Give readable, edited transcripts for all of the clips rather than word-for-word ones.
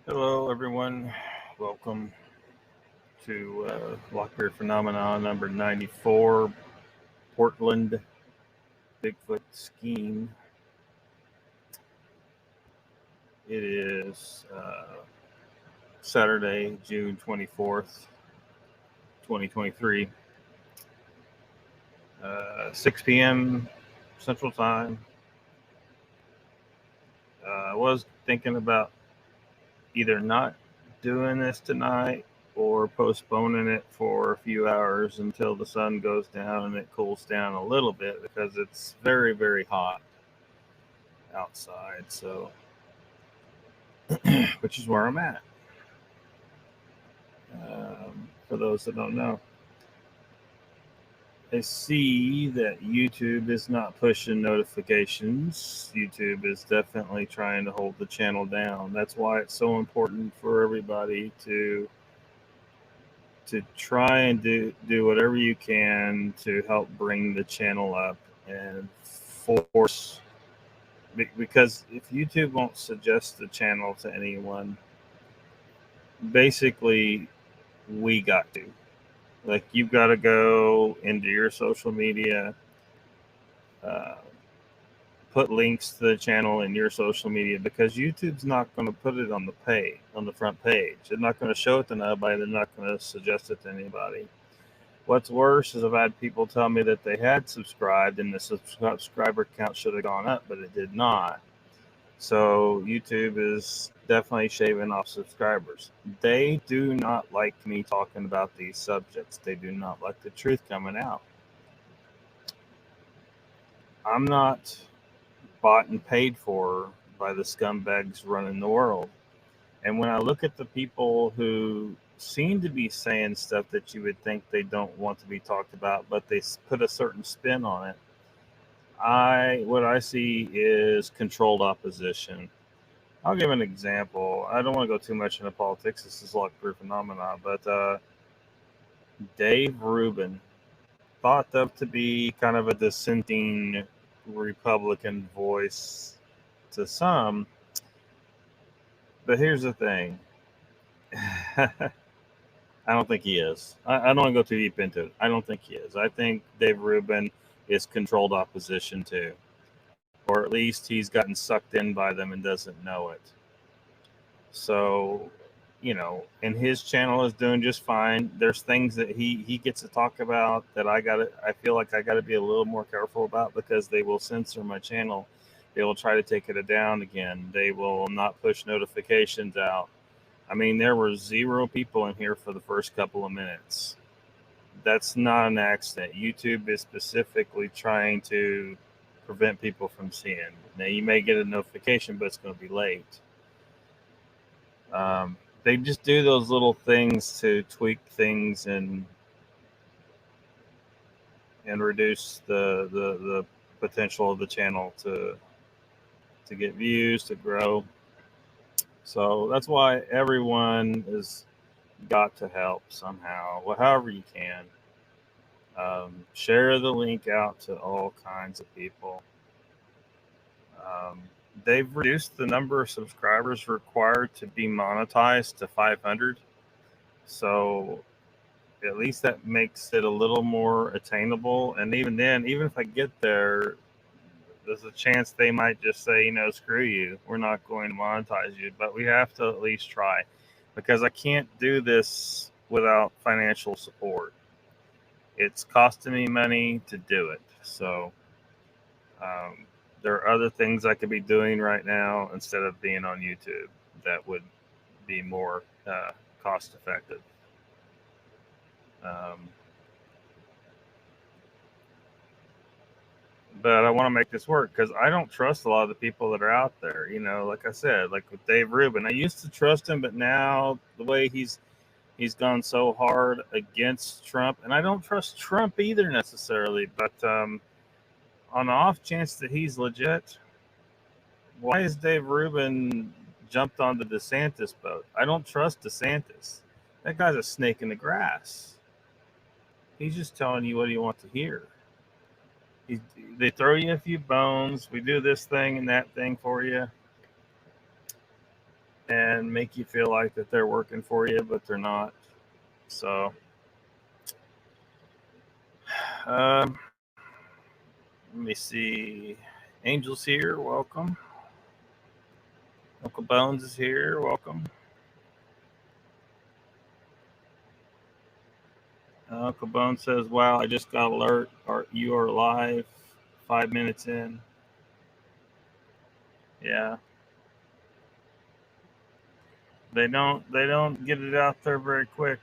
Hello, everyone. Welcome to LOCKBEARD Phenomena number 94, Portland Bigfoot Scheme. It is Saturday, June 24th, 2023, 6 p.m. Central Time. I was thinking about either not doing this tonight or postponing it for a few hours until the sun goes down and it cools down a little bit because it's very, very hot outside. So, which is where I'm at. For those that don't know, I see that YouTube is not pushing notifications. YouTube is definitely trying to hold the channel down. That's why it's so important for everybody to try and do whatever you can to help bring the channel up and force, because if YouTube won't suggest the channel to anyone, basically we got to, like, you've got to go into your social media, put links to the channel in your social media, because YouTube's not going to put it on the front page. They're not going to show it to nobody. They're not going to suggest it to anybody. What's worse is I've had people tell me that they had subscribed and the subscriber count should have gone up, but it did not. So YouTube is definitely shaving off subscribers. They do not like me talking about these subjects. They do not like the truth coming out. I'm not bought and paid for by the scumbags running the world. And when I look at the people who seem to be saying stuff that you would think they don't want to be talked about, but they put a certain spin on it, what I see is controlled opposition. I'll give an example. I don't want to go too much into politics. This is LOCKBEARD Phenomena, but Dave Rubin, thought of to be kind of a dissenting Republican voice to some. But here's the thing. I don't think he is. I don't want to go too deep into it. I don't think he is. I think Dave Rubin is controlled opposition too. Or at least he's gotten sucked in by them and doesn't know it. So, and his channel is doing just fine. There's things that he gets to talk about that I feel like I gotta be a little more careful about, because they will censor my channel. They will try to take it down again. They will not push notifications out. I mean, there were 0 people in here for the first couple of minutes. That's not an accident. YouTube is specifically trying to prevent people from seeing. Now, you may get a notification, but it's going to be late. They just do those little things to tweak things and reduce the potential of the channel to get views, to grow. So that's why everyone has got to help somehow, however you can. Share the link out to all kinds of people. They've reduced the number of subscribers required to be monetized to 500. So at least that makes it a little more attainable. And even then, even if I get there, there's a chance they might just say, screw you. We're not going to monetize you. But we have to at least try, because I can't do this without financial support. It's costing me money to do it. So there are other things I could be doing right now instead of being on YouTube that would be more cost effective. But I want to make this work, because I don't trust a lot of the people that are out there. Like I said, like with Dave Rubin, I used to trust him, but now the way he's gone so hard against Trump, and I don't trust Trump either necessarily, but on the off chance that he's legit, why is Dave Rubin jumped on the DeSantis boat? I don't trust DeSantis. That guy's a snake in the grass. He's just telling you what you want to hear. They throw you a few bones. We do this thing and that thing for you. and make you feel like that they're working for you, but they're not. So, let me see. Angel's here. Welcome. Uncle Bones is here. Welcome. Uncle Bones says, "Wow, I just got alert. You are live 5 minutes in." Yeah. They don't get it out there very quick.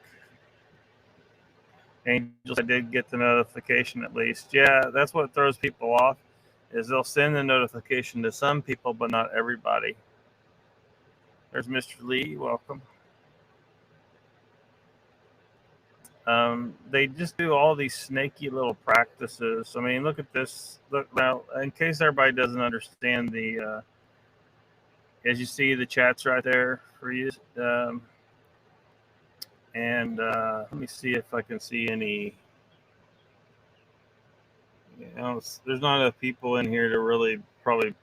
Angels, I did get the notification at least. Yeah, that's what throws people off, is they'll send the notification to some people, but not everybody. There's Mr. Lee. Welcome. They just do all these snaky little practices. I mean, look at this. Look now, in case everybody doesn't understand the, as you see, the chat's right there for you. And let me see if I can see any. There's not enough people in here to really probably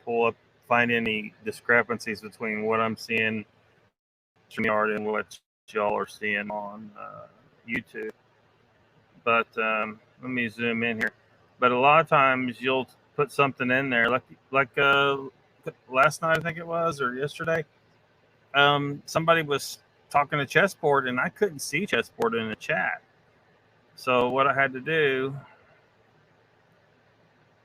find any discrepancies between what I'm seeing StreamYard and what y'all are seeing on YouTube. But let me zoom in here. But a lot of times you'll put something in there, like last night I think it was, or yesterday. Somebody was talking to Chessboard, and I couldn't see Chessboard in the chat. So what I had to do,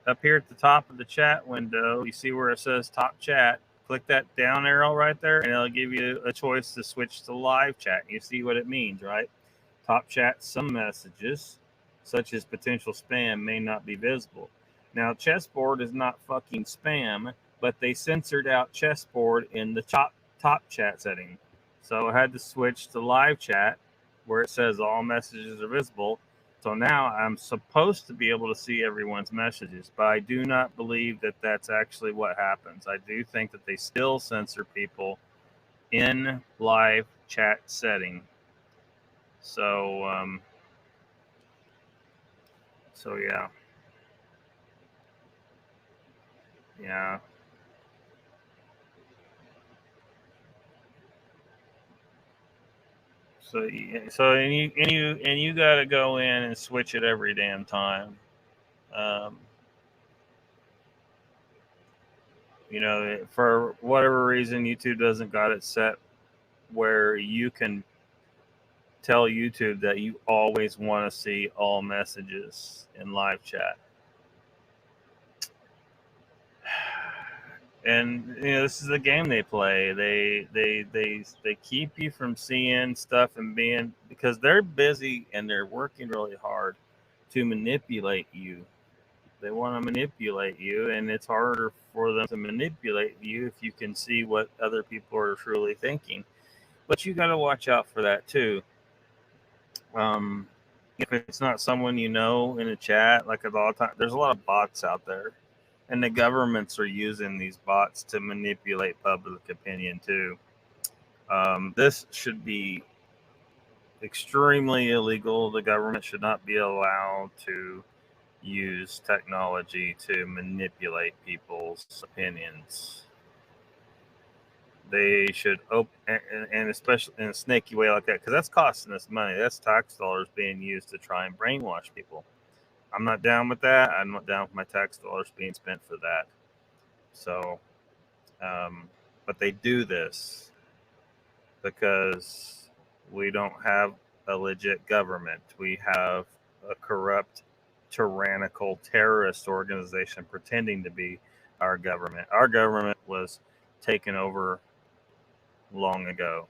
up here at the top of the chat window, you see where it says top chat, click that down arrow right there, and it'll give you a choice to switch to live chat. You see what it means, right? Top chat, some messages, such as potential spam, may not be visible. Now, Chessboard is not fucking spam, but they censored out Chessboard in the top chat setting. So I had to switch to live chat, where it says all messages are visible. So now I'm supposed to be able to see everyone's messages, but I do not believe that that's actually what happens. I do think that they still censor people in live chat setting. So, yeah. Yeah. So you got to go in and switch it every damn time. For whatever reason, YouTube doesn't got it set where you can tell YouTube that you always want to see all messages in live chat. And this is a game they play. They keep you from seeing stuff and being, because they're busy and they're working really hard to manipulate you. They want to manipulate you, and it's harder for them to manipulate you if you can see what other people are truly thinking. But you got to watch out for that too. If it's not someone you know in a chat, like a lot of times, there's a lot of bots out there. And the governments are using these bots to manipulate public opinion too. This should be extremely illegal. The government should not be allowed to use technology to manipulate people's opinions. They should open, and especially in a snaky way like that, because that's costing us money. That's tax dollars being used to try and brainwash people. I'm not down with that. I'm not down with my tax dollars being spent for that. So, but they do this because we don't have a legit government. We have a corrupt, tyrannical terrorist organization pretending to be our government. Our government was taken over long ago.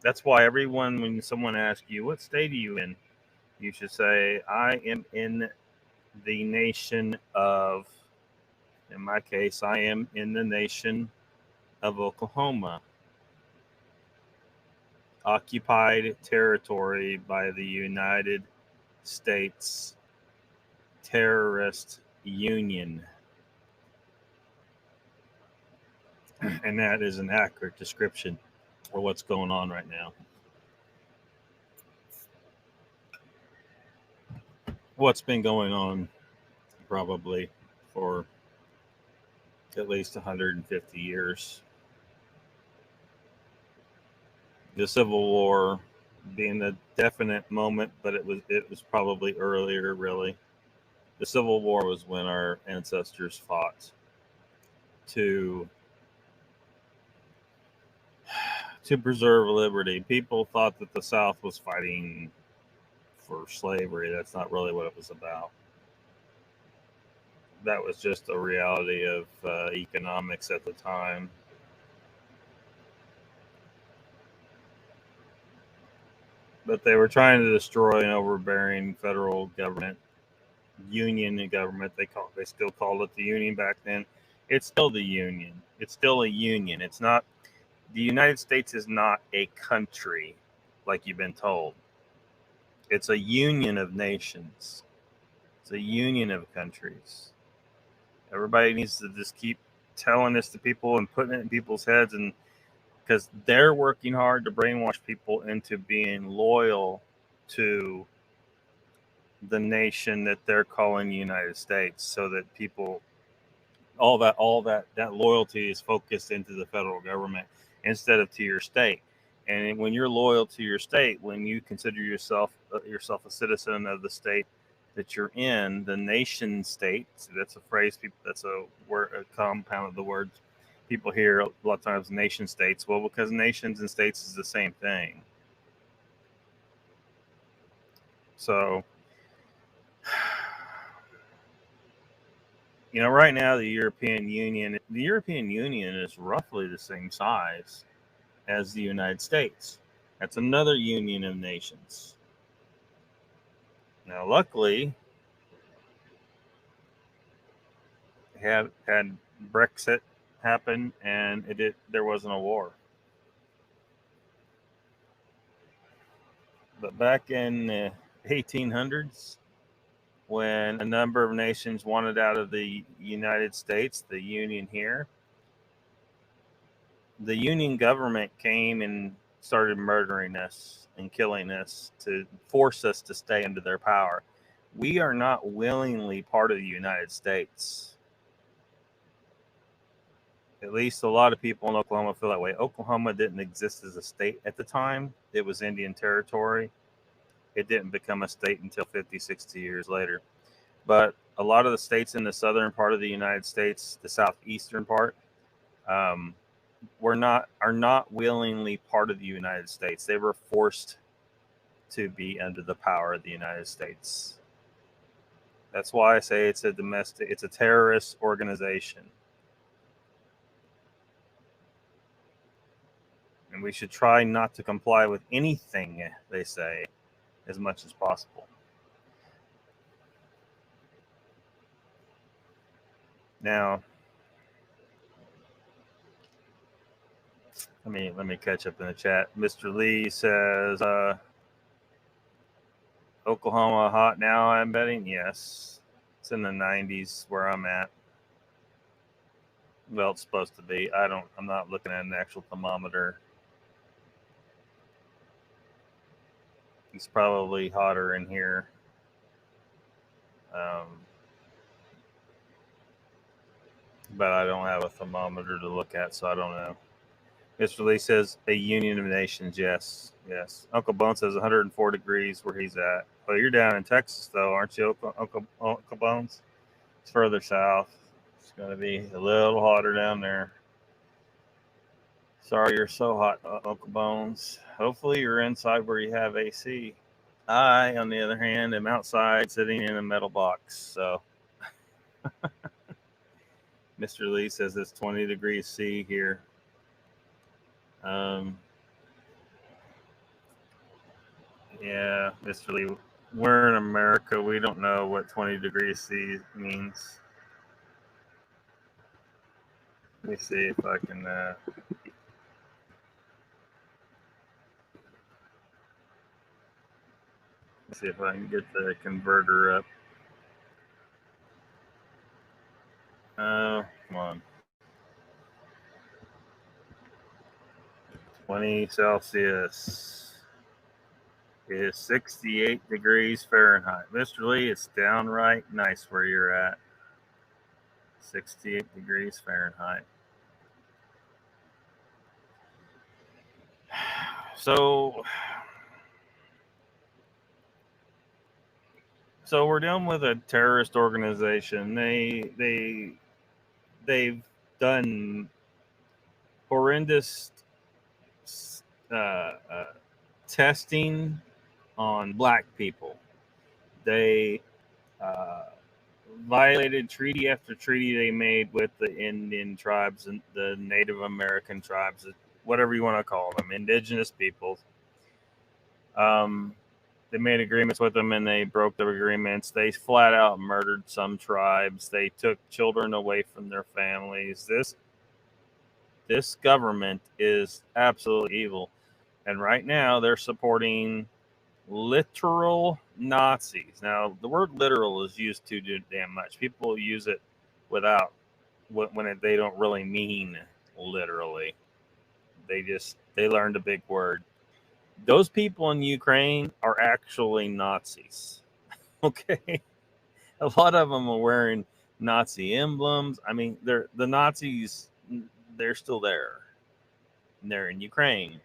That's why when someone asks you, what state are you in? You should say, I am in the nation of, in my case, I am in the nation of Oklahoma, occupied territory by the United States Terrorist Union. And that is an accurate description of what's going on right now. What's been going on probably for at least 150 years. The Civil War being a definite moment, but it was probably earlier. Really, the Civil War was when our ancestors fought to to preserve liberty. People thought that the South was fighting for slavery. That's not really what it was about. That was just a reality of economics at the time. But they were trying to destroy an overbearing federal government, union government. They still called it the Union back then. It's still the Union. It's still a union. It's not the United States is not a country like you've been told. It's a union of nations. It's a union of countries. Everybody needs to just keep telling this to people and putting it in people's heads, and because they're working hard to brainwash people into being loyal to the nation that they're calling the United States, so that people all that loyalty is focused into the federal government instead of to your state. And when you're loyal to your state, when you consider yourself a citizen of the state that you're in, the nation state. So that's a phrase. That's a word, a compound of the words people hear a lot of times. Nation states. Well, because nations and states is the same thing. So, right now the European Union is roughly the same size as the United States. That's another union of nations. Now, luckily, had Brexit happen, and there wasn't a war. But back in the 1800s, when a number of nations wanted out of the United States, the Union here, the Union government came and started murdering us and killing us to force us to stay under their power. We are not willingly part of the United States. At least a lot of people in Oklahoma feel that way. Oklahoma didn't exist as a state at the time. It was Indian territory. It didn't become a state until 50, 60 years later. But a lot of the states in the southern part of the United States, the southeastern part, are not willingly part of the United States. They were forced to be under the power of the United States. That's why I say it's a terrorist organization. And we should try not to comply with anything they say as much as possible. Now, let me catch up in the chat. Mr. Lee says, Oklahoma hot now, I'm betting. Yes. It's in the 90s where I'm at. Well, it's supposed to be. I'm not looking at an actual thermometer. It's probably hotter in here. But I don't have a thermometer to look at, so I don't know. Mr. Lee says a union of nations. Yes. Uncle Bone says 104 degrees where he's at. Oh, you're down in Texas, though, aren't you, Uncle Bones? It's further south. It's going to be a little hotter down there. Sorry you're so hot, Uncle Bones. Hopefully you're inside where you have AC. I, on the other hand, am outside sitting in a metal box. So Mr. Lee says it's 20 degrees C here. Yeah, Mr. Lee, we're in America. We don't know what 20 degrees C means. Let me see if I can. See if I can get the converter up. Oh, come on. 20 Celsius is 68 degrees Fahrenheit. Mr. Lee, it's downright nice where you're at. 68 degrees Fahrenheit. So we're dealing with a terrorist organization. They've done horrendous uh, uh, testing on black people. They violated treaty after treaty they made with the Indian tribes and the Native American tribes, whatever you want to call them, indigenous peoples. They made agreements with them and they broke the agreements. They flat out murdered some tribes. They took children away from their families. This government is absolutely evil. And right now they're supporting literal Nazis. Now, the word literal is used too damn much. People use it without when they don't really mean literally. They learned a big word. Those people in Ukraine are actually Nazis. Okay, a lot of them are wearing Nazi emblems. I mean, the Nazis. They're still there. And they're in Ukraine.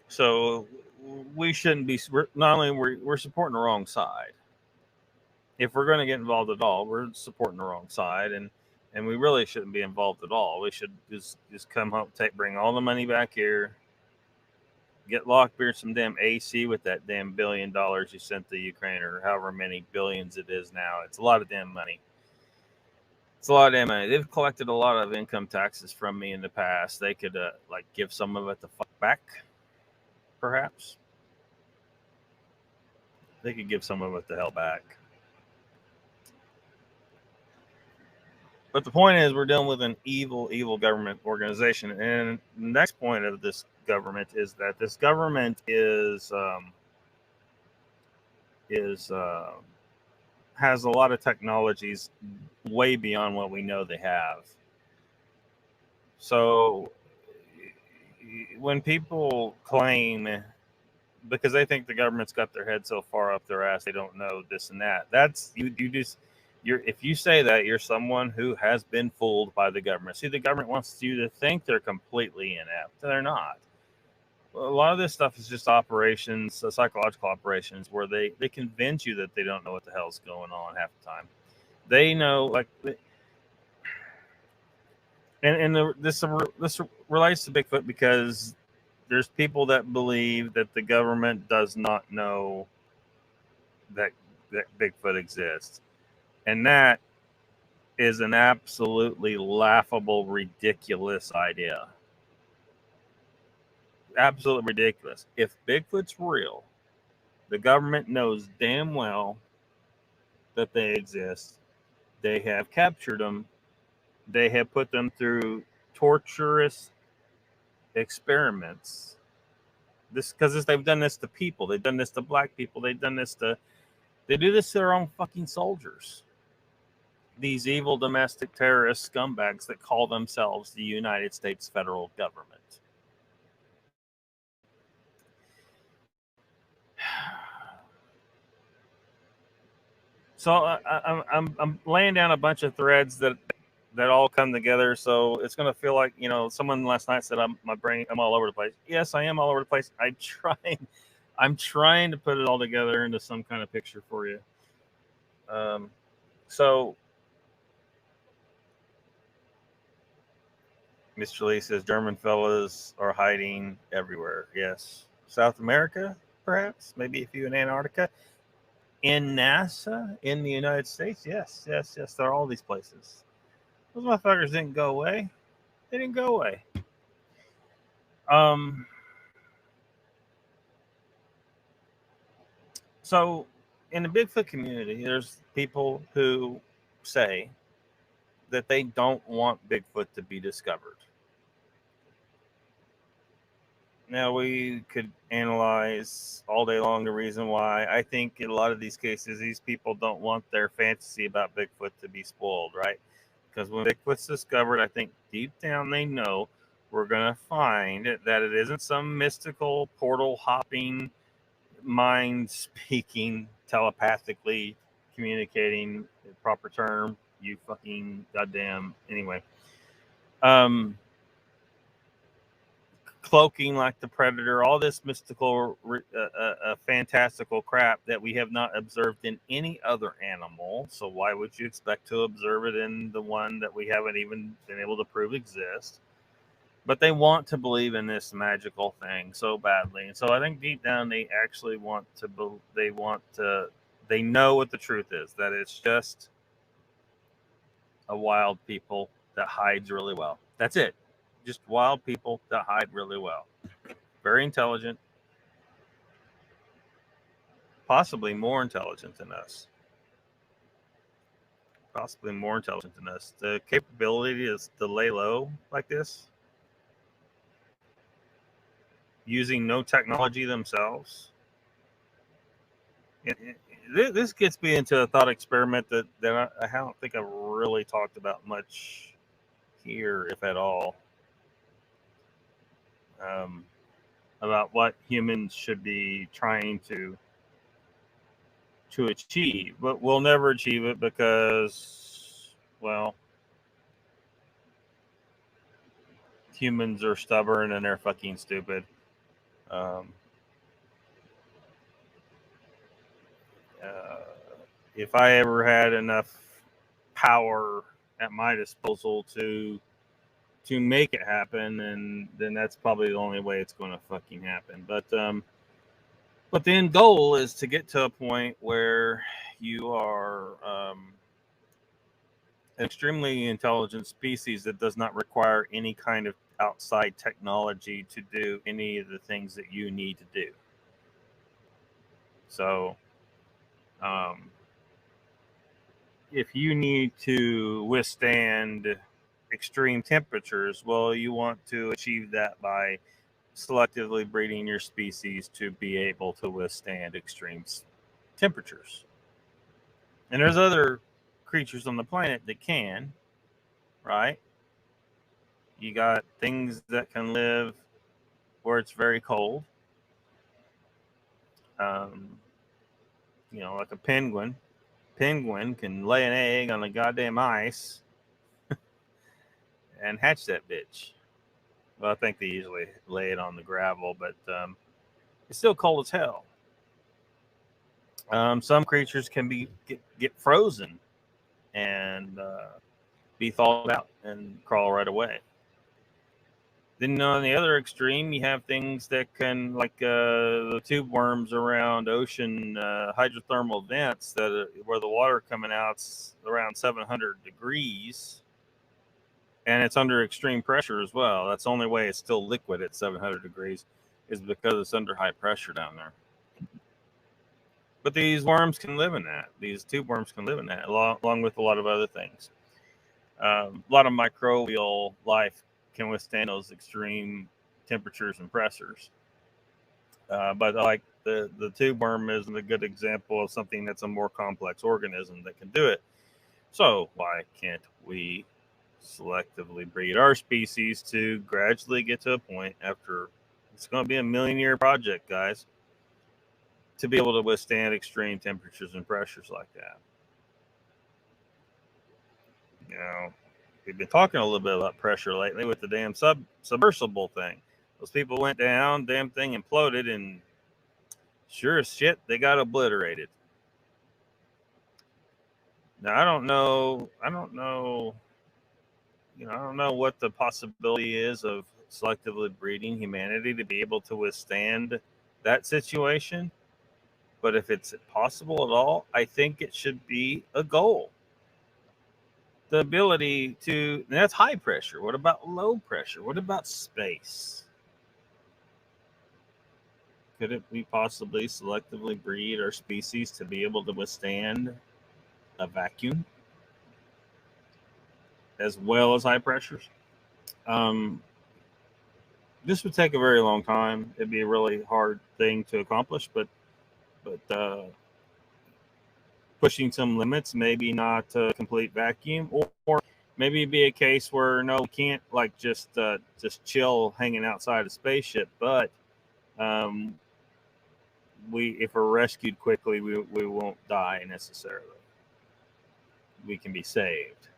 So we shouldn't be. Not only we're supporting the wrong side. If we're going to get involved at all, we're supporting the wrong side, and we really shouldn't be involved at all. We should just come home, bring all the money back here, get Lockbeard some damn AC with that damn $1 billion you sent to Ukraine, or however many billions it is now. It's a lot of damn money. It's a lot of damn money. They've collected a lot of income taxes from me in the past. They could give some of it the fuck back, perhaps. They could give some of it the hell back. But the point is, we're dealing with an evil, evil government organization. And the next point of this government is that this government has a lot of technologies way beyond what we know they have. So when people claim, because they think the government's got their head so far up their ass, they don't know this and that. That's if you say that, you're someone who has been fooled by the government. See, the government wants you to think they're completely inept. They're not. A lot of this stuff is just operations, psychological operations, where they convince you that they don't know what the hell's going on half the time. They know, this relates to Bigfoot because there's people that believe that the government does not know that Bigfoot exists. And that is an absolutely laughable, ridiculous idea. Absolutely ridiculous. If Bigfoot's real, the government knows damn well that they exist. They have captured them. They have put them through torturous experiments. They've done this to people. They've done this to black people. They do this to their own fucking soldiers. These evil domestic terrorist scumbags that call themselves the United States federal government. So I'm laying down a bunch of threads that all come together. So it's going to feel like, someone last night said I'm all over the place. Yes, I am all over the place. I'm trying to put it all together into some kind of picture for you. So Mr. Lee says German fellas are hiding everywhere. Yes. South America, perhaps, maybe a few in Antarctica. In NASA, in the United States, yes. There are all these places. Those motherfuckers didn't go away. They didn't go away. So in the Bigfoot community, there's people who say that they don't want Bigfoot to be discovered. Now, we could analyze all day long the reason why. I think in a lot of these cases, these people don't want their fantasy about Bigfoot to be spoiled, right? Because when Bigfoot's discovered, I think deep down they know we're going to find that it isn't some mystical portal hopping, mind speaking, telepathically communicating, proper term, you fucking goddamn. Anyway. cloaking like the predator, all this mystical, fantastical crap that we have not observed in any other animal. So why would you expect to observe it in the one that we haven't even been able to prove exists? But they want to believe in this magical thing so badly. And so I think deep down they actually want to, they know what the truth is, that it's just a wild people that hides really well. That's it. Just wild people that hide really well. Very intelligent. Possibly more intelligent than us. Possibly more intelligent than us. The capability is to lay low like this, using no technology themselves. This gets me into a thought experiment that I don't think I've really talked about much here, if at all, about what humans should be trying to achieve. But we'll never achieve it because, well, humans are stubborn and they're fucking stupid. If I ever had enough power at my disposal to make it happen, then that's probably the only way it's going to fucking happen. But the end goal is to get to a point where you are an extremely intelligent species that does not require any kind of outside technology to do any of the things that you need to do. So if you need to withstand extreme temperatures, well, you want to achieve that by selectively breeding your species to be able to withstand extreme temperatures. And there's other creatures on the planet that can, right? You got things that can live where it's very cold. Like a penguin. Penguin can lay an egg on the goddamn ice and hatch that bitch. Well, I think they usually lay it on the gravel, but it's still cold as hell. Some creatures can get frozen and be thawed out and crawl right away. Then on the other extreme, you have things that can, like the tube worms around ocean hydrothermal vents where the water coming out's around 700 degrees, and it's under extreme pressure as well. That's the only way it's still liquid at 700 degrees is because it's under high pressure down there. But these worms can live in that. These tube worms can live in that, along with a lot of other things. A lot of microbial life can withstand those extreme temperatures and pressures. But like the tube worm is a good example of something that's a more complex organism that can do it. So why can't we selectively breed our species to gradually get to a point after it's going to be a 1,000,000-year project, guys, to be able to withstand extreme temperatures and pressures like that? We've been talking a little bit about pressure lately with the damn submersible thing. Those people went down, damn thing imploded, and sure as shit, they got obliterated. Now, I don't know what the possibility is of selectively breeding humanity to be able to withstand that situation. But if it's possible at all, I think it should be a goal. The ability to, and that's high pressure. What about low pressure? What about space? Could it be possibly selectively breed our species to be able to withstand a vacuum as well as high pressures? This would take a very long time. It'd be a really hard thing to accomplish, but pushing some limits, maybe not a complete vacuum, or maybe it'd be a case where no, we can't like just chill hanging outside a spaceship, but if we're rescued quickly, we won't die necessarily. We can be saved.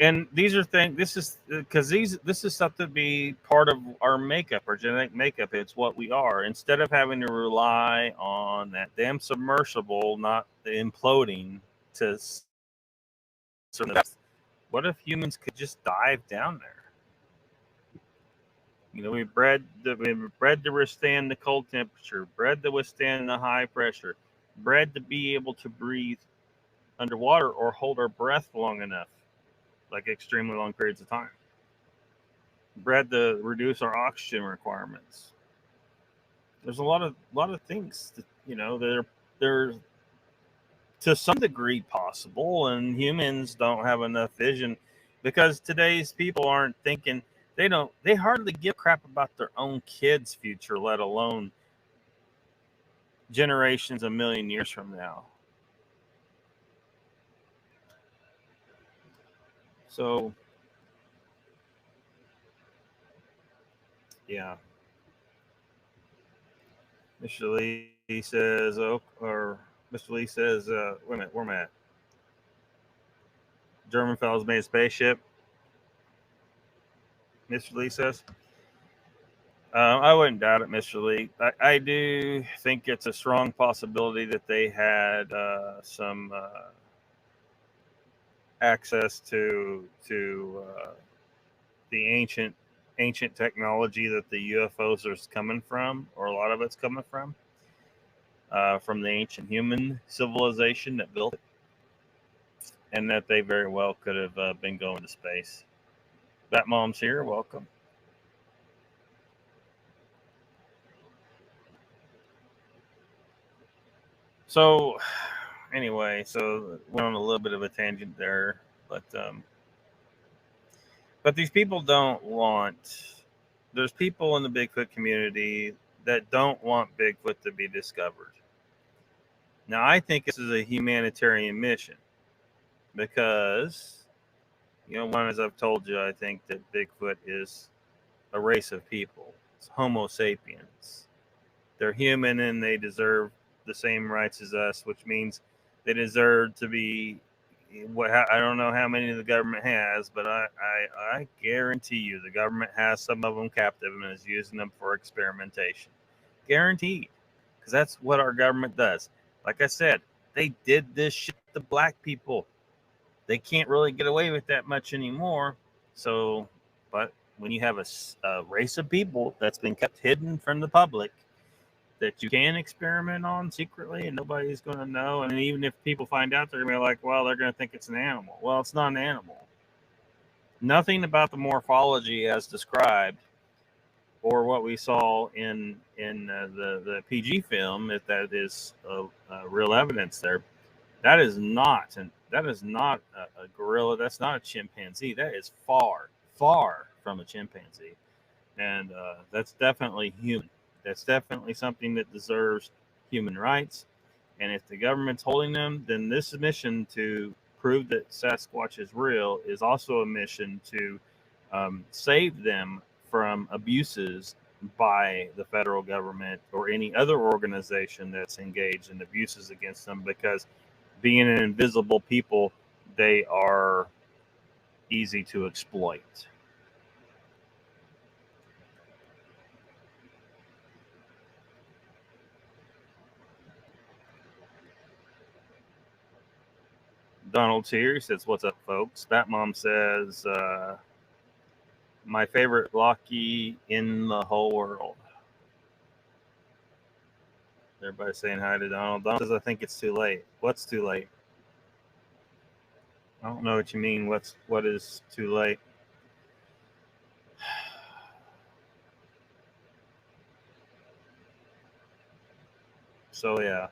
And these are things. This is because this is something to be part of our makeup, our genetic makeup. It's what we are. Instead of having to rely on that damn submersible not imploding to certain depth, what if humans could just dive down there? We bred to withstand the cold temperature, bred to withstand the high pressure, bred to be able to breathe underwater or hold our breath long enough, like extremely long periods of time. Bred to reduce our oxygen requirements. There's a lot of things that, they're to some degree possible, and humans don't have enough vision because today's people aren't thinking. They hardly give a crap about their own kids' future, let alone generations a million years from now. So yeah, Mr. Lee says, or Mr. Lee says, wait a minute, where am I at? German fellows made a spaceship. Mr. Lee says, I wouldn't doubt it, Mr. Lee. I do think it's a strong possibility that they had some access to the ancient technology that the UFOs are coming from, or a lot of it's coming from the ancient human civilization that built it, and that they very well could have been going to space. Bat Mom's here. Welcome. So, anyway, so went on a little bit of a tangent there, but these people don't want. There's people in the Bigfoot community that don't want Bigfoot to be discovered. Now, I think this is a humanitarian mission because, one, as I've told you, I think that Bigfoot is a race of people. It's Homo sapiens. They're human and they deserve the same rights as us, which means they deserve to be. I don't know how many the government has, but I guarantee you the government has some of them captive and is using them for experimentation. Guaranteed. Because that's what our government does. Like I said, they did this shit to black people. They can't really get away with that much anymore. So, but when you have a race of people that's been kept hidden from the public, that you can experiment on secretly and nobody's going to know. And even if people find out, they're going to be like, well, they're going to think it's an animal. Well, it's not an animal. Nothing about the morphology as described or what we saw in the PG film, if that is real evidence there, that is not a gorilla. That's not a chimpanzee. That is far from a chimpanzee, and that's definitely human. That's definitely something that deserves human rights. And if the government's holding them, then this mission to prove that Sasquatch is real is also a mission to save them from abuses by the federal government or any other organization that's engaged in abuses against them, because being an invisible people, they are easy to exploit. Donald's here. He says, "What's up, folks?" Bat Mom says, "My favorite Lockie in the whole world." Everybody's saying hi to Donald. Donald says, "I think it's too late." What's too late? I don't know what you mean. What is too late? So yeah.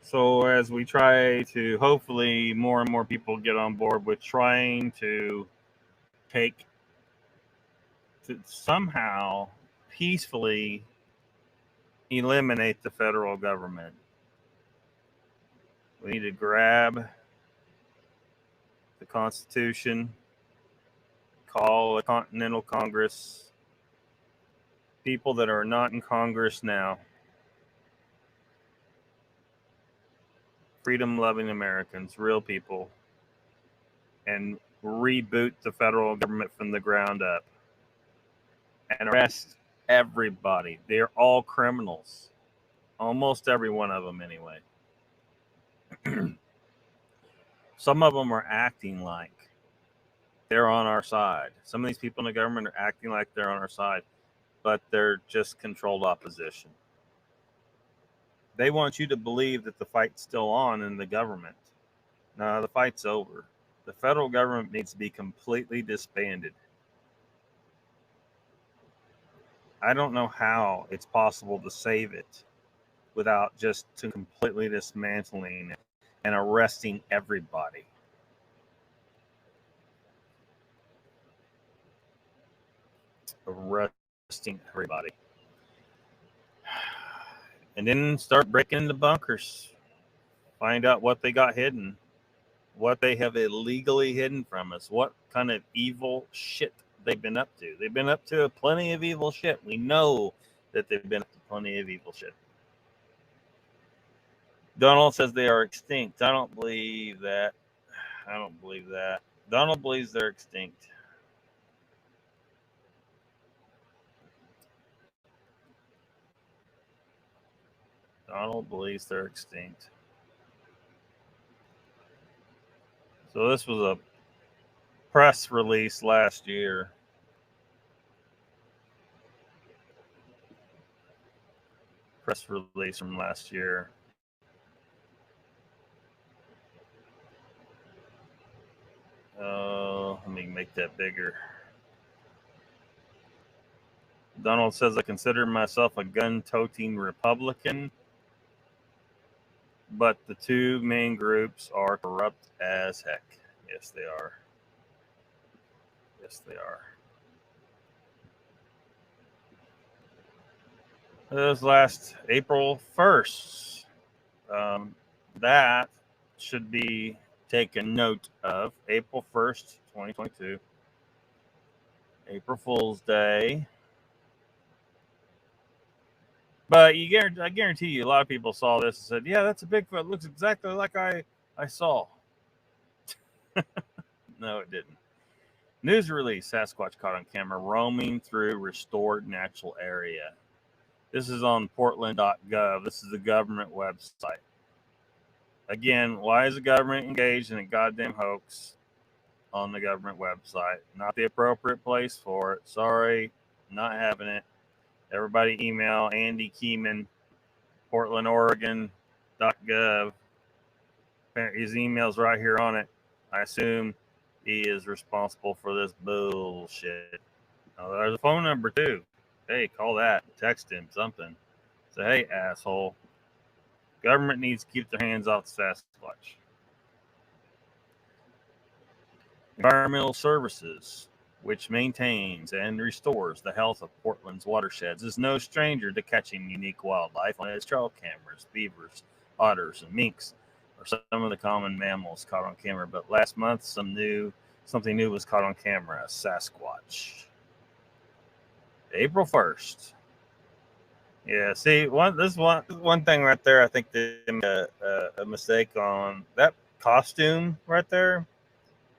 So as we try to, hopefully more and more people get on board with trying to take to somehow peacefully eliminate the federal government. We need to grab the Constitution, call a Continental Congress, people that are not in Congress now, freedom-loving Americans, real people, and reboot the federal government from the ground up and arrest everybody. They're all criminals. Almost every one of them, anyway. Some of them are acting like they're on our side. Some of these people in the government are acting like they're on our side, but they're just controlled opposition. They want you to believe that the fight's still on in the government. No, the fight's over. The federal government needs to be completely disbanded. I don't know how it's possible to save it without just completely dismantling it and arresting everybody. Arresting everybody. And then start breaking into bunkers. Find out what they got hidden. What they have illegally hidden from us. What kind of evil shit they've been up to. They've been up to plenty of evil shit. We know that they've been up to plenty of evil shit. Donald says they are extinct. I don't believe that. I don't believe that. Donald believes they're extinct. Donald believes they're extinct. So this was a press release last year. Press release from last year. Let me make that bigger. Donald says, I consider myself a gun-toting Republican, but the two main groups are corrupt as heck. Yes, they are. Yes, they are. It was last April 1st. That should be taken note of. April 1st, 2022. April Fool's Day. But I guarantee you, a lot of people saw this and said, yeah, that's a Bigfoot. It looks exactly like I saw. No, it didn't. News release, Sasquatch caught on camera roaming through restored natural area. This is on portland.gov. This is the government website. Again, why is the government engaged in a goddamn hoax on the government website? Not the appropriate place for it. Sorry, not having it. Everybody email Andy Keeman, portlandoregon.gov. His email's right here on it. I assume he is responsible for this bullshit. Oh, there's a phone number too. Hey, call that. Text him something. Say, hey, asshole. Government needs to keep their hands off the Sasquatch. Environmental Services, which maintains and restores the health of Portland's watersheds, is no stranger to catching unique wildlife on its trail cameras. Beavers, otters, and minks are some of the common mammals caught on camera. But last month, something new was caught on camera: a Sasquatch. April 1st. Yeah, see, this one thing right there, I think they made a mistake on. That costume right there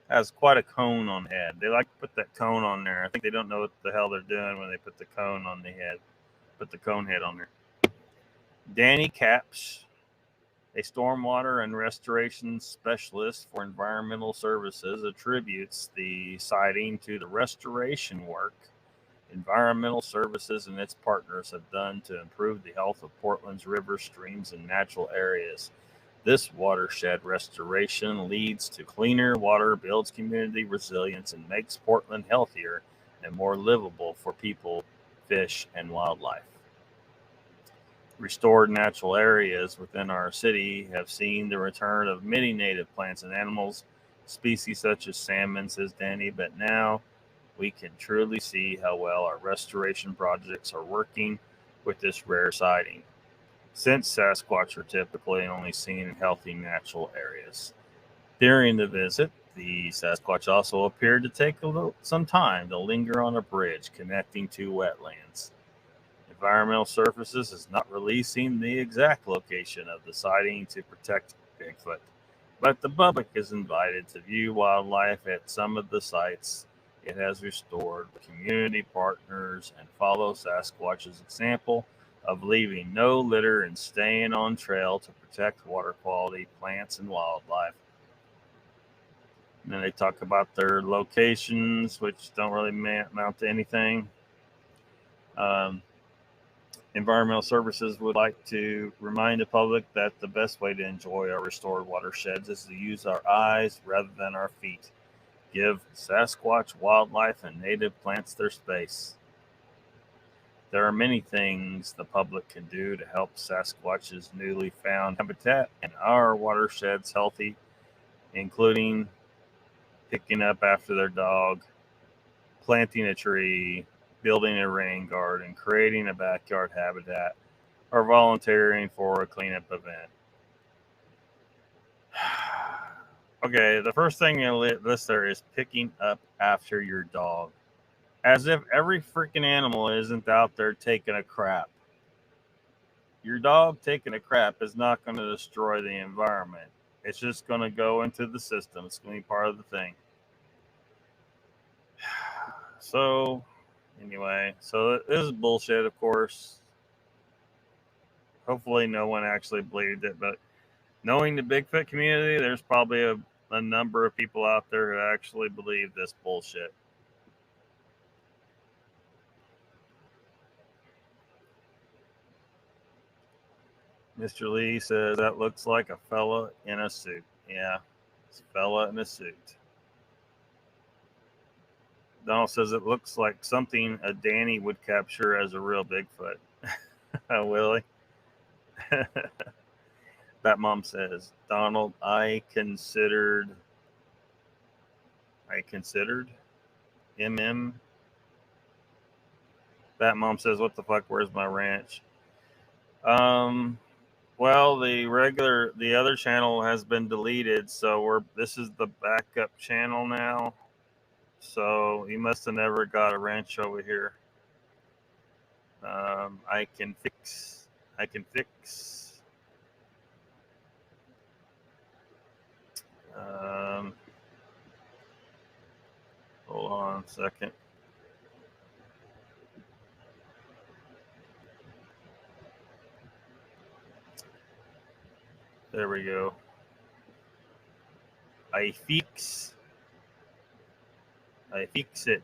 has quite a cone on the head. They like to put that cone on there. I think they don't know what the hell they're doing when they put the cone on the head. Put the cone head on there. Danny Capps, a stormwater and restoration specialist for environmental services, attributes the sighting to the restoration work environmental services and its partners have done to improve the health of Portland's rivers, streams, and natural areas. This watershed restoration leads to cleaner water, builds community resilience, and makes Portland healthier and more livable for people, fish, and wildlife. Restored natural areas within our city have seen the return of many native plants and animals, species such as salmon, says Danny, but now we can truly see how well our restoration projects are working with this rare sighting, since Sasquatch are typically only seen in healthy natural areas. During the visit, the Sasquatch also appeared to take some time to linger on a bridge connecting two wetlands. Environmental Services is not releasing the exact location of the sighting to protect Bigfoot. But the public is invited to view wildlife at some of the sites it has restored, community partners, and follow Sasquatch's example of leaving no litter and staying on trail to protect water quality, plants, and wildlife. And then they talk about their locations, which don't really amount to anything. Um, Environmental Services would like to remind the public that the best way to enjoy our restored watersheds is to use our eyes rather than our feet. Give Sasquatch wildlife and native plants their space. There are many things the public can do to help Sasquatch's newly found habitat and our watersheds healthy, including picking up after their dog, planting a tree, building a rain garden, creating a backyard habitat, or volunteering for a cleanup event. Okay, the first thing you list there is picking up after your dog. As if every freaking animal isn't out there taking a crap. Your dog taking a crap is not going to destroy the environment. It's just going to go into the system. It's going to be part of the thing. So, anyway, so this is bullshit, of course. Hopefully no one actually believed it, but knowing the Bigfoot community, there's probably a number of people out there who actually believe this bullshit. Mr. Lee says that looks like a fella in a suit. Yeah, it's a fella in a suit. Donald says it looks like something a Danny would capture as a real Bigfoot. Willie? That mom says, Donald, I considered MM. That mom says, what the fuck, where's my ranch? Well, the other channel has been deleted, so this is the backup channel now. So he must have never got a ranch over here. I can fix. Hold on a second. There we go. I fix it.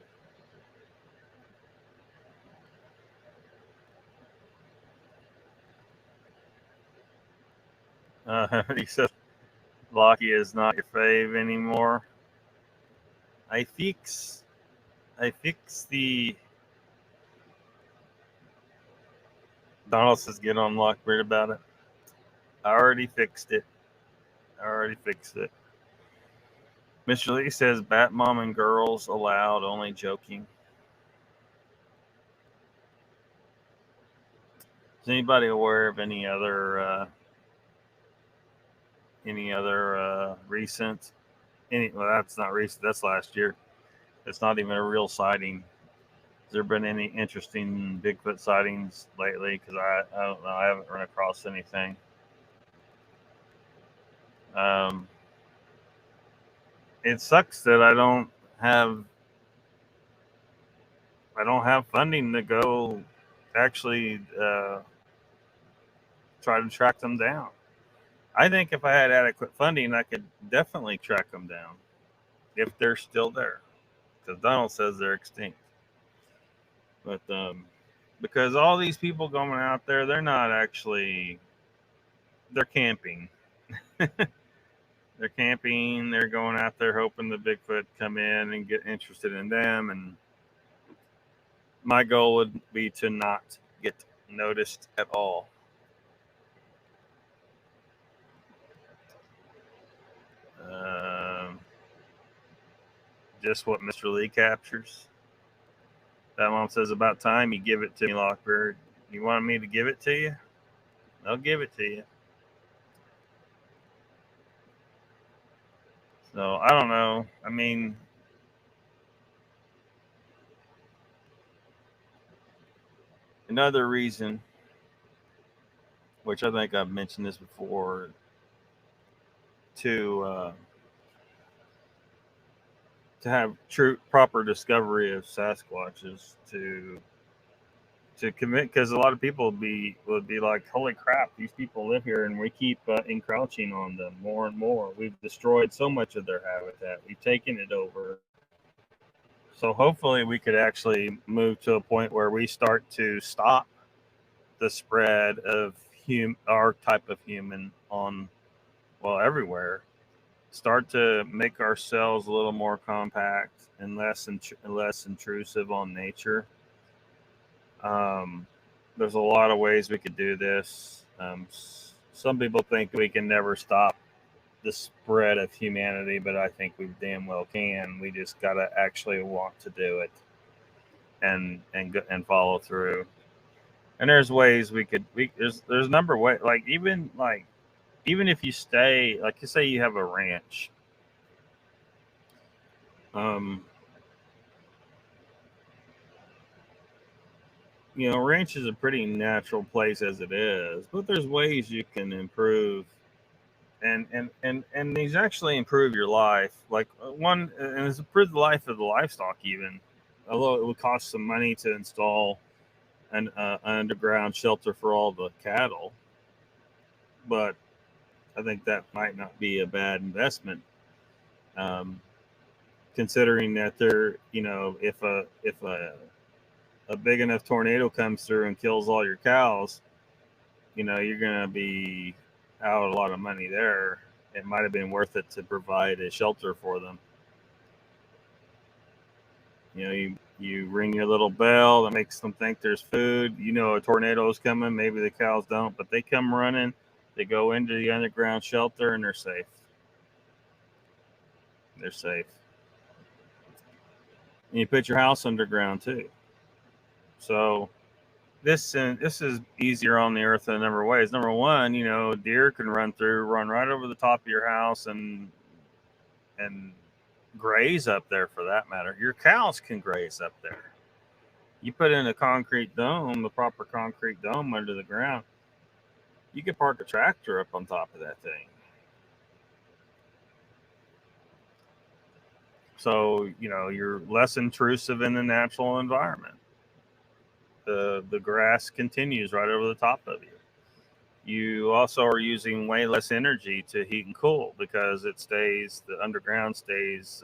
He said, Locky is not your fave anymore. I fix the. Donald says, get on Lockbeard about it. I already fixed it. Mr. Lee says, Bat Mom and girls allowed, only joking. Is anybody aware of any other recent? Well, that's not recent. That's last year. It's not even a real sighting. Has there been any interesting Bigfoot sightings lately? Because I don't know. I haven't run across anything. It sucks that I don't have funding to go actually try to track them down. I think if I had adequate funding, I could definitely track them down if they're still there. Because Donald says they're extinct. But because all these people going out there, they're not actually, they're camping. They're camping. They're going out there hoping the Bigfoot come in and get interested in them. And my goal would be to not get noticed at all. Just what Mr. Lee captures. That mom says, about time you give it to me, Lockbeard. You want me to give it to you? I'll give it to you. So I don't know. I mean, another reason, which I think I've mentioned this before, to have true proper discovery of Sasquatches to commit, because a lot of people would be like, holy crap, these people live here and we keep encroaching on them more and more. We've destroyed so much of their habitat. We've taken it over. So hopefully we could actually move to a point where we start to stop the spread of our type of human on, well, everywhere. Start to make ourselves a little more compact and less intrusive on nature. There's a lot of ways we could do this. Some people think we can never stop the spread of humanity, but I think we damn well can. We just gotta actually want to do it and follow through. And there's ways there's a number of ways. Even if you stay, like you say, you have a ranch. Ranch is a pretty natural place as it is, but there's ways you can improve and these actually improve your life. Like one, and it's improved the life of the livestock even, although it would cost some money to install an underground shelter for all the cattle. But I think that might not be a bad investment, considering that if a big enough tornado comes through and kills all your cows, you're gonna be out a lot of money there. It might have been worth it to provide a shelter for them. You ring your little bell that makes them think there's food. A tornado is coming. Maybe the cows don't, but they come running. They go into the underground shelter and they're safe. They're safe. And you put your house underground too. So this is easier on the earth in a number of ways. Number one, deer can run right over the top of your house and graze up there, for that matter. Your cows can graze up there. You put in a concrete dome, the proper concrete dome under the ground, you could park a tractor up on top of that thing. So, you're less intrusive in the natural environment. The grass continues right over the top of you. You also are using way less energy to heat and cool, because the underground stays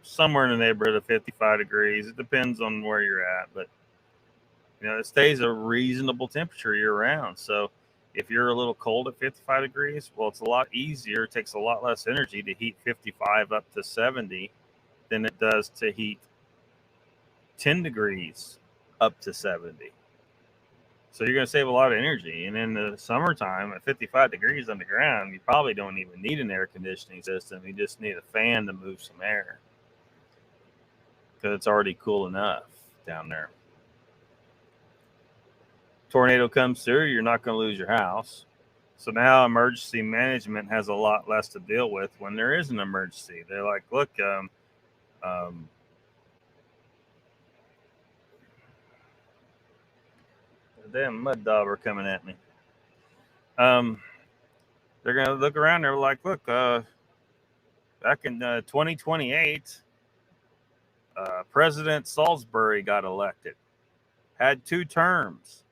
somewhere in the neighborhood of 55 degrees. It depends on where you're at, but it stays a reasonable temperature year round. So if you're a little cold at 55 degrees, well, it's a lot easier. It takes a lot less energy to heat 55 up to 70 than it does to heat 10 degrees up to 70. So you're going to save a lot of energy. And in the summertime at 55 degrees underground, you probably don't even need an air conditioning system. You just need a fan to move some air, because it's already cool enough down there. Tornado comes through, you're not going to lose your house. So now emergency management has a lot less to deal with when there is an emergency. They're like, look, damn mud dauber coming at me. They're going to look around. They're like, look, back in 2028, President Salisbury got elected, had 2 terms.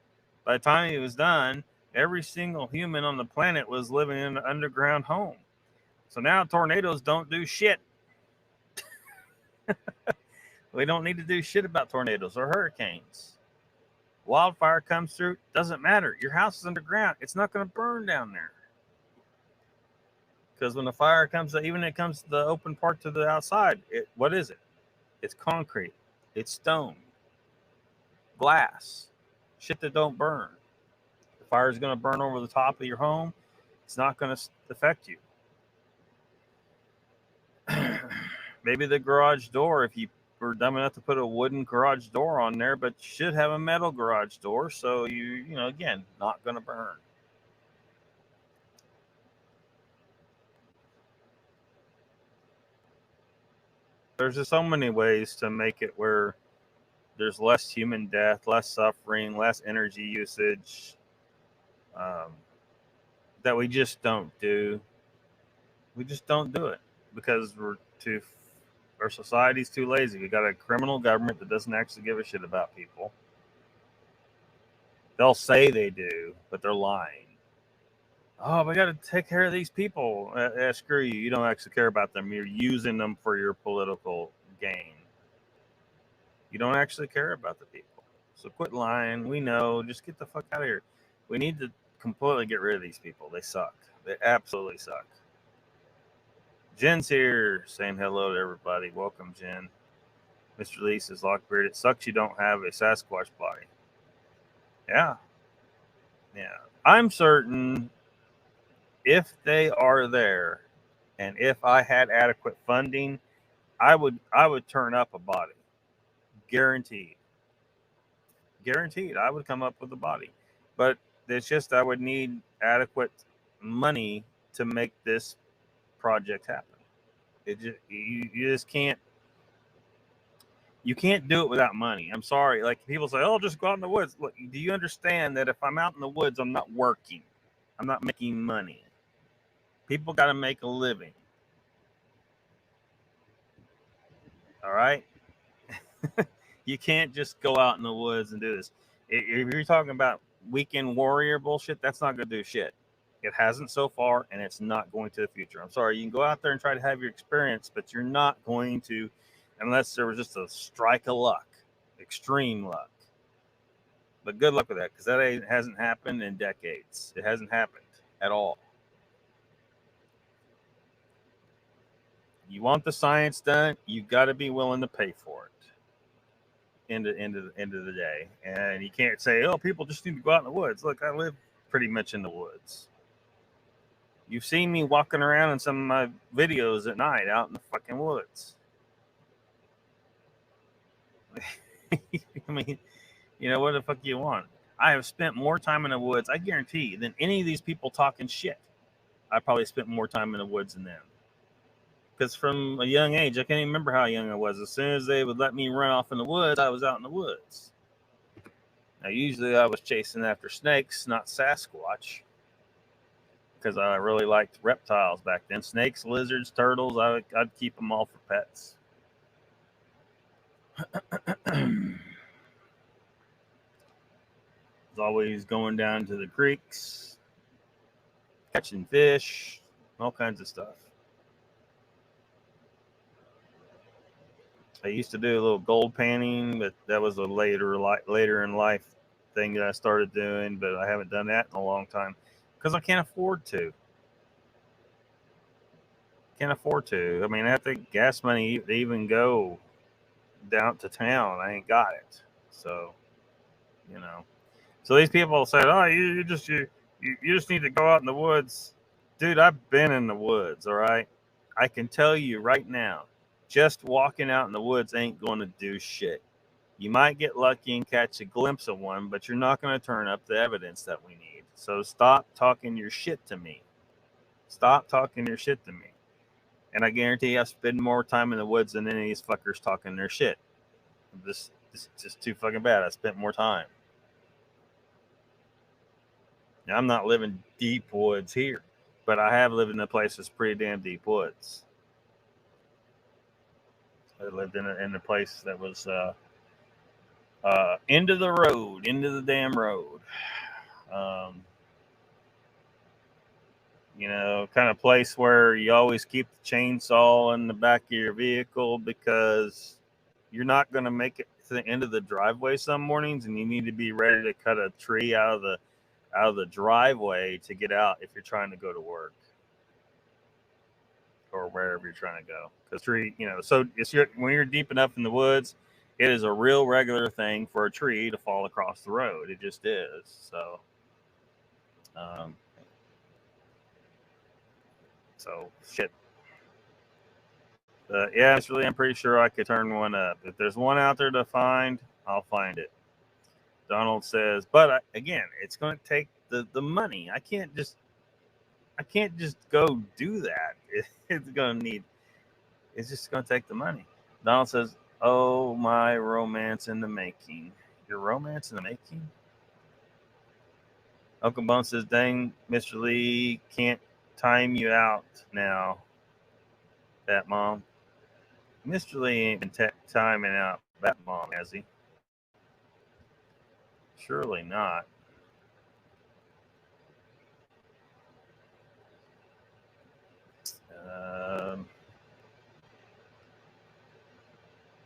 By the time he was done, every single human on the planet was living in an underground home. So now tornadoes don't do shit. We don't need to do shit about tornadoes or hurricanes. Wildfire comes through, doesn't matter. Your house is underground. It's not going to burn down there. Because when the fire comes, even it comes to the open part to the outside, what is it? It's concrete. It's stone. Glass. Shit that don't burn. The fire is going to burn over the top of your home. It's not going to affect you. Maybe the garage door, if you were dumb enough to put a wooden garage door on there, but you should have a metal garage door, so again, not going to burn. There's just so many ways to make it where there's less human death, less suffering, less energy usage, that we just don't do. We just don't do it because our society's too lazy. We got a criminal government that doesn't actually give a shit about people. They'll say they do, but they're lying. Oh, we got to take care of these people. Screw you. You don't actually care about them. You're using them for your political gain. You don't actually care about the people. So quit lying. We know. Just get the fuck out of here. We need to completely get rid of these people. They suck. They absolutely suck. Jen's here saying hello to everybody. Welcome, Jen. Mr. Lee says, Lockbeard, it sucks you don't have a Sasquatch body. Yeah. Yeah. I'm certain if they are there and if I had adequate funding, I would turn up a body. Guaranteed. Guaranteed. I would come up with a body. But it's just I would need adequate money to make this project happen. You just can't. You can't do it without money. I'm sorry. Like people say, "Oh, just go out in the woods." Look, do you understand that if I'm out in the woods, I'm not working. I'm not making money. People got to make a living. All right. You can't just go out in the woods and do this. If you're talking about weekend warrior bullshit, that's not going to do shit. It hasn't so far, and it's not going to the future. I'm sorry. You can go out there and try to have your experience, but you're not going to, unless there was just a strike of luck, extreme luck. But good luck with that, because that hasn't happened in decades. It hasn't happened at all. You want the science done, you got to be willing to pay for it. End of the day, and you can't say, "Oh, people just need to go out in the woods." Look, I live pretty much in the woods. You've seen me walking around in some of my videos at night out in the fucking woods. I mean, you know, what the fuck do you want? I have spent more time in the woods, I guarantee you, than any of these people talking shit. I probably spent more time in the woods than them. Because from a young age, I can't even remember how young I was. As soon as they would let me run off in the woods, I was out in the woods. Now, usually I was chasing after snakes, not Sasquatch, because I really liked reptiles back then. Snakes, lizards, turtles, I'd keep them all for pets. Was always going down to the creeks, catching fish, all kinds of stuff. I used to do a little gold panning, but that was a later in life thing that I started doing, but I haven't done that in a long time because I can't afford to. I mean, I have to gas money to even go down to town. I ain't got it. So, you know. So these people said, "Oh, you just need to go out in the woods." Dude, I've been in the woods, all right? I can tell you right now, just walking out in the woods ain't going to do shit. You might get lucky and catch a glimpse of one, but you're not going to turn up the evidence that we need. So stop talking your shit to me. Stop talking your shit to me. And I guarantee I spend more time in the woods than any of these fuckers talking their shit. This is just too fucking bad. I spent more time. Now, I'm not living deep woods here, but I have lived in a place that's pretty damn deep woods. I lived in a place that was into the damn road. You know, kind of place where you always keep the chainsaw in the back of your vehicle because you're not going to make it to the end of the driveway some mornings, and you need to be ready to cut a tree out of the driveway to get out if you're trying to go to work or wherever you're trying to go. Because tree, you know, so when you're deep enough in the woods, it is a real regular thing for a tree to fall across the road. It just is. So, shit. Yeah, it's really. I'm pretty sure I could turn one up. If there's one out there to find, I'll find it. Donald says, but again, it's going to take the money. I can't just go do that. It's just going to take the money. Donald says, "Oh, my romance in the making." Your romance in the making? Uncle Bone says, "Dang, Mr. Lee can't time you out now, that mom. Mr. Lee ain't been timing out that mom, has he? Surely not.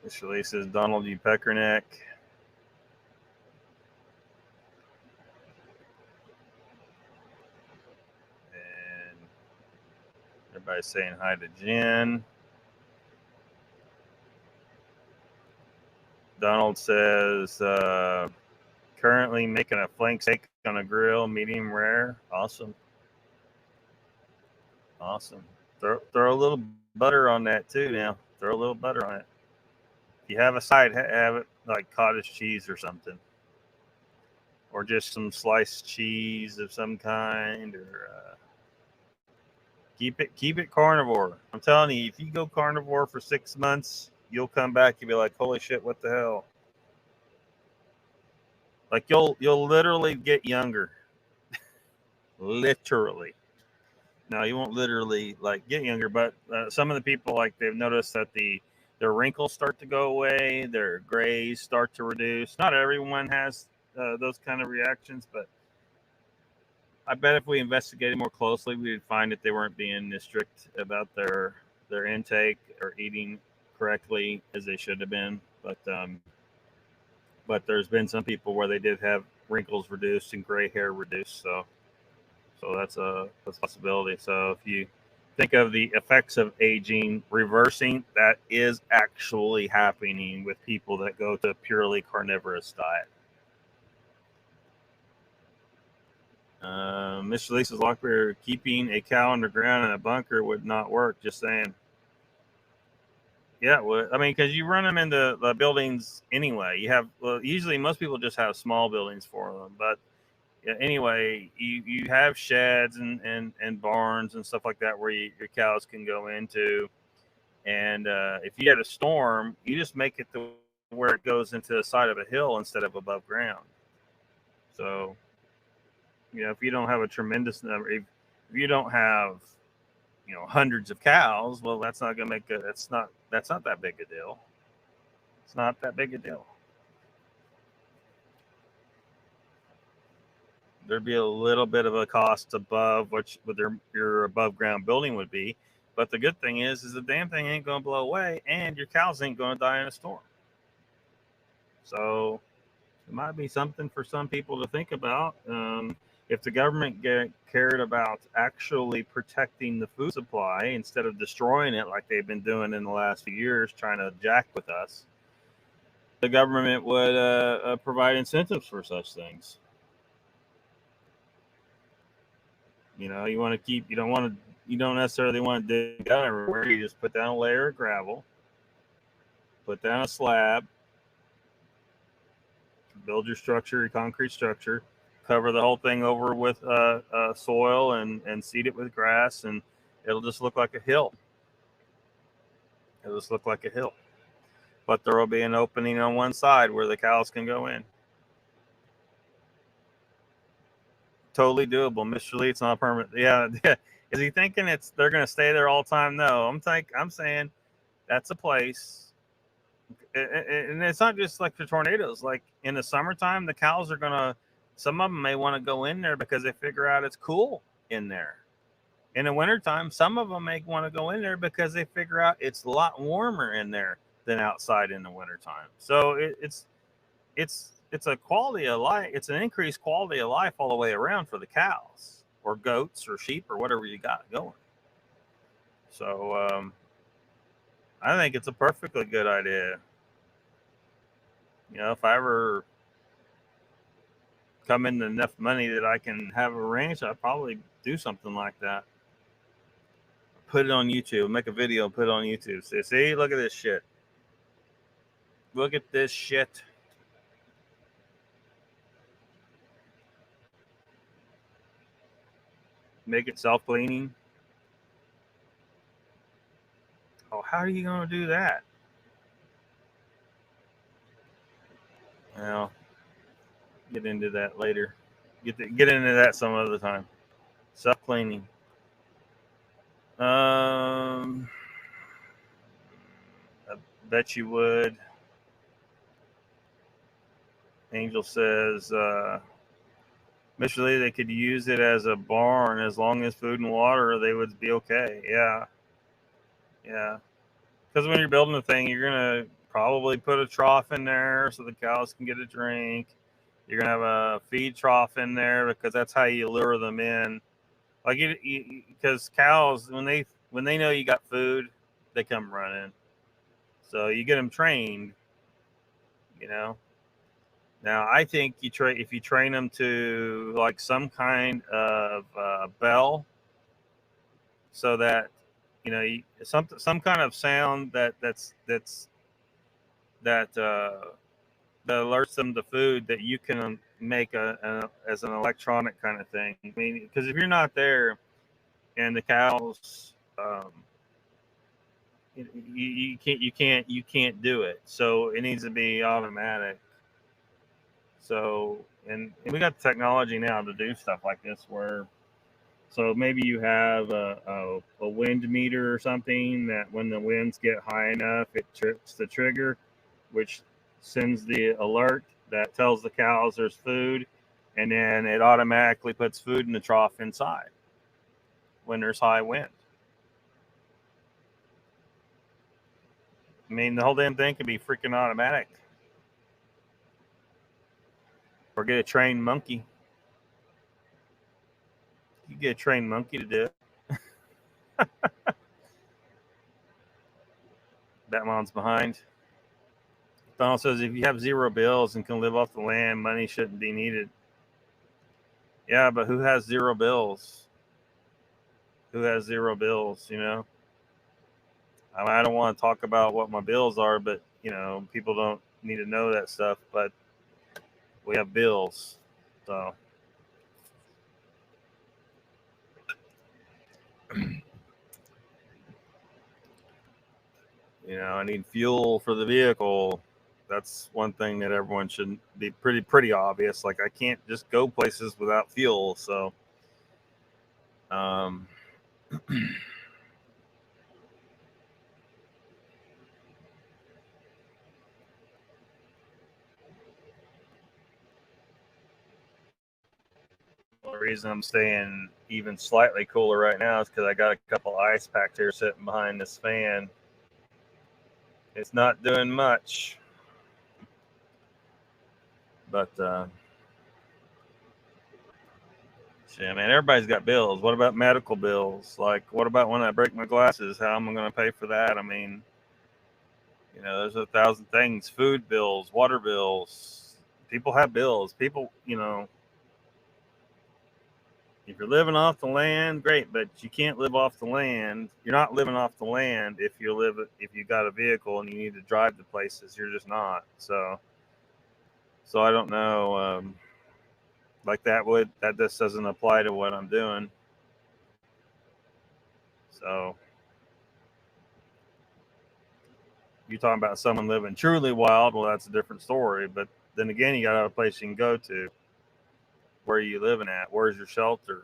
Mr. Lee says Donald U. Peckerneck. And everybody's saying hi to Jen. Donald says, currently making a flank steak on a grill, medium rare. Awesome. Awesome. Throw a little butter on that too now. Throw a little butter on it. If you have a side, have it like cottage cheese or something. Or just some sliced cheese of some kind. Or keep it carnivore. I'm telling you, if you go carnivore for 6 months, you'll come back and be like, holy shit, what the hell? Like you'll literally get younger. Literally. No, you won't literally like get younger, but some of the people, like, they've noticed that their wrinkles start to go away, their grays start to reduce. Not everyone has those kind of reactions, but I bet if we investigated more closely, we would find that they weren't being as strict about their intake or eating correctly as they should have been. But there's been some people where they did have wrinkles reduced and gray hair reduced. So that's a possibility. So if you think of the effects of aging reversing, that is actually happening with people that go to a purely carnivorous diet. Mr. Lisa's Lockbeard, keeping a cow underground in a bunker would not work. Just saying. Yeah, well, I mean, because you run them into the buildings anyway. You have usually most people just have small buildings for them, but anyway, you have sheds and barns and stuff like that where your cows can go into. And if you had a storm, you just make it to where it goes into the side of a hill instead of above ground. So, if you don't have a tremendous number, if you don't have, hundreds of cows, well, that's not going to make that's not that big a deal. It's not that big a deal. There'd be a little bit of a cost above what your above ground building would be. But the good thing is the damn thing ain't going to blow away and your cows ain't going to die in a storm. So it might be something for some people to think about. If the government cared about actually protecting the food supply instead of destroying it like they've been doing in the last few years, trying to jack with us, the government would provide incentives for such things. You don't necessarily want to dig down everywhere. You just put down a layer of gravel, put down a slab, build your structure, your concrete structure, cover the whole thing over with soil and seed it with grass, and it'll just look like a hill. It'll just look like a hill. But there will be an opening on one side where the cows can go in. Totally doable. Mr. Lee, it's not permanent. Yeah. Is he thinking they're going to stay there all the time? No. I'm saying that's a place. And it's not just like the tornadoes. Like in the summertime, the cows are going to, some of them may want to go in there because they figure out it's cool in there. In the wintertime, some of them may want to go in there because they figure out it's a lot warmer in there than outside in the wintertime. So it's a quality of life. It's an increased quality of life all the way around for the cows or goats or sheep or whatever you got going. So I think it's a perfectly good idea. If I ever come in enough money that I can have a ranch, I'd probably do something like that. Put it on YouTube, make a video, put it on YouTube. See, look at this shit. Look at this shit. Make it self-cleaning. Oh, how are you going to do that? Well, get into that later. Get into that some other time. Self-cleaning. I bet you would. Angel says, Mr. Lee, they could use it as a barn as long as food and water, they would be okay. Yeah. Yeah. Because when you're building the thing, you're going to probably put a trough in there so the cows can get a drink. You're going to have a feed trough in there because that's how you lure them in. Like, because cows, when they know you got food, they come running. So you get them trained, you know. Now, I think if you train them to like some kind of bell, so that some kind of sound that alerts them to food that you can make as an electronic kind of thing. I mean, because if you're not there and the cows, you can't do it. So it needs to be automatic. So and we got the technology now to do stuff like this where. So maybe you have a wind meter or something that when the winds get high enough, it trips the trigger, which sends the alert that tells the cows there's food, and then it automatically puts food in the trough inside when there's high wind. I mean, the whole damn thing could be freaking automatic. Or get a trained monkey. You get a trained monkey to do it. Batman's behind. Donald says if you have zero bills and can live off the land, money shouldn't be needed. Yeah, but who has zero bills? Who has zero bills, you know? I don't want to talk about what my bills are, but, you know, people don't need to know that stuff, but we have bills. So, you know, I need fuel for the vehicle. That's one thing that everyone should be pretty obvious. Like, I can't just go places without fuel. So, the reason I'm staying even slightly cooler right now is because I got a couple ice packs here sitting behind this fan. It's not doing much, but yeah, man, everybody's got bills. What about medical bills? Like, what about when I break my glasses? How am I going to pay for that? I mean, you know, there's 1,000 things: food bills, water bills. People have bills. People, you know, if you're living off the land, great, but you can't live off the land. You're not living off the land if you got a vehicle and you need to drive to places. You're just not. So I don't know. Like that just doesn't apply to what I'm doing. So you're talking about someone living truly wild. Well, that's a different story. But then again, you got to have a place you can go to. Where are you living at? Where's your shelter?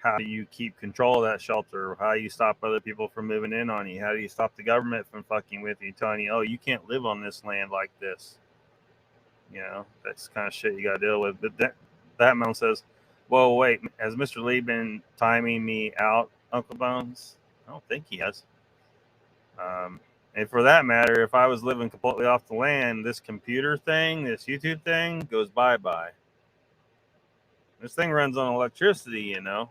How do you keep control of that shelter? How do you stop other people from moving in on you? How do you stop the government from fucking with you, telling you, oh, you can't live on this land like this? You know, that's the kind of shit you got to deal with. But that man says, well, wait, has Mr. Lee been timing me out, Uncle Bones? I don't think he has. And for that matter, if I was living completely off the land, this computer thing, this YouTube thing goes bye-bye. This thing runs on electricity, you know.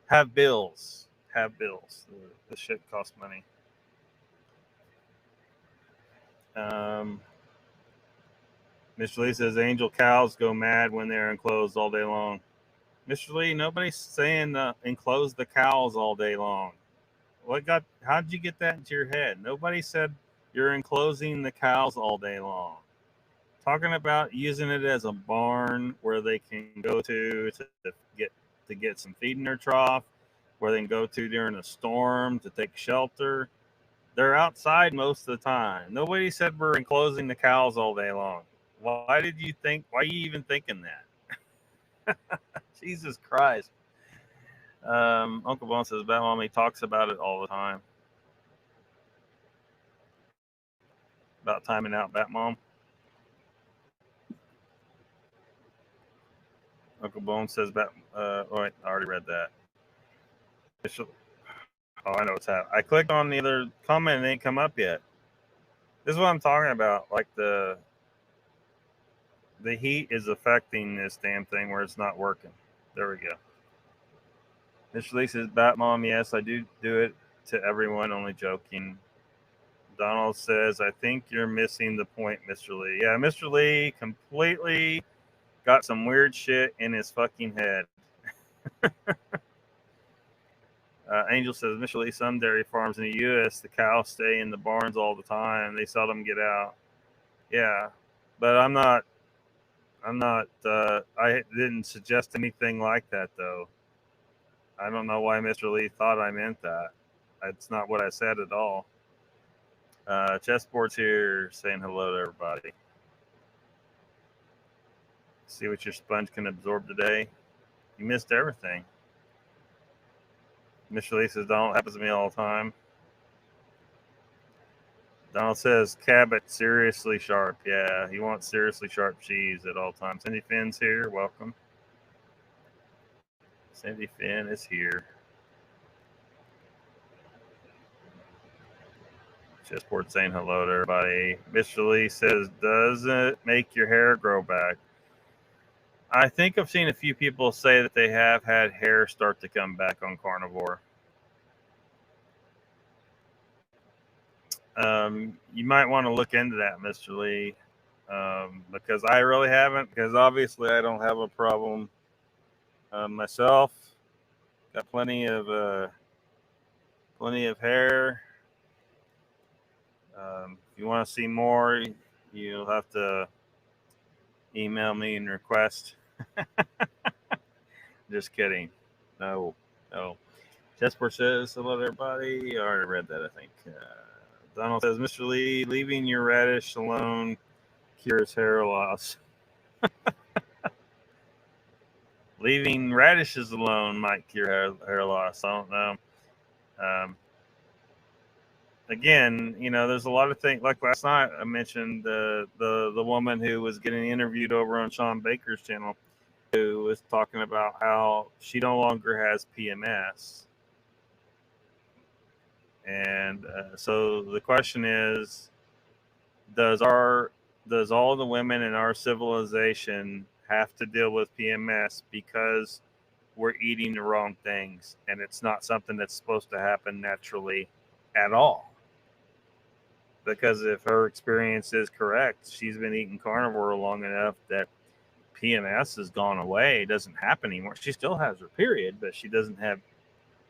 Have bills. The shit costs money. Mr. Lee says angel cows go mad when they're enclosed all day long. Mr. Lee, nobody's saying enclose the cows all day long. How did you get that into your head? Nobody said you're enclosing the cows all day long. Talking about using it as a barn where they can go to get some feed in their trough, where they can go to during a storm to take shelter. They're outside most of the time. Nobody said we're enclosing the cows all day long. Why are you even thinking that? Jesus Christ. Uncle Bone says Bat Mommy talks about it all the time. About timing out Bat Mom. Uncle Bone says Bat. Wait, I already read that. Oh, I know what's happening. I clicked on the other comment and it ain't come up yet. This is what I'm talking about. Like the heat is affecting this damn thing where it's not working. There we go. Mr. Lee says, Bat Mom, yes, I do it to everyone, only joking. Donald says, I think you're missing the point, Mr. Lee. Yeah, Mr. Lee completely got some weird shit in his fucking head. Angel says, Mr. Lee, some dairy farms in the U.S., the cows stay in the barns all the time. They seldom get out. Yeah, but I didn't suggest anything like that, though. I don't know why Mr. Lee thought I meant that. That's not what I said at all. Chessboard's here saying hello to everybody. See what your sponge can absorb today. You missed everything. Mr. Lee says, Donald, happens to me all the time. Donald says, Cabot, seriously sharp. Yeah, he wants seriously sharp cheese at all times. Cindy Finn's here. Welcome. Cindy Finn is here. Chessboard saying hello to everybody. Mr. Lee says, does it make your hair grow back? I think I've seen a few people say that they have had hair start to come back on carnivore. You might want to look into that, Mr. Lee, because I really haven't, because obviously I don't have a problem myself. Got plenty of hair. If you want to see more, you'll have to email me and request. Just kidding. No. Chessboard says hello to everybody. I already read that, I think. Donald says, Mr. Lee, leaving your radish alone cures hair loss. Leaving radishes alone might cure hair loss. I don't know. Again, there's a lot of things. Like last night, I mentioned the woman who was getting interviewed over on Sean Baker's channel, who was talking about how she no longer has PMS. And so the question is, does all the women in our civilization have to deal with PMS because we're eating the wrong things and it's not something that's supposed to happen naturally at all? Because if her experience is correct, she's been eating carnivore long enough that PMS has gone away. It doesn't happen anymore. She still has her period, but she doesn't have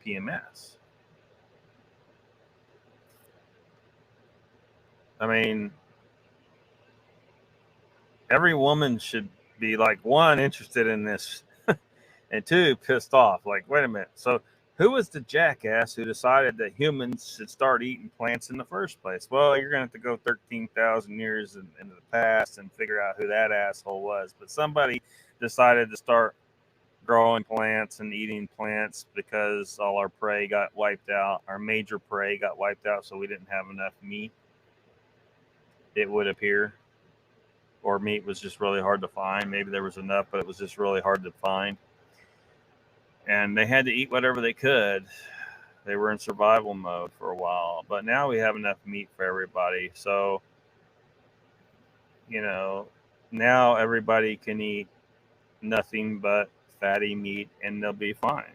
PMS. I mean, every woman should be like, one, interested in this, and two, pissed off. Like, wait a minute. So who was the jackass who decided that humans should start eating plants in the first place? Well, you're going to have to go 13,000 years into the past and figure out who that asshole was. But somebody decided to start growing plants and eating plants because all our prey got wiped out. Our major prey got wiped out, so we didn't have enough meat, it would appear. Or meat was just really hard to find. Maybe there was enough, but it was just really hard to find. And they had to eat whatever they could. They were in survival mode for a while. But now we have enough meat for everybody. So, now everybody can eat nothing but fatty meat and they'll be fine.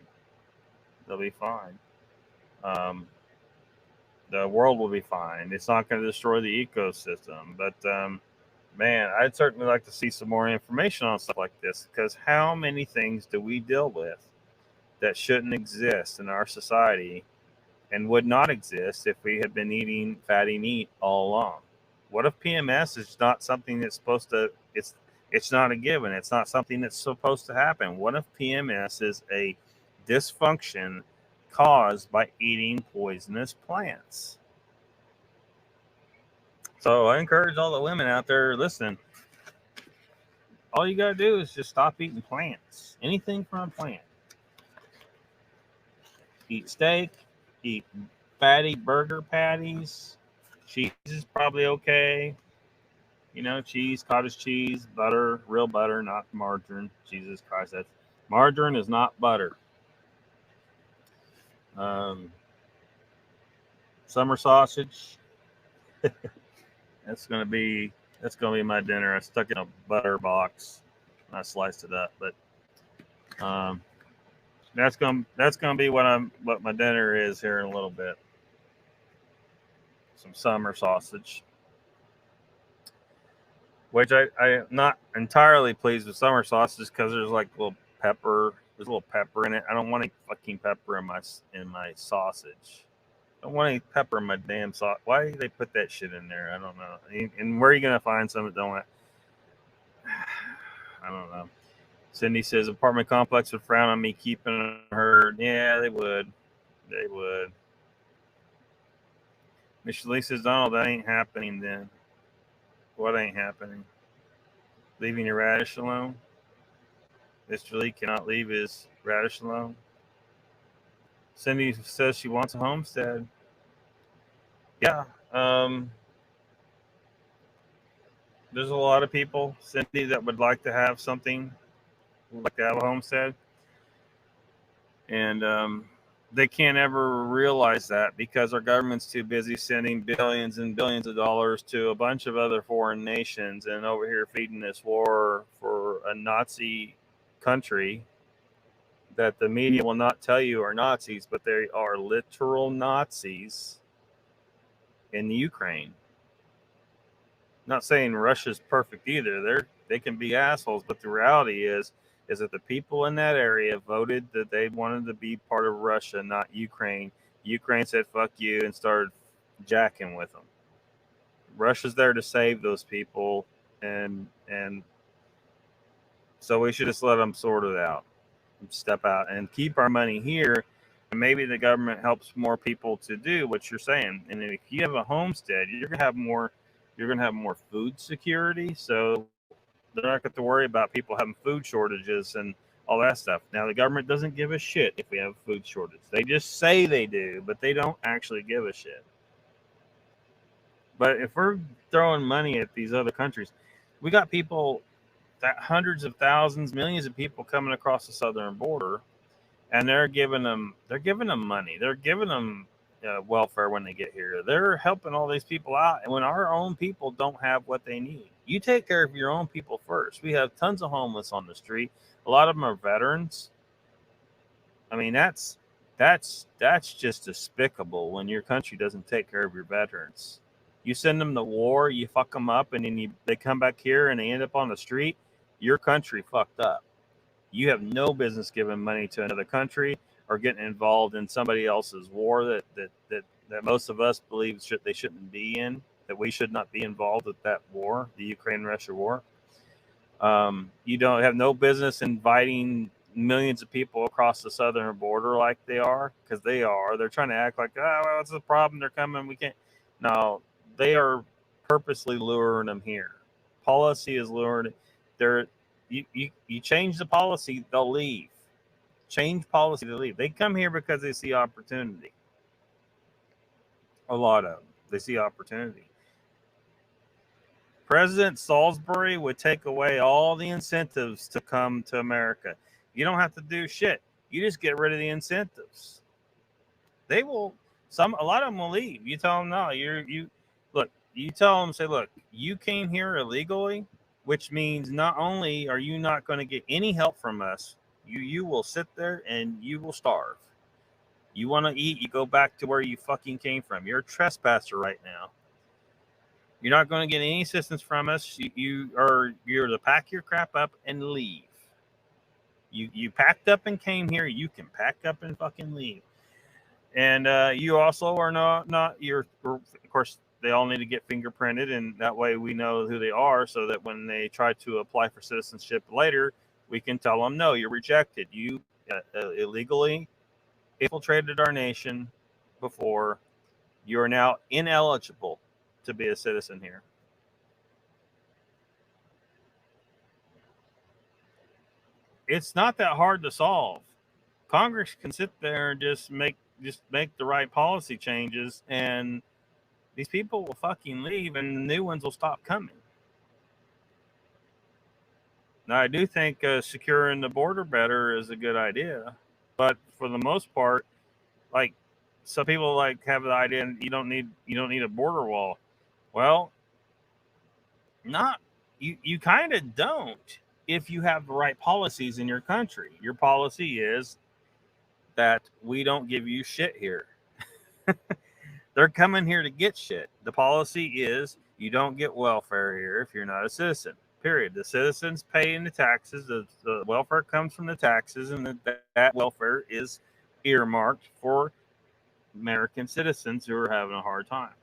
They'll be fine. The world will be fine. It's not going to destroy the ecosystem. But, man, I'd certainly like to see some more information on stuff like this, because how many things do we deal with that shouldn't exist in our society and would not exist if we had been eating fatty meat all along? What if PMS is not something that's supposed to, it's not a given. It's not something that's supposed to happen. What if PMS is a dysfunction caused by eating poisonous plants? So I encourage all the women out there listening. All you got to do is just stop eating plants. Anything from a plant. eat steak, eat fatty burger patties. Cheese is probably okay. You know, cheese, cottage cheese, butter, real butter, not margarine. Jesus Christ, that's margarine is not butter. Um, Summer sausage. That's gonna be my dinner. I stuck it in a butter box. And I sliced it up, but that's gonna be what my dinner is here in a little bit. Some summer sausage, which I'm not entirely pleased with summer sausage because there's like little pepper. There's a little pepper in it. I don't want any fucking pepper in my sausage. I don't want any pepper in my damn sauce. Why do they put that shit in there? I don't know. And where are you gonna find some that don't? I don't know. Cindy says apartment complex would frown on me keeping her. Yeah, they would. They would. Miss Lee says, Donald, that ain't happening then. What ain't happening? Leaving your radish alone? Mr. Lee cannot leave his radish alone. Cindy says she wants a homestead. Yeah. There's a lot of people, Cindy, that would like to have something, would like to have a homestead. And they can't ever realize that because our government's too busy sending billions and billions of dollars to a bunch of other foreign nations and over here feeding this war for a Nazi country that the media will not tell you are Nazis, but they are literal Nazis in the Ukraine. Not saying Russia's perfect either. They can be assholes, but the reality is that the people in that area voted that they wanted to be part of Russia, not Ukraine. Ukraine said fuck you and started jacking with them. Russia's there to save those people, and so we should just let them sort it out and step out and keep our money here. And maybe the government helps more people to do what you're saying. And if you have a homestead, you're gonna have more food security. So they're not going to worry about people having food shortages and all that stuff. Now, the government doesn't give a shit if we have a food shortage. They just say they do, but they don't actually give a shit. But if we're throwing money at these other countries, we got people, that hundreds of thousands, millions of people coming across the southern border, and they're giving them money. They're giving them welfare when they get here. They're helping all these people out, and when our own people don't have what they need, you take care of your own people first. We have tons of homeless on the street. A lot of them are veterans. I mean, that's just despicable when your country doesn't take care of your veterans. You send them to war, you fuck them up, and then they come back here and they end up on the street. Your country fucked up. You have no business giving money to another country or getting involved in somebody else's war that most of us believe they shouldn't be in, that we should not be involved with that war, the Ukraine-Russia war. You don't have no business inviting millions of people across the southern border like they are, because they are. They're trying to act like, well, what's the problem? They're coming. We can't. No, they are purposely luring them here. Policy is luring. You change the policy, they'll leave. Change policy to leave. They come here because they see opportunity. A lot of them. They see opportunity. President Salisbury would take away all the incentives to come to America. You don't have to do shit. You just get rid of the incentives. They will. A lot of them will leave. You tell them no. You tell them, say, look, you came here illegally, which means not only are you not going to get any help from us, you will sit there and you will starve. You want to eat, you go back to where you fucking came from. You're a trespasser right now. You're not going to get any assistance from us. You're to pack your crap up and leave. You packed up and came here. You can pack up and fucking leave. And you also are not. You're, of course, they all need to get fingerprinted, and that way we know who they are, so that when they try to apply for citizenship later, we can tell them, no, you're rejected. You illegally infiltrated our nation before. You are now ineligible to be a citizen here. It's not that hard to solve. Congress can sit there and just make just make the right policy changes, and these people will fucking leave, and the new ones will stop coming. Now, I do think securing the border better is a good idea, but for the most part, like, some people like have the idea you don't need a border wall. Well, not you kind of don't if you have the right policies in your country. Your policy is that we don't give you shit here. They're coming here to get shit. The policy is you don't get welfare here if you're not a citizen. Period. The citizens pay in the taxes. The welfare comes from the taxes, and that welfare is earmarked for American citizens who are having a hard time.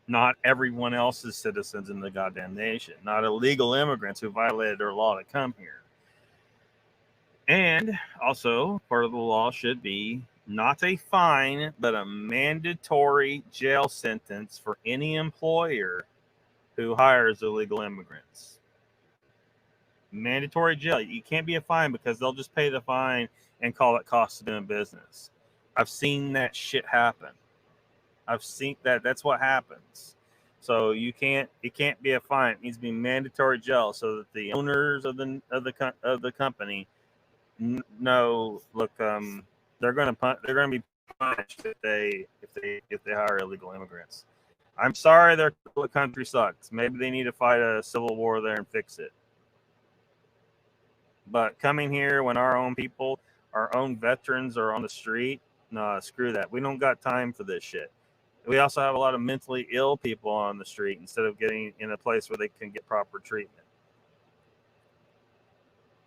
Not everyone else's citizens in the goddamn nation. Not illegal immigrants who violated their law to come here. And also, part of the law should be not a fine, but a mandatory jail sentence for any employer who hires illegal immigrants. Mandatory jail. You can't be a fine because they'll just pay the fine and call it cost of doing business. I've seen that shit happen. I've seen that. That's what happens. So it can't be a fine. It needs to be mandatory jail so that the owners of the company know. Look, they're going to be punished if they hire illegal immigrants. I'm sorry, their country sucks. Maybe they need to fight a civil war there and fix it. But coming here when our own people, our own veterans are on the street, nah, screw that. We don't got time for this shit. We also have a lot of mentally ill people on the street instead of getting in a place where they can get proper treatment.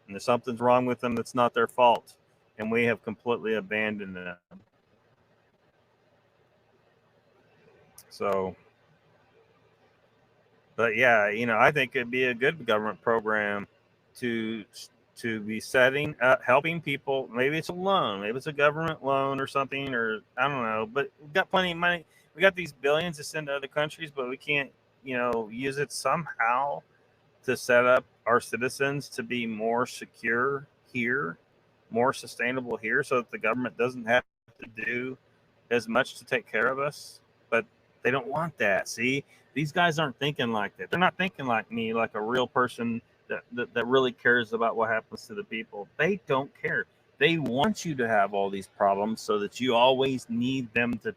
And if something's wrong with them, that's not their fault. And we have completely abandoned them. So, but yeah, I think it'd be a good government program to be setting up, helping people. Maybe it's a loan, maybe it's a government loan or something, or I don't know. But we've got plenty of money. We got these billions to send to other countries, but we can't, use it somehow to set up our citizens to be more secure here, more sustainable here, so that the government doesn't have to do as much to take care of us. But they don't want that. See, these guys aren't thinking like that. They're not thinking like me, like a real person that really cares about what happens to the people. They don't care. They want you to have all these problems so that you always need them to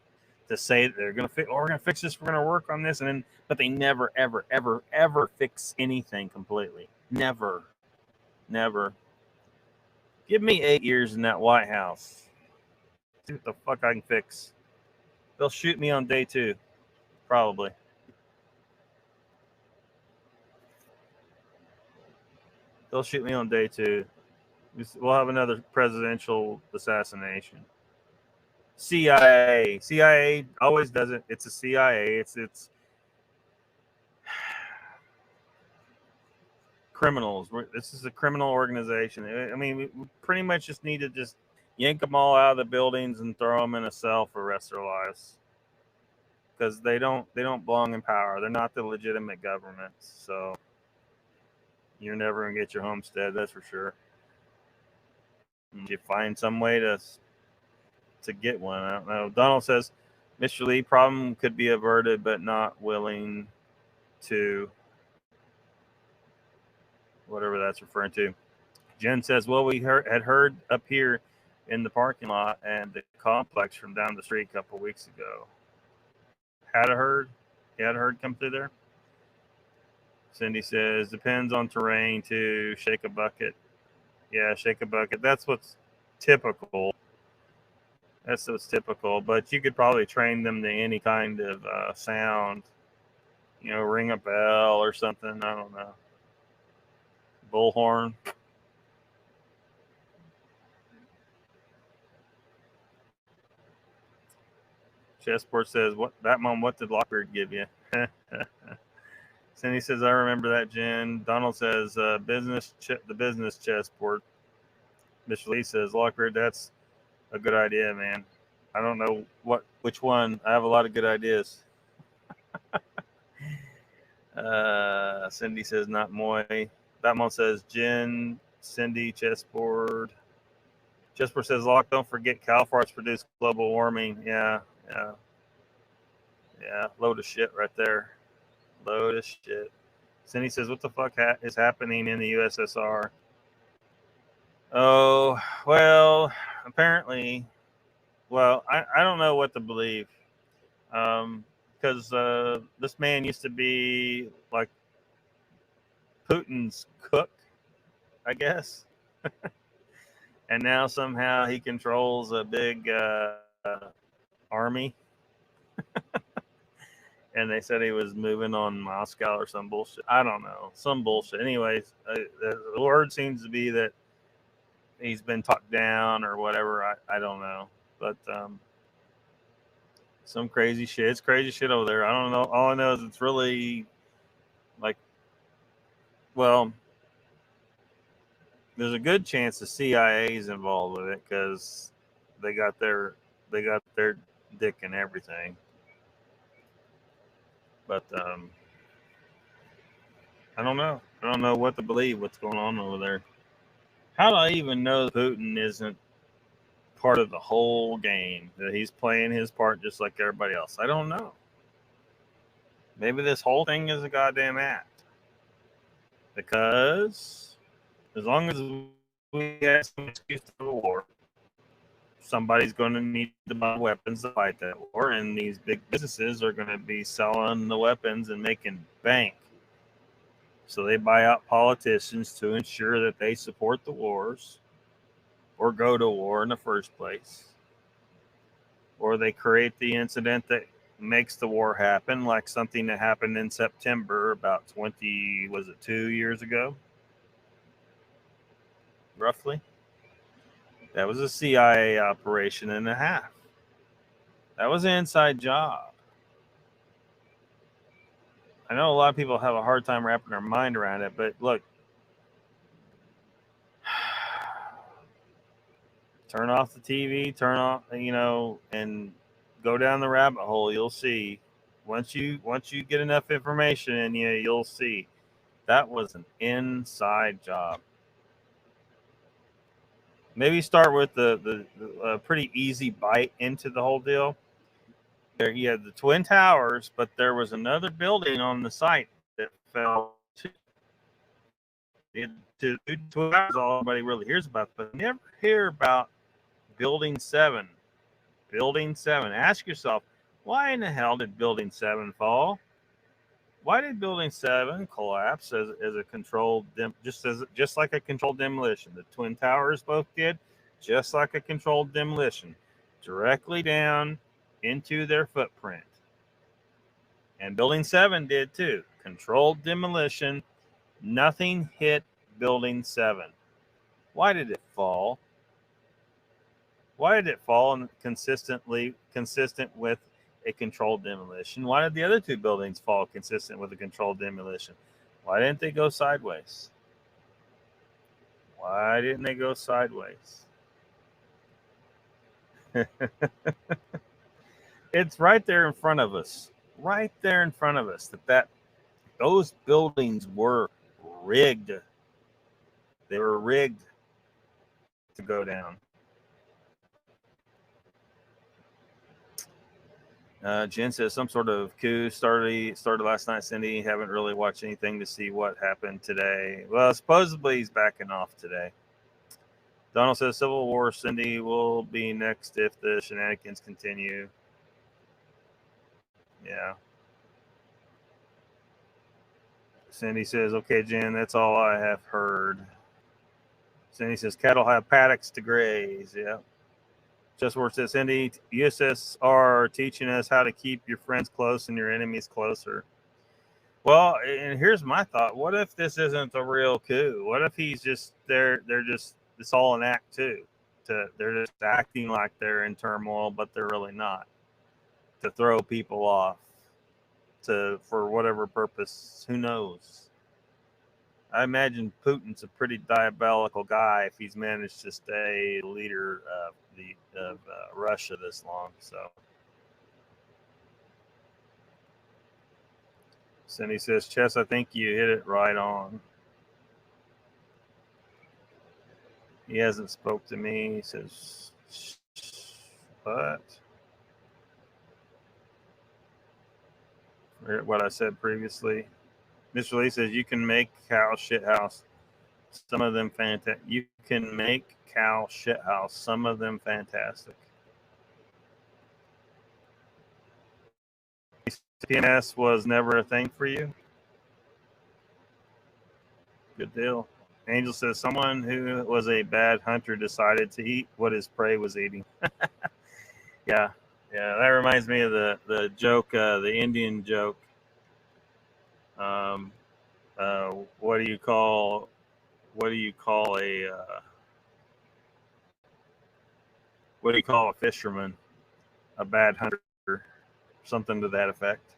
say that they're going to fix. Oh, we're going to fix this. We're going to work on this, but they never, ever, ever, ever fix anything completely. Never. Give me 8 years in that White House. See what the fuck I can fix. They'll shoot me on day 2, probably. They'll shoot me on day 2. We'll have another presidential assassination. CIA always does it. It's a CIA. It's criminals. This is a criminal organization. I mean, we pretty much just need to just yank them all out of the buildings and throw them in a cell for the rest of their lives, because they don't belong in power. They're not the legitimate government. So you're never gonna get your homestead, that's for sure. And you find some way to get one. I don't know. Donald says, Mr. Lee, problem could be averted, but not willing to. Whatever that's referring to. Jen says, well, we had heard up here in the parking lot and the complex from down the street a couple of weeks ago. Had a herd come through there. Cindy says, depends on terrain too. Shake a bucket. Yeah, shake a bucket. That's what's typical. But you could probably train them to any kind of sound. Ring a bell or something. I don't know. Bullhorn. Chessport says, "What did Lockbeard give you?" Cindy says, "I remember that, Jen." Donald says, the business chessport." Mr. Lee says, "Lockbeard, that's a good idea, man. I don't know which one. I have a lot of good ideas." Cindy says, "Not Moy." Batman says, "Jen, Cindy, chessboard." Jesper says, Lock, don't forget cow farts produce global warming. Yeah. Load of shit right there. Load of shit. Cindy says, what the fuck is happening in the USSR? Oh, well, apparently, I don't know what to believe. Because this man used to be like Putin's cook, I guess. And now somehow he controls a big army. And they said he was moving on Moscow or some bullshit. I don't know. Some bullshit. Anyways, the word seems to be that he's been talked down or whatever. I don't know. But some crazy shit. It's crazy shit over there. I don't know. All I know is it's really like, well, there's a good chance the CIA is involved with it because they got their dick in everything. But I don't know. I don't know what to believe. What's going on over there? How do I even know Putin isn't part of the whole game? That he's playing his part just like everybody else? I don't know. Maybe this whole thing is a goddamn act. Because as long as we have some excuse for the war, somebody's going to need to buy weapons to fight that war, and these big businesses are going to be selling the weapons and making bank. So they buy out politicians to ensure that they support the wars or go to war in the first place. Or they create the incident that makes the war happen, like something that happened in September about 2 years ago? Roughly. That was a CIA operation and a half. That was an inside job. I know a lot of people have a hard time wrapping their mind around it, but look, turn off the TV, turn off, and go down the rabbit hole. You'll see. Once you get enough information in you, you'll see that was an inside job. Maybe start with the pretty easy bite into the whole deal. There you had the Twin Towers, but there was another building on the site that fell to Twin Towers. All everybody really hears about, but never hear about Building 7. Building 7. Ask yourself, why in the hell did Building 7 fall? Why did Building 7 collapse as a controlled just like a controlled demolition? The Twin Towers both did, just like a controlled demolition, directly down into their footprint. And Building 7 did too. Controlled demolition. Nothing hit Building 7. Why did it fall? Why did it fall consistent with a controlled demolition? Why did the other two buildings fall consistent with a controlled demolition? Why didn't they go sideways? Why didn't they go sideways? It's right there in front of us. Right there in front of us. That those buildings were rigged. They were rigged to go down. Jen says some sort of coup started last night. Cindy, haven't really watched anything to see what happened today. Well, supposedly he's backing off today. Donald says Civil War, Cindy, will be next if the shenanigans continue. Yeah. Cindy says, okay, Jen, that's all I have heard. Cindy says cattle have paddocks to graze. Yeah. Just where it says, Cindy, USSR teaching us how to keep your friends close and your enemies closer. Well, and here's my thought. What if this isn't a real coup? What if he's just they're just it's all an act too? They're just acting like they're in turmoil, but they're really not. To throw people off for whatever purpose, who knows? I imagine Putin's a pretty diabolical guy if he's managed to stay leader of Russia this long. So, Cindy says, Chess, I think you hit it right on. He hasn't spoke to me. He says, but what I said previously. Mr. Lee says you can make cow shit house. Some of them fantastic. You can make cow shit house. Some of them fantastic. PMS was never a thing for you. Good deal. Angel says someone who was a bad hunter decided to eat what his prey was eating. Yeah, that reminds me of the joke, the Indian joke. What do you call a fisherman? A bad hunter, something to that effect.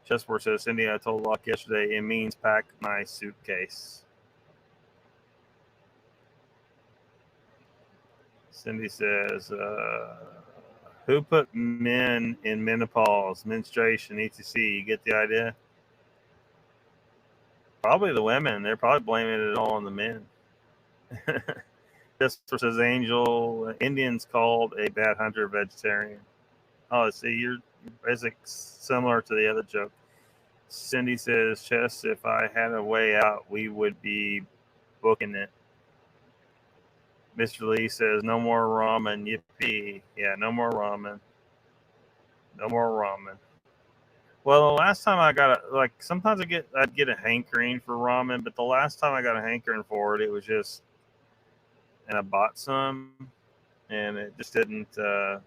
Chessboard says, Cindy, I told Locke yesterday it means pack my suitcase. Cindy says, who put men in menopause, menstruation, etc.? You get the idea? Probably the women. They're probably blaming it all on the men. This says Angel, Indians called a bad hunter vegetarian. Oh, see, you're basically similar to the other joke. Cindy says, Chess, if I had a way out, we would be booking it. Mr. Lee says, no more ramen, yippee. Yeah, no more ramen. No more ramen. Well, the last time I got sometimes I'd get a hankering for ramen, but the last time I got a hankering for it, it was just, and I bought some, and it just didn't, it's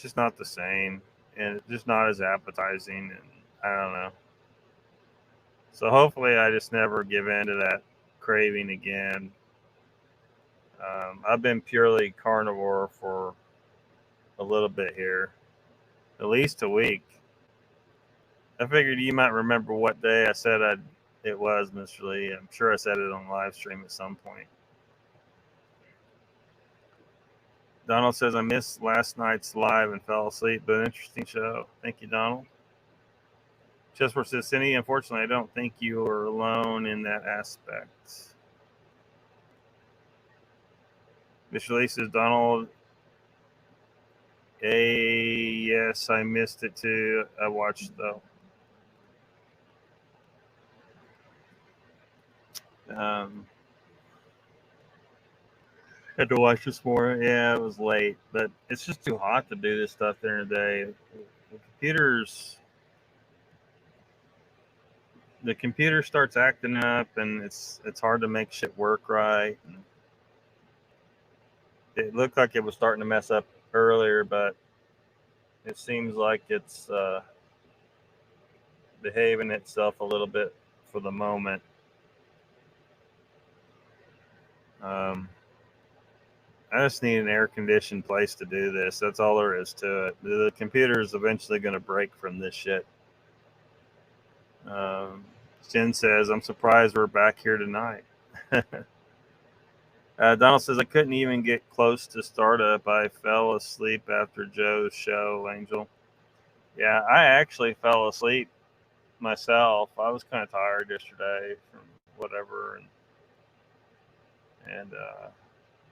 just not the same, and it's just not as appetizing, and I don't know. So hopefully I just never give in to that craving again. I've been purely carnivore for a little bit here, at least a week. I figured you might remember what day I said it was, Mr. Lee. I'm sure I said it on live stream at some point. Donald says, I missed last night's live and fell asleep, but an interesting show. Thank you, Donald. Chessboard says, Cindy, unfortunately, I don't think you are alone in that aspect. Mr. Lee says, Donald, yes, I missed it too. I watched, though. Had to watch this morning. Yeah, it was late, but it's just too hot to do this stuff during the day. The computer starts acting up, and it's hard to make shit work right. And it looked like it was starting to mess up earlier, but it seems like it's behaving itself a little bit for the moment. I just need an air-conditioned place to do this. That's all there is to it. The computer is eventually going to break from this shit. Jen says, I'm surprised we're back here tonight. Donald says, I couldn't even get close to startup. I fell asleep after Joe's show, Angel. Yeah, I actually fell asleep myself. I was kind of tired yesterday from whatever.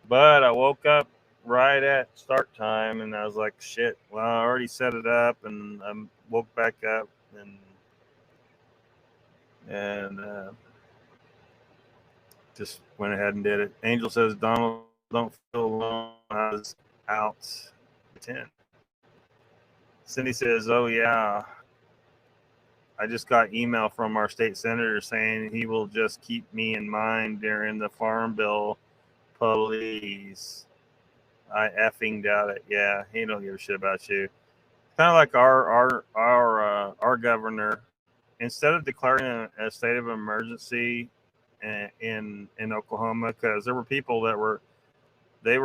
But I woke up right at start time, and I was like, shit, well, I already set it up, and I woke back up, and just went ahead and did it. Angel says, Donald, don't feel alone. I was out at 10. Cindy says, oh, yeah. I just got email from our state senator saying he will just keep me in mind during the farm bill. Please. I effing doubt it. Yeah, he don't give a shit about you. Kind of like our governor. Instead of declaring a state of emergency in Oklahoma, because there were people that they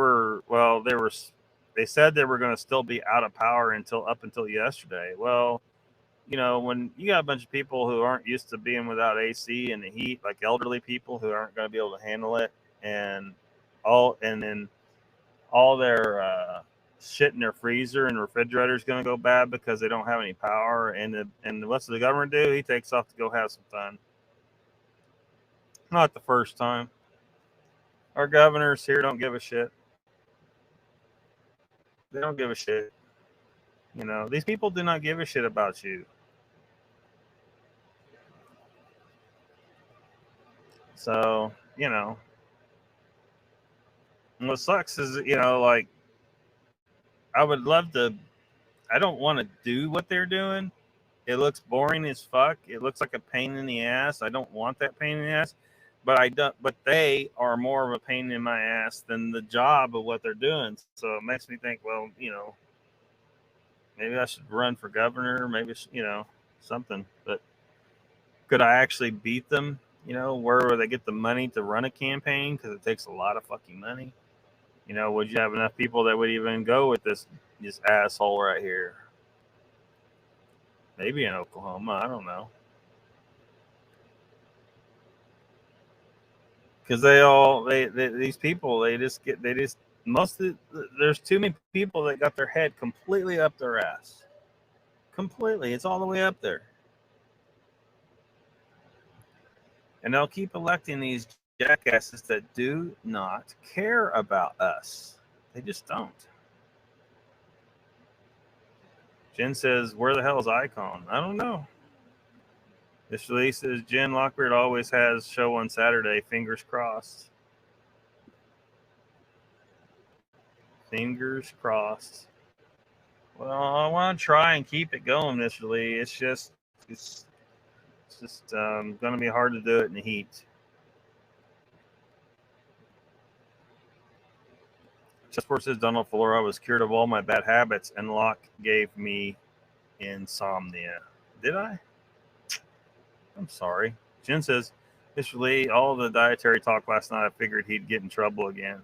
said they were going to still be out of power up until yesterday. Well, you know, when you got a bunch of people who aren't used to being without AC and the heat, like elderly people who aren't going to be able to handle it, and then all their shit in their freezer and refrigerator is going to go bad because they don't have any power. And what's the government do? He takes off to go have some fun. Not the first time. Our governors here don't give a shit. They don't give a shit. You know, these people do not give a shit about you. So, you know, what sucks is, you know, like, I would love to, I don't want to do what they're doing. It looks boring as fuck. It looks like a pain in the ass. I don't want that pain in the ass. But I don't. But they are more of a pain in my ass than the job of what they're doing. So it makes me think, well, you know, maybe I should run for governor. Maybe, you know, something. But could I actually beat them? You know, where would they get the money to run a campaign? Because it takes a lot of fucking money. You know, would you have enough people that would even go with this asshole right here? Maybe in Oklahoma. I don't know. Because these people, there's too many people that got their head completely up their ass. Completely. It's all the way up there. And they'll keep electing these jackasses that do not care about us. They just don't. Jen says, where the hell is Icon? I don't know. This release says Jen Lockbeard always has show on Saturday. Fingers crossed. Fingers crossed. Well, I want to try and keep it going this release. It's just going to be hard to do it in the heat. Chessboard says Donald Fuller, I was cured of all my bad habits, and Locke gave me insomnia. Did I? I'm sorry. Jen says, Mr. Lee, all the dietary talk last night, I figured he'd get in trouble again.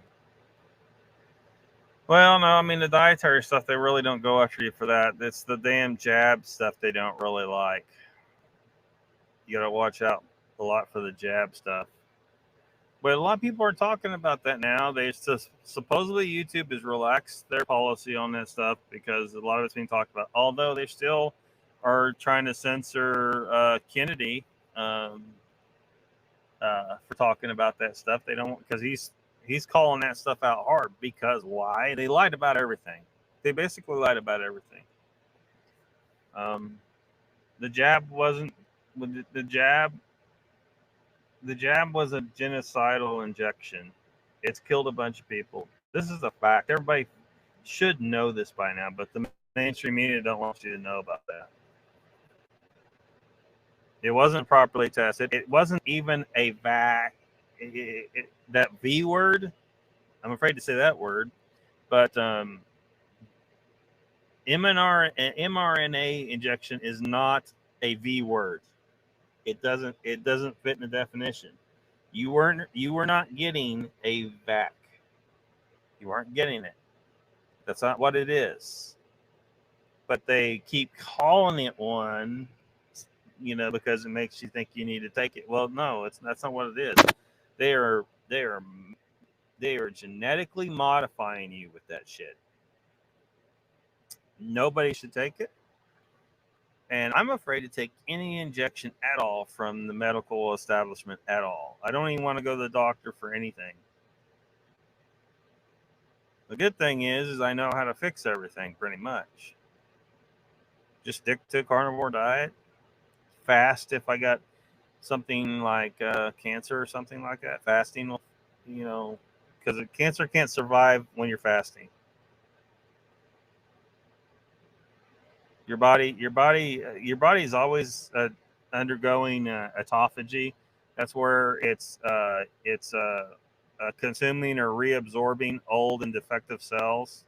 Well, no, I mean, the dietary stuff, they really don't go after you for that. It's the damn jab stuff they don't really like. You got to watch out a lot for the jab stuff. But a lot of people are talking about that now. They just, supposedly YouTube has relaxed their policy on that stuff because a lot of it's being talked about. Although they still are trying to censor Kennedy for talking about that stuff. They don't, because he's calling that stuff out hard. Because why? They lied about everything. They basically lied about everything. The jab wasn't the jab. The jab was a genocidal injection. It's killed a bunch of people. This is a fact. Everybody should know this by now, but the mainstream media don't want you to know about that. It wasn't properly tested. It wasn't even a that V word. I'm afraid to say that word, but mRNA injection is not a V word. It doesn't fit in the definition. You were not getting a vac. You weren't getting it. That's not what it is. But they keep calling it one, you know, because it makes you think you need to take it. Well, no, that's not what it is. They are genetically modifying you with that shit. Nobody should take it. And I'm afraid to take any injection at all from the medical establishment at all. I don't even want to go to the doctor for anything. The good thing is I know how to fix everything pretty much. Just stick to a carnivore diet, fast if I got something like cancer or something like that. Fasting will, you know, because cancer can't survive when you're fasting. Your body is always undergoing autophagy. That's where it's consuming or reabsorbing old and defective cells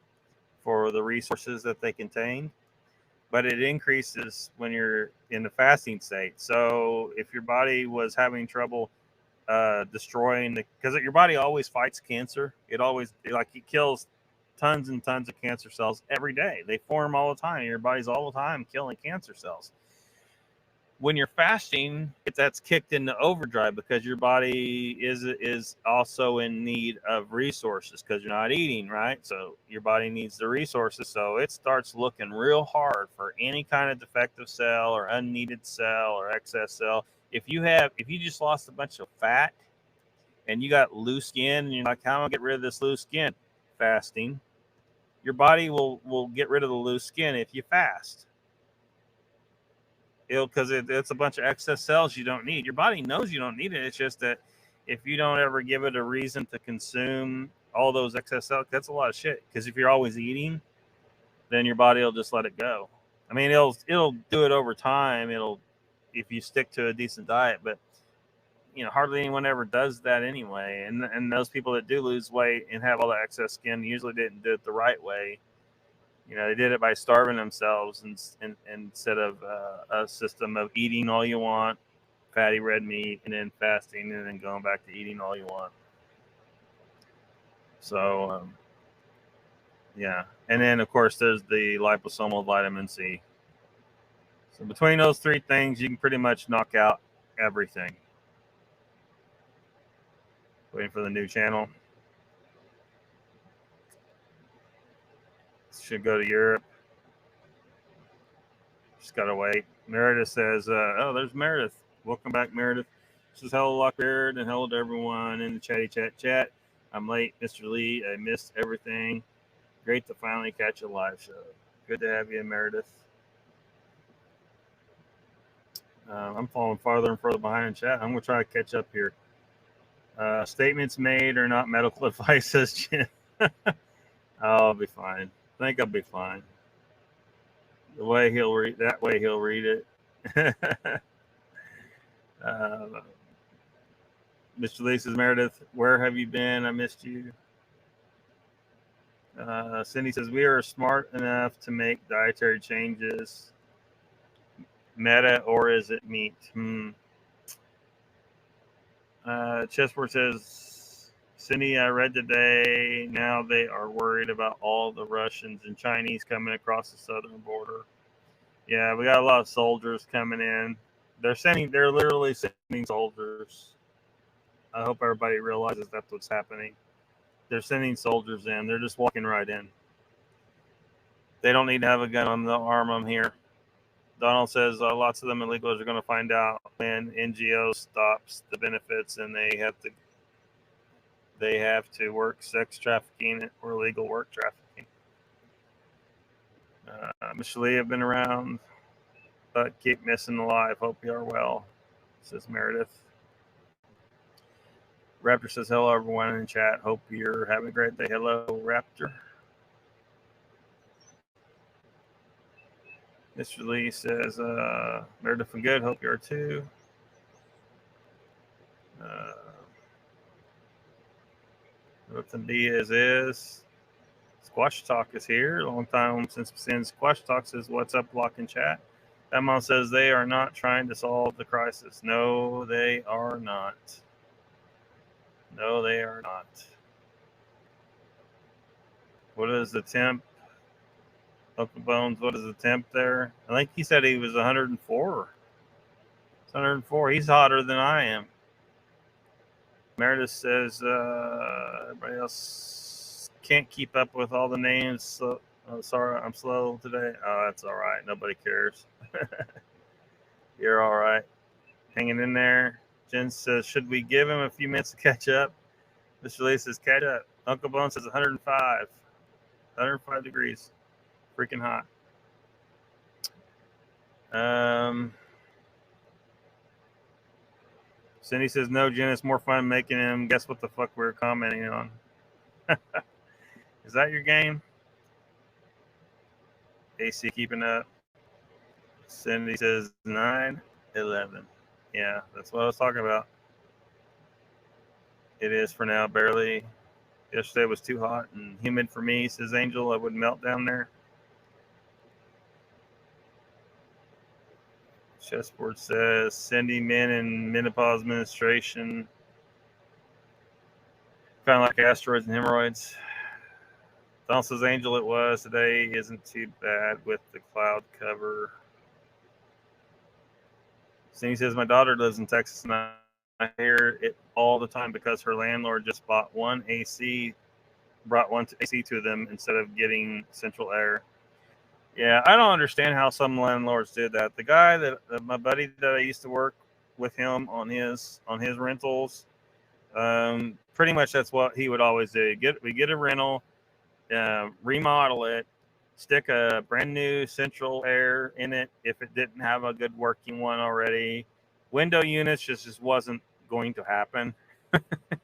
for the resources that they contain. But it increases when you're in the fasting state. So if your body was having trouble destroying because your body always fights cancer. It kills tons and tons of cancer cells every day. They form all the time. Your body's all the time killing cancer cells. When you're fasting, that's kicked into overdrive because your body is also in need of resources because you're not eating, right? So your body needs the resources. So it starts looking real hard for any kind of defective cell or unneeded cell or excess cell. If you just lost a bunch of fat and you got loose skin, and you're like, how am I gonna get rid of this loose skin? Fasting. Your body will get rid of the loose skin if you fast. Because it's a bunch of excess cells you don't need. Your body knows you don't need it. It's just that if you don't ever give it a reason to consume all those excess cells, that's a lot of shit. Because if you're always eating, then your body will just let it go. I mean, it'll do it over time. If you stick to a decent diet, but hardly anyone ever does that anyway. And those people that do lose weight and have all the excess skin usually didn't do it the right way. They did it by starving themselves instead of a system of eating all you want, fatty red meat, and then fasting, and then going back to eating all you want. So, yeah. And then, of course, there's the liposomal vitamin C. So between those three things, you can pretty much knock out everything. Waiting for the new channel. Should go to Europe. Just gotta wait. Meredith says, oh, there's Meredith. Welcome back, Meredith. She says, hello, Lockbeard, and hello to everyone in the chatty chat. I'm late, Mr. Lee. I missed everything. Great to finally catch a live show. Good to have you, Meredith. I'm falling farther and further behind in chat. I'm going to try to catch up here. Statements made are not medical advice, says Jim. I'll be fine. I think I'll be fine. The way he'll read it. Mr. Lee says, Meredith, where have you been? I missed you. Cindy says, we are smart enough to make dietary changes. Meta, or is it meat? Chessboard says, Cindy, I read today, now they are worried about all the Russians and Chinese coming across the southern border. Yeah, we got a lot of soldiers coming in. They're literally sending soldiers. I hope everybody realizes that's what's happening. They're sending soldiers in. They're just walking right in. They don't need to have a gun on. They'll arm them here. Donald says lots of them illegals are going to find out when NGO stops the benefits and they have to work sex trafficking or illegal work trafficking. Mr. Lee, have been around, but keep missing alive. Hope you are well, says Meredith. Raptor says, hello, everyone in the chat. Hope you're having a great day. Hello, Raptor. Mr. Lee says, Meredith and good. Hope you are too. Nothing be as is. Squash Talk is here. Long time since Squash Talk says, what's up, Block and Chat? Emma says they are not trying to solve the crisis. No, they are not. No, they are not. What is the temp? Uncle Bones, what is the temp there? I think he said he was 104. It's 104. He's hotter than I am. Meredith says everybody else can't keep up with all the names. So, sorry, I'm slow today. Oh, that's all right. Nobody cares. You're all right. Hanging in there. Jen says, should we give him a few minutes to catch up? Mr. Lee says, catch up. Uncle Bone says 105. 105 degrees. Freaking hot. Cindy says, no, Jen, it's more fun making him guess what the fuck we're commenting on. Is that your game? AC keeping up. Cindy says 9-11. Yeah, that's what I was talking about. It is for now, barely. Yesterday was too hot and humid for me, says Angel. I would melt down there. Chessboard says, Cindy, men in menopause menstruation. Kind of like asteroids and hemorrhoids. Donald says, Angel, it was. Today isn't too bad with the cloud cover. Cindy says, my daughter lives in Texas and I hear it all the time because her landlord just brought one AC to them instead of getting central air. Yeah, I don't understand how some landlords did that. The guy my buddy that I used to work with him on his rentals, Pretty much that's what he would always do. We get a rental, remodel it, stick a brand new central air in it if it didn't have a good working one already. Window units just wasn't going to happen.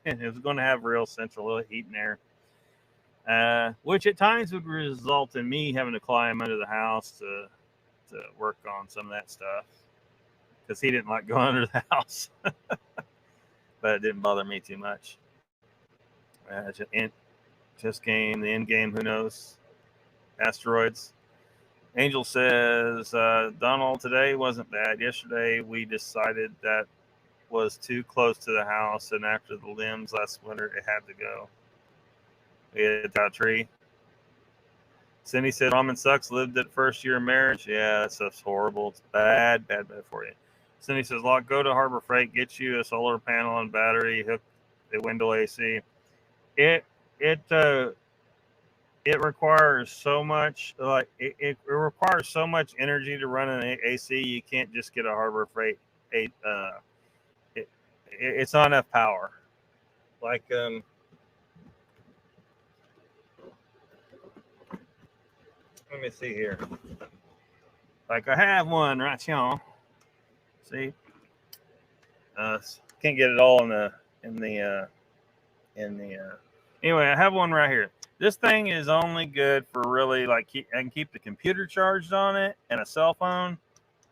It was going to have real central heat and air, which at times would result in me having to climb under the house to work on some of that stuff because he didn't like going under the house. But it didn't bother me too much. Just game, the end game, who knows? Asteroids. Angel says, Donald, today wasn't bad. Yesterday we decided that was too close to the house, and after the limbs last winter, it had to go. We hit that tree. Cindy said, ramen sucks. Lived it first year of marriage. Yeah, that stuff's horrible. It's bad for you. Cindy says, Lock, go to Harbor Freight, get you a solar panel and battery, hook the window AC. It requires so much, like it requires so much energy to run an AC. You can't just get a Harbor Freight. It's not enough power. Like let me see here. Like I have one right here. See, can't get it all in the. Anyway, I have one right here. This thing is only good for really I can keep the computer charged on it and a cell phone.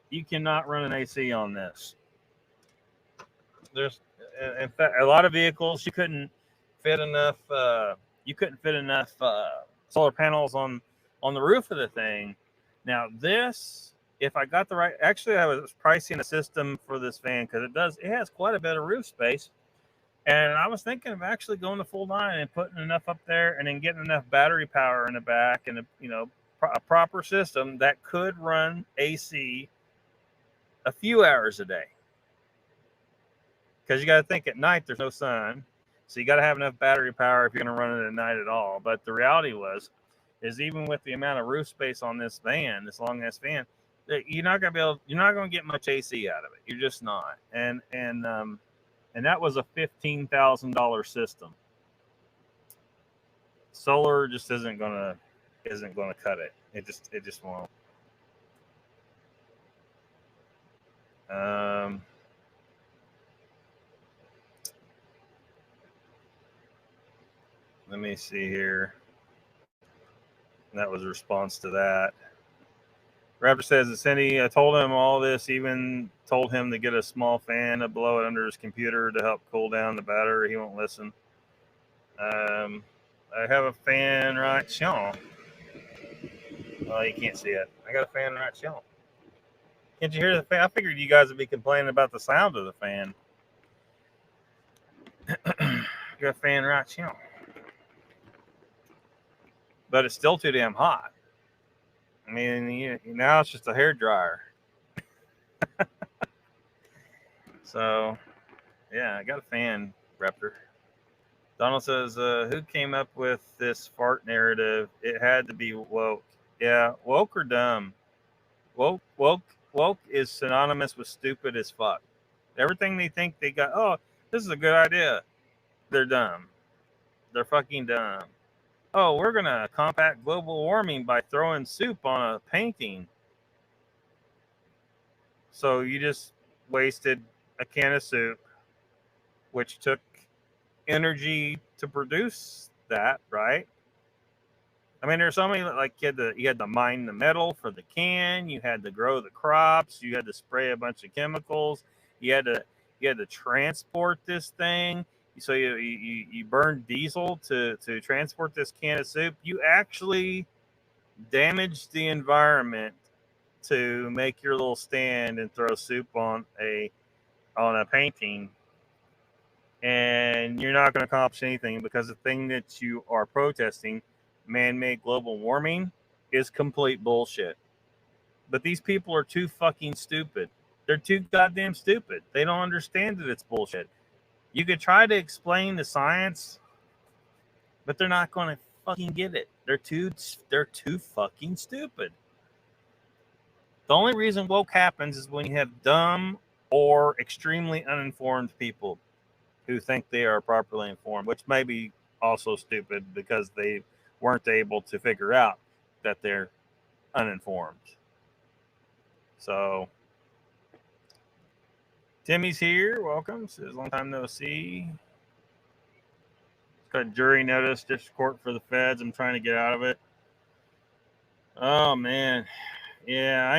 You cannot run an AC on this. There's, in fact, a lot of vehicles you couldn't fit enough. Solar panels on the roof of the thing. Now this, if I got the right, actually I was pricing a system for this van because it has quite a bit of roof space. And I was thinking of actually going to full 9 and putting enough up there and then getting enough battery power in the back and a proper system that could run AC a few hours a day. Because you got to think at night there's no sun. So you got to have enough battery power if you're going to run it at night at all. But the reality is even with the amount of roof space on this van, this long ass van, you're not going to get much AC out of it. You're just not. And that was a $15,000 system. Solar just isn't gonna cut it. It just won't. Let me see here. That was a response to that. Raptor says that Cindy told him all this, even told him to get a small fan to blow it under his computer to help cool down the battery. He won't listen. I have a fan right here. Well, you can't see it. I got a fan right here. Can't you hear the fan? I figured you guys would be complaining about the sound of the fan. Got a fan right here. But it's still too damn hot. I mean, now it's just a hair dryer. So, yeah, I got a fan, Raptor. Donald says, who came up with this fart narrative? It had to be woke. Yeah, woke or dumb. Woke is synonymous with stupid as fuck. Everything they think they got, oh, this is a good idea. They're dumb. They're fucking dumb. Oh, we're going to combat global warming by throwing soup on a painting. So you just wasted a can of soup, which took energy to produce that, right? I mean, there's so many, like you had to mine the metal for the can, you had to grow the crops, you had to spray a bunch of chemicals, you had to transport this thing. So you burn diesel to transport this can of soup. You actually damaged the environment to make your little stand and throw soup on a painting, and you're not going to accomplish anything because the thing that you are protesting, man-made global warming, is complete bullshit. But these people are too fucking stupid. They're too goddamn stupid. They don't understand that it's bullshit. You could try to explain the science, but they're not going to fucking get it. They're too fucking stupid. The only reason woke happens is when you have dumb or extremely uninformed people who think they are properly informed, which may be also stupid because they weren't able to figure out that they're uninformed. So Timmy's here. Welcome. Says long time no see. Got jury notice, district court for the feds. I'm trying to get out of it. Oh man. Yeah,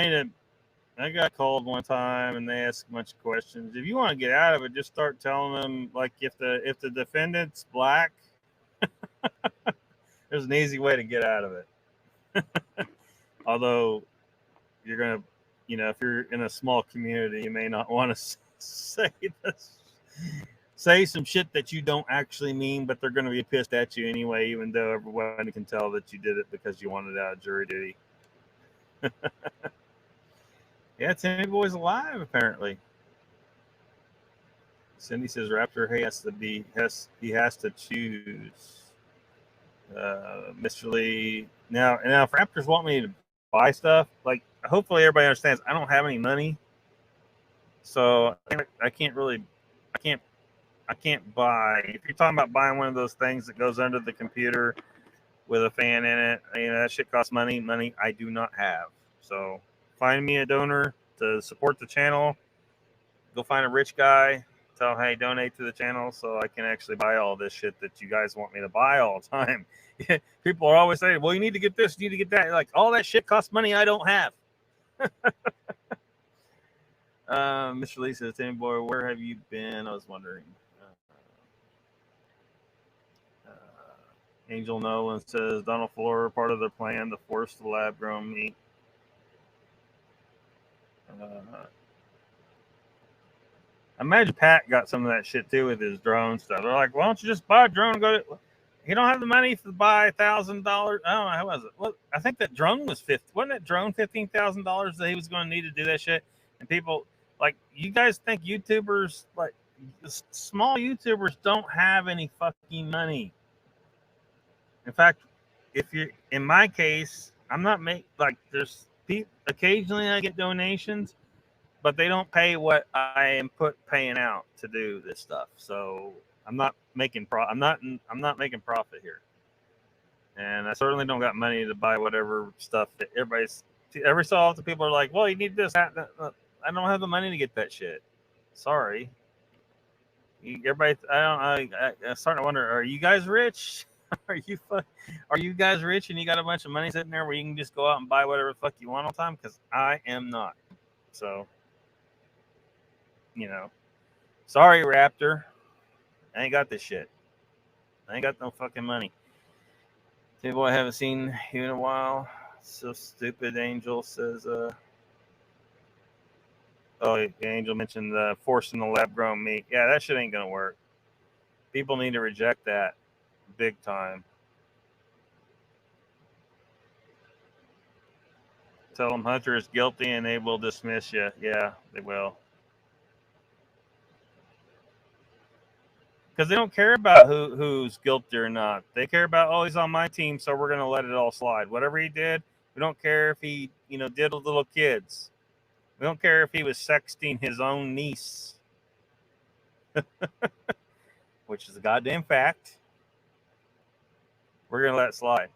I got called one time and they asked a bunch of questions. If you want to get out of it, just start telling them, like, if the defendant's black, there's an easy way to get out of it. Although you're gonna, if you're in a small community, you may not want to say some shit that you don't actually mean, but they're going to be pissed at you anyway, even though everybody can tell that you did it because you wanted out of jury duty. Yeah, Timmy Boy's alive apparently. Cindy says Raptor he has to choose. Mr. Lee. Now if Raptors want me to buy stuff, like, hopefully everybody understands I don't have any money, so I can't buy. If you're talking about buying one of those things that goes under the computer with a fan in it, that shit costs money. Money I do not have. So find me a donor to support the channel. Go find a rich guy. Tell him, hey, donate to the channel so I can actually buy all this shit that you guys want me to buy all the time. People are always saying, well, you need to get this, you need to get that. Like, all that shit costs money I don't have. Mr. Lee says, Timmy Boy, where have you been? I was wondering. Angel Nolan says, Donald Fuller, part of their plan to force the lab-grown meat. Imagine Pat got some of that shit too with his drone stuff. They're like, why don't you just buy a drone and go to... You don't have the money to buy $1,000. I don't know, how was it? Well, I think that drone was wasn't that drone $15,000 that he was going to need to do that shit? And people, like, you guys think YouTubers, like, small YouTubers don't have any fucking money. In fact, if you're in my case, I'm not there's occasionally I get donations, but they don't pay what I am paying out to do this stuff. So I'm not making I'm not making profit here, and I certainly don't got money to buy whatever stuff that every so often people are like, well, you need this, that. I don't have the money to get that shit. Sorry. Everybody, I'm starting to wonder, are you guys rich? Are you guys rich and you got a bunch of money sitting there where you can just go out and buy whatever the fuck you want all the time? Because I am not. So, sorry, Raptor. I ain't got this shit. I ain't got no fucking money. People I haven't seen you in a while. So stupid. Angel says, Angel mentioned forcing the lab-grown meat. Yeah, that shit ain't gonna work. People need to reject that big time. Tell them Hunter is guilty and they will dismiss you. Yeah, they will. Because they don't care about who's guilty or not. They care about, oh, he's on my team, so we're going to let it all slide. Whatever he did, we don't care if he, did with little kids. We don't care if he was sexting his own niece. Which is a goddamn fact. We're going to let it slide.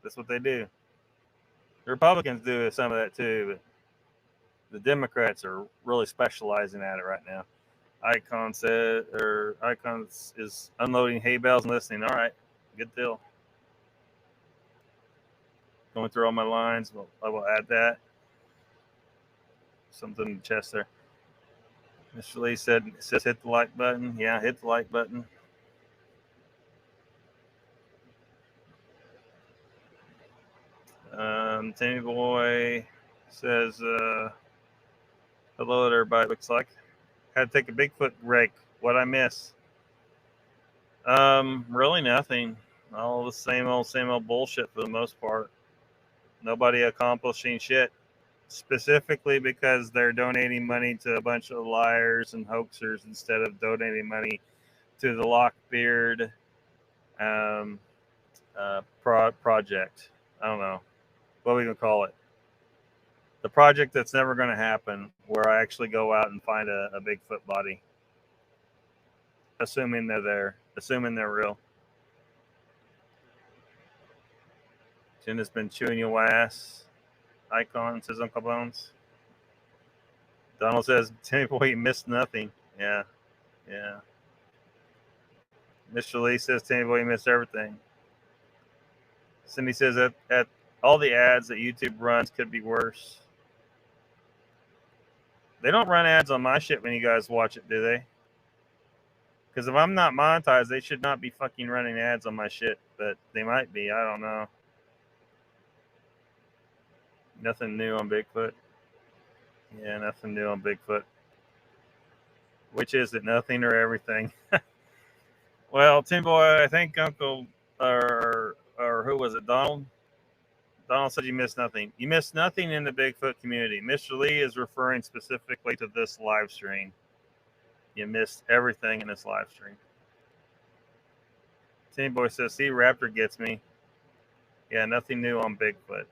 That's what they do. The Republicans do some of that too, but the Democrats are really specializing at it right now. Icons is unloading hay bales and listening. All right, good deal. Going through all my lines, I will add that. Something in the chest there. Mr. Lee says hit the like button. Yeah, hit the like button. Timmy Boy says, hello to everybody, looks like. Had to take a Bigfoot break. What'd I miss? Really nothing. All the same old bullshit for the most part. Nobody accomplishing shit. Specifically because they're donating money to a bunch of liars and hoaxers instead of donating money to the LOCKBEARD project. I don't know. What are we going to call it? The project that's never going to happen, where I actually go out and find a Bigfoot body. assuming they're there, assuming they're real. Jen has been chewing your ass. Icon says Uncle Bones. Donald says, Timmy boy, you missed nothing. Yeah. Mr. Lee says, Timmy boy, you missed everything. Cindy says that at all the ads that YouTube runs could be worse. They don't run ads on my shit when you guys watch it, do they? Because if I'm not monetized, they should not be fucking running ads on my shit. But they might be. I don't know. Nothing new on Bigfoot. Yeah, nothing new on Bigfoot. Which is it? Nothing or everything? Well, Tim Boy, I think Uncle or who was it? Donald? Donald said you missed nothing. You missed nothing in the Bigfoot community. Mr. Lee is referring specifically to this live stream. You missed everything in this live stream. Timmy Boy says, see, Raptor gets me. Yeah, nothing new on Bigfoot.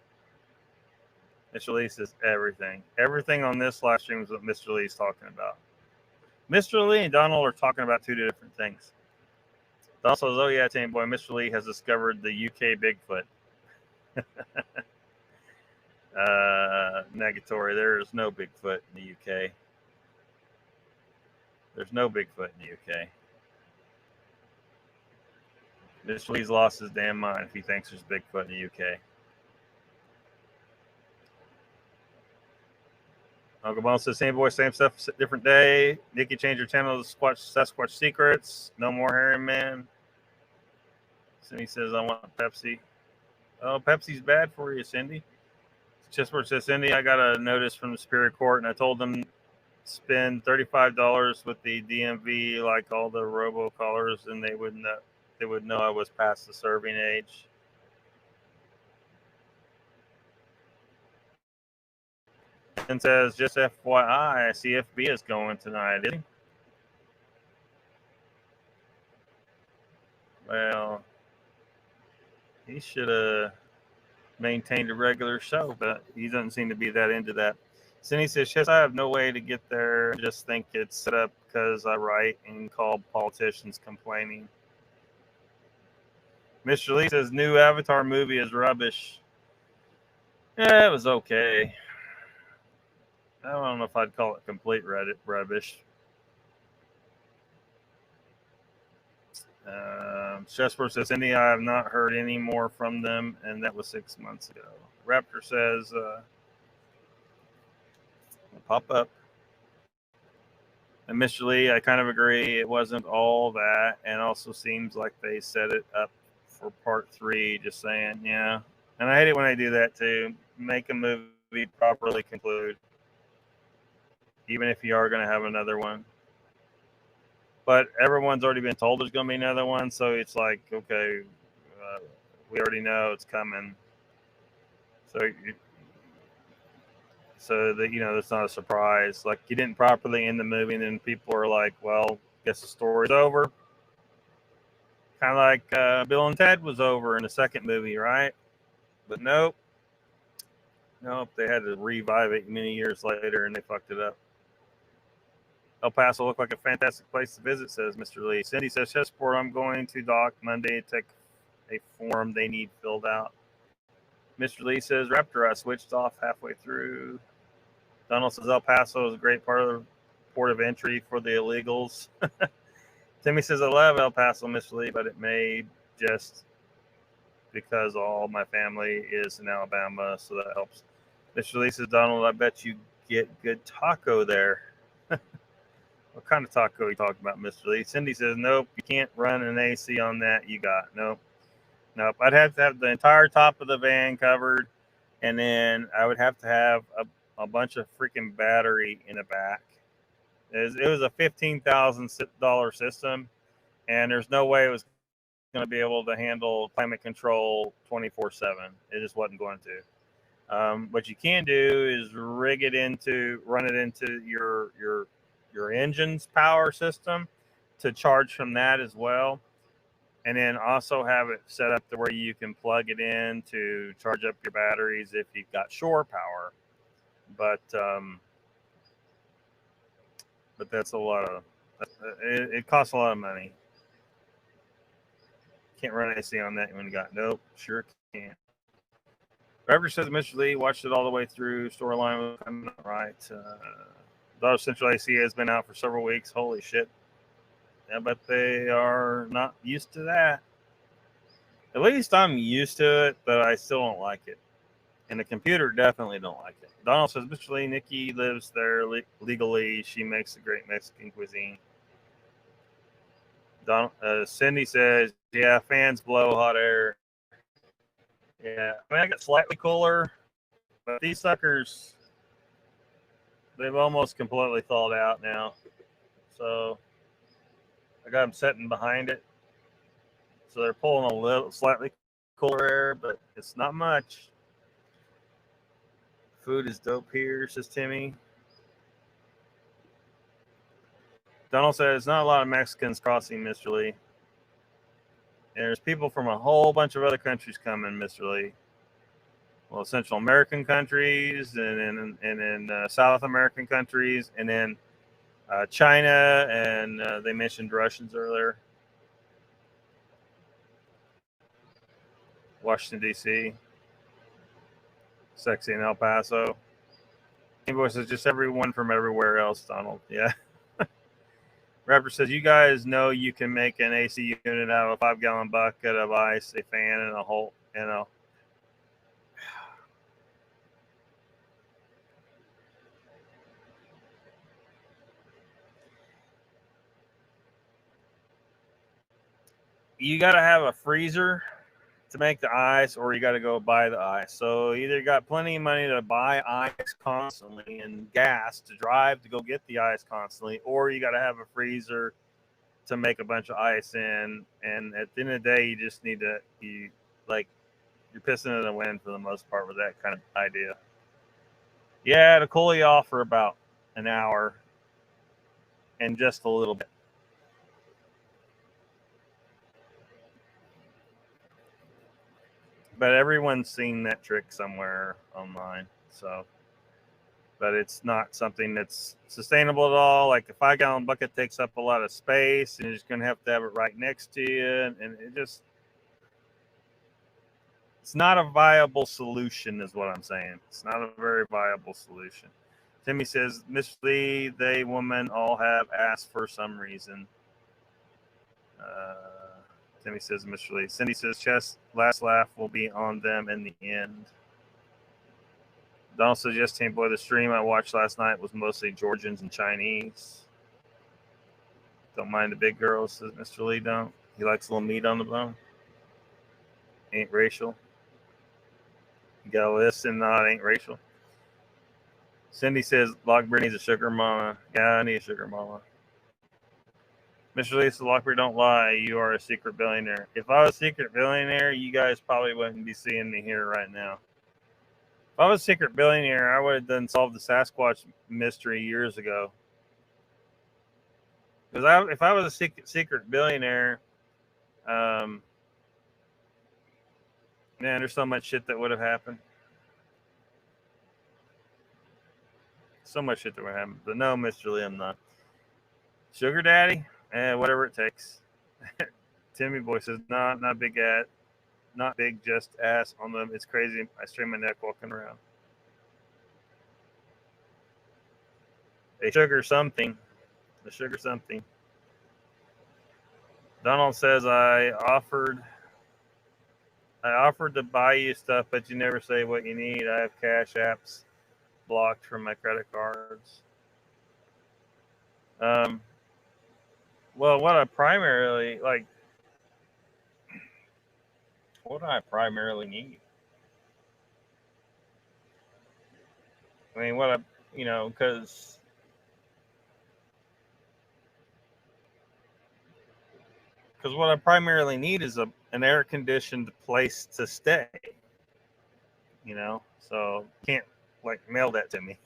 Mr. Lee says everything. Everything on this live stream is what Mr. Lee is talking about. Mr. Lee and Donald are talking about two different things. Donald says, oh yeah, Timmy Boy, Mr. Lee has discovered the UK Bigfoot. Negatory. There is no Bigfoot in the UK. There's no Bigfoot in the UK. Mr. Lee's lost his damn mind if he thinks there's Bigfoot in the UK. Uncle Bones says, same voice, same stuff, different day. Nikki changed her channel to Sasquatch Secrets. No more Hairy Man. Cindy says, I want Pepsi. Oh, Pepsi's bad for you, Cindy. Chessboard says, Cindy, I got a notice from the Superior Court, and I told them spend $35 with the DMV like all the robocallers, and they would know I was past the serving age. And says, just FYI, CFB is going tonight, is he? Well, he should have maintained a regular show, but he doesn't seem to be that into that. Cindy says, yes, I have no way to get there. I just think it's set up because I write and call politicians complaining. Mr. Lee says, new Avatar movie is rubbish. Yeah, it was okay. I don't know if I'd call it complete rubbish. Chessboard says, Cindy, I have not heard any more from them, and that was 6 months ago. Raptor says, pop up. And Mr. Lee, I kind of agree. It wasn't all that, and also seems like they set it up for part 3, just saying, yeah. And I hate it when they do that too. Make a movie properly conclude, even if you are going to have another one. But everyone's already been told there's going to be another one, so it's like, okay, we already know it's coming. So that, you know, it's not a surprise. Like, you didn't properly end the movie, and then people are like, well, guess the story's over. Kind of like Bill and Ted was over in the second movie, right? But nope, they had to revive it many years later, and they fucked it up. El Paso looked like a fantastic place to visit, says Mr. Lee. Cindy says, Chessboard, I'm going to dock Monday to take a form they need filled out. Mr. Lee says, Raptor, I switched off halfway through. Donald says, El Paso is a great part of the port of entry for the illegals. Timmy says, I love El Paso, Mr. Lee, but it may just because all my family is in Alabama, so that helps. Mr. Lee says, Donald, I bet you get good taco there. What kind of taco are you talking about, Mr. Lee? Cindy says, nope, you can't run an AC on that. You got nope. I'd have to have the entire top of the van covered, and then I would have to have a bunch of freaking battery in the back. It was a $15,000 system, and there's no way it was going to be able to handle climate control 24/7. It just wasn't going to. What you can do is run it into your engine's power system to charge from that as well. And then also have it set up to where you can plug it in to charge up your batteries if you've got shore power. But that's a lot of It costs a lot of money. Can't run AC on that when you got nope. Sure can. Robert says Mr. Lee watched it all the way through. Storyline was coming out right. Though Central AC has been out for several weeks. Holy shit. Yeah, but they are not used to that. At least I'm used to it, but I still don't like it. And the computer definitely don't like it. Donald says, Mr. Lee, Nikki lives there legally. She makes a great Mexican cuisine. Cindy says, yeah, fans blow hot air. Yeah, I mean, I got slightly cooler, but these suckers, they've almost completely thawed out now. So I got them sitting behind it. So they're pulling a little slightly cooler air, but it's not much. Food is dope here, says Timmy. Donald says, not a lot of Mexicans crossing, Mr. Lee. And there's people from a whole bunch of other countries coming, Mr. Lee. Well, Central American countries, and in South American countries, and then China, and they mentioned Russians earlier. Washington, D.C. Sexy in El Paso. Invoice says just everyone from everywhere else, Donald. Yeah. Rapper says, you guys know you can make an AC unit out of a 5-gallon bucket of ice, a fan, and a hole, you got to have a freezer to make the ice, or you got to go buy the ice. So either you got plenty of money to buy ice constantly and gas to drive to go get the ice constantly, or you got to have a freezer to make a bunch of ice in. And at the end of the day, you just need to, you're pissing in the wind for the most part with that kind of idea. Yeah, to cool you off for about an hour and just a little bit. But everyone's seen that trick somewhere online. So, but it's not something that's sustainable at all. Like a 5-gallon bucket takes up a lot of space, and you're just going to have it right next to you. And it's not a viable solution, is what I'm saying. It's not a very viable solution. Timmy says, Miss Lee, they women all have asked for some reason. Timmy says, Mr. Lee. Cindy says, Chess, last laugh will be on them in the end. Donald says, yes, Team Boy, the stream I watched last night was mostly Georgians and Chinese. Don't mind the big girls, says Mr. Lee. Don't. He likes a little meat on the bone. Ain't racial. You gotta listen, not ain't racial. Cindy says, Lockbeard needs a sugar mama. Yeah, I need a sugar mama. Mr. Lee says, Lockbeard, don't lie. You are a secret billionaire. If I was a secret billionaire, you guys probably wouldn't be seeing me here right now. If I was a secret billionaire, I would have done solved the Sasquatch mystery years ago. Because if I was a secret billionaire, man, there's so much shit that would have happened. So much shit that would happen. But no, Mr. Lee, I'm not. Sugar daddy? Whatever it takes. Timmy Boy says, not big not big, just ass on them. It's crazy. I strain my neck walking around. A sugar something. The sugar something. Donald says, I offered to buy you stuff, but you never say what you need. I have cash apps blocked from my credit cards. Well, what do I primarily need? I mean, because what I primarily need is an air-conditioned place to stay. So can't mail that to me.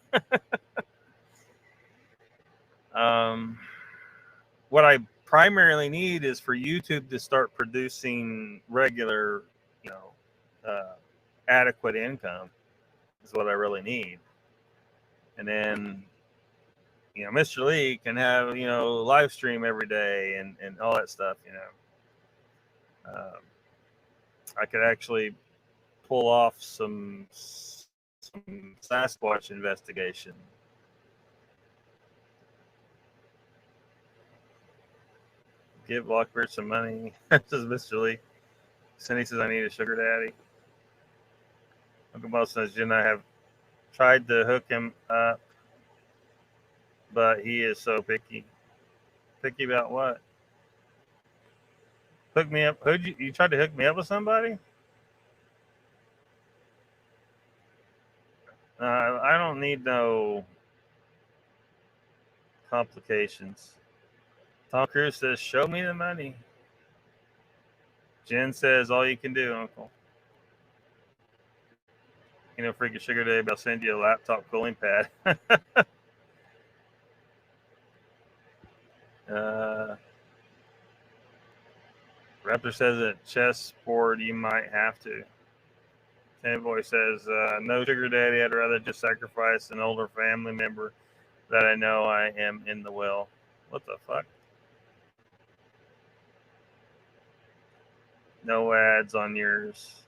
What I primarily need is for YouTube to start producing regular, adequate income is what I really need. And then Mr. Lee can have, live stream every day and all that stuff, I could actually pull off some Sasquatch investigation. Give Lockbeard some money, says Mr. Lee. Cindy says, I need a sugar daddy. Uncle Mo says, Jen, I have tried to hook him up, but he is so picky. Picky about what? Hook me up? You tried to hook me up with somebody? I don't need no complications. Tom Cruise says, show me the money. Jen says, all you can do, Uncle. Freaking sugar day, but I'll send you a laptop cooling pad. Raptor says at chessboard you might have to. Fanboy says, no sugar daddy, I'd rather just sacrifice an older family member that I know I am in the will. What the fuck? No ads on yours.